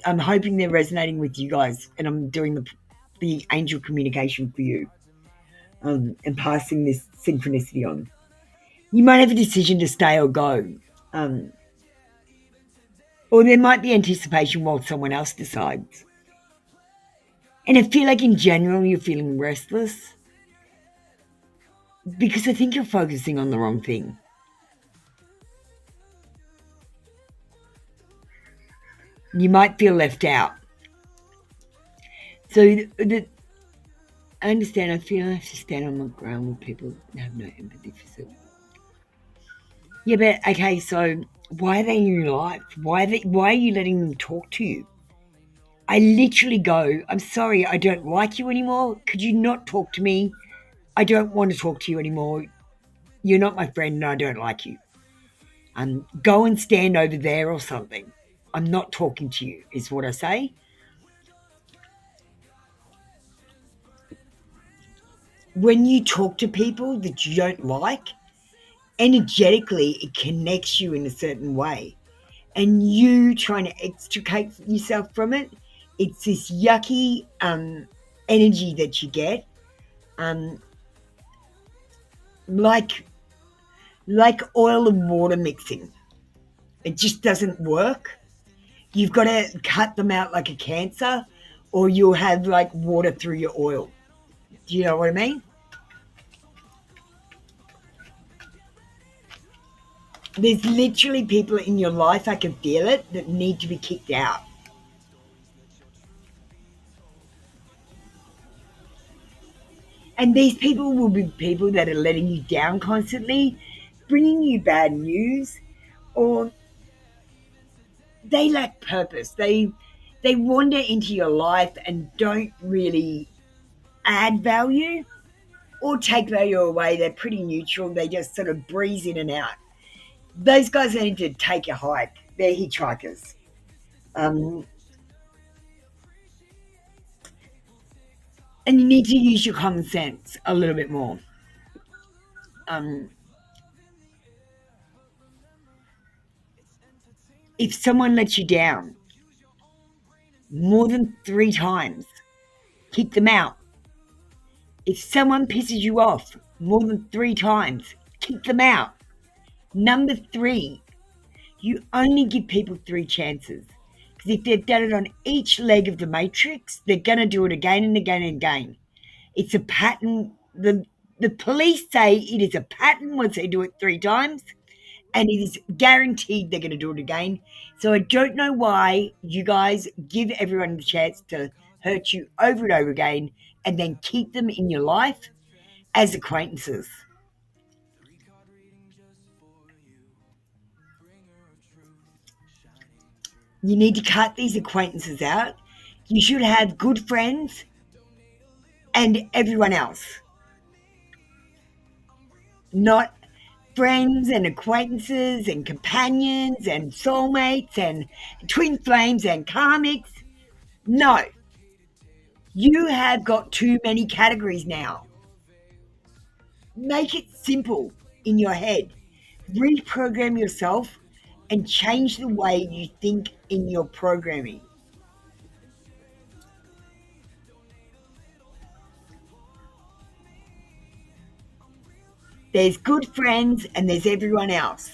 I'm hoping they're resonating with you guys, and I'm doing the angel communication for you, and passing this synchronicity on. You might have a decision to stay or go. Or there might be anticipation while someone else decides. And I feel like in general you're feeling restless because I think you're focusing on the wrong thing. You might feel left out. So I understand, I feel I have to stand on my ground with people who have no empathy for it. Yeah, but okay, so why are they in your life? Why are you letting them talk to you? I literally go, I'm sorry, I don't like you anymore. Could you not talk to me? I don't want to talk to you anymore. You're not my friend and I don't like you. Go and stand over there or something. I'm not talking to you, is what I say. When you talk to people that you don't like, energetically it connects you in a certain way. And you trying to extricate yourself from it, it's this yucky energy that you get, like oil and water mixing. It just doesn't work. You've got to cut them out like a cancer, or you'll have like water through your oil. Do you know what I mean? There's literally people in your life, I can feel it, that need to be kicked out. And these people will be people that are letting you down constantly, bringing you bad news, or they lack purpose. They wander into your life and don't really add value or take value away. They're pretty neutral. They just sort of breeze in and out. Those guys need to take a hike. They're hitchhikers. And you need to use your common sense a little bit more. If someone lets you down more than 3 times, kick them out. If someone pisses you off more than 3 times, kick them out. Number 3, you only give people 3 chances. Because if they've done it on each leg of the matrix, they're going to do it again and again and again. It's a pattern. The police say it is a pattern once they do it 3 times, and it is guaranteed they're going to do it again. So I don't know why you guys give everyone the chance to hurt you over and over again and then keep them in your life as acquaintances. You need to cut these acquaintances out. You should have good friends and everyone else. Not friends and acquaintances and companions and soulmates and twin flames and karmics. No. You have got too many categories now. Make it simple in your head. Reprogram yourself and change the way you think in your programming. There's good friends and there's everyone else.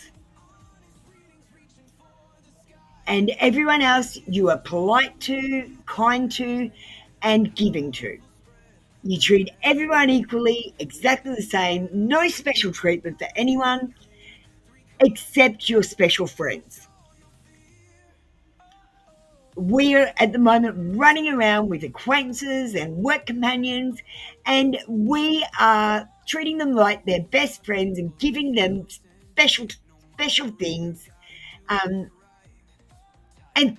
And everyone else you are polite to, kind to, and giving to. You treat everyone equally, exactly the same, no special treatment for anyone except your special friends. We're at the moment running around with acquaintances and work companions, and we are treating them like their best friends and giving them special things, and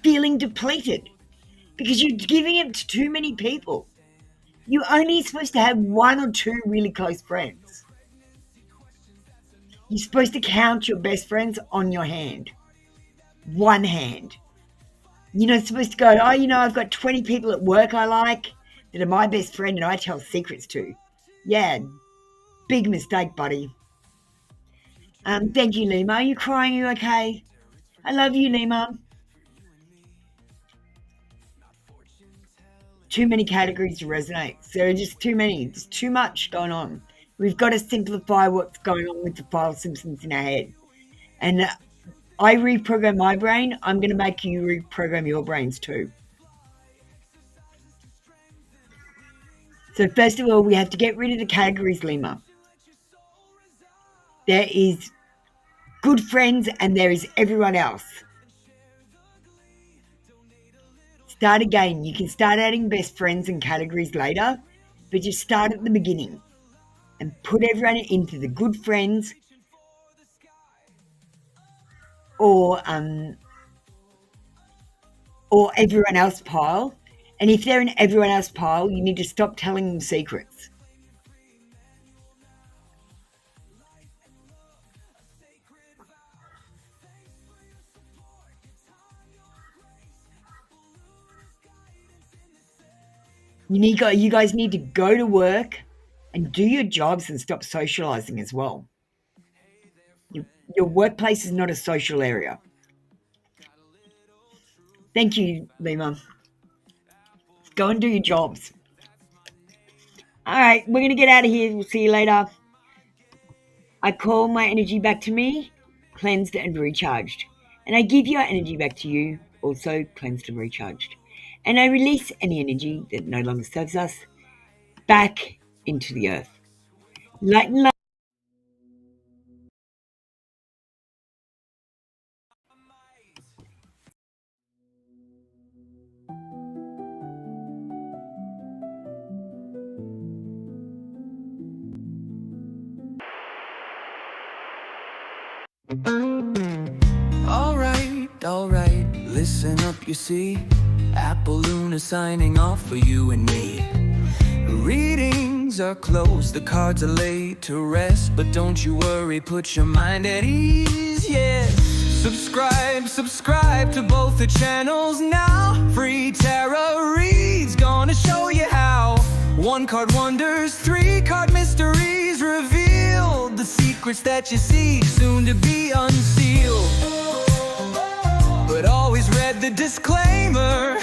feeling depleted because you're giving it to too many people. You're only supposed to have one or two really close friends. You're supposed to count your best friends on your hand. One hand. You're not supposed to go, oh, I've got 20 people at work I like that are my best friend and I tell secrets to. Yeah, big mistake, buddy. Thank you, Lima. Are you crying? Are you okay? I love you, Lima. Too many categories to resonate. There are just too many. There's too much going on. We've got to simplify what's going on with the file systems in our head. And I reprogram my brain. I'm going to make you reprogram your brains too. So first of all, we have to get rid of the categories, Lima. There is good friends and there is everyone else. Start again. You can start adding best friends and categories later, but just start at the beginning and put everyone into the good friends or everyone else pile. And if they're in everyone else pile, you need to stop telling them secrets. You guys need to go to work and do your jobs and stop socializing as well. Your workplace is not a social area. Thank you, Lima. Go and do your jobs. All right, we're going to get out of here. We'll see you later. I call my energy back to me, cleansed and recharged. And I give your energy back to you, also cleansed and recharged. And I release any energy that no longer serves us back into the earth. Light and love. Alright, listen up, you see. Apple Luna signing off for you and me. Readings are closed, the cards are laid to rest. But don't you worry, put your mind at ease, yes. Subscribe to both the channels now. Free tarot reads, gonna show you how. 1 card wonders, 3 card mysteries revealed. The secrets that you seek, soon to be unsealed. But always read the disclaimer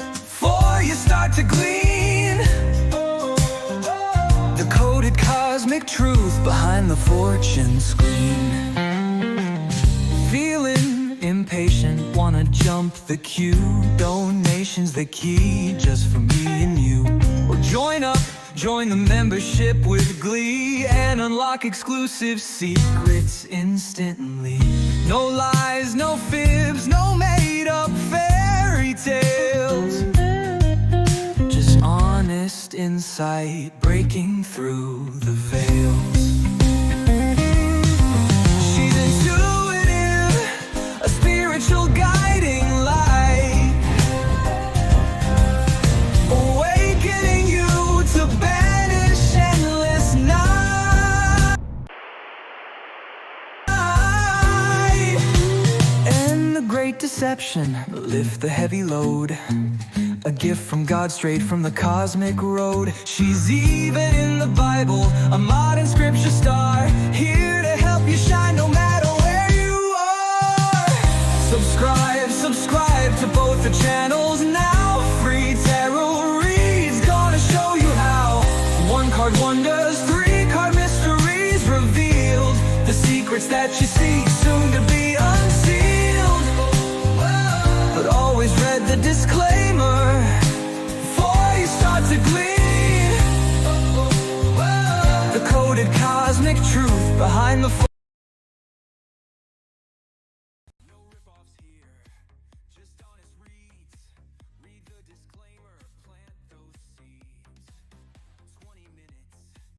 before you start to glean the coded cosmic truth behind the fortune screen. Feeling impatient, wanna jump the queue. Donations the key, just for me and you. Or join the membership with glee and unlock exclusive secrets instantly. No lies, no fibs, no made-up fairy tales. Just honest insight breaking through the veils. She's intuitive, a spiritual guiding light, awakening you to banish endless night. And the great deception, lift the heavy load. A gift from God straight from the cosmic road. She's even in the Bible, a modern scripture star, here to help you shine no matter where you are. Subscribe to both the channels now. Free tarot reads, gonna show you how. 1 card wonders, 3 card mysteries revealed. The secrets that you seek, soon to be truth behind the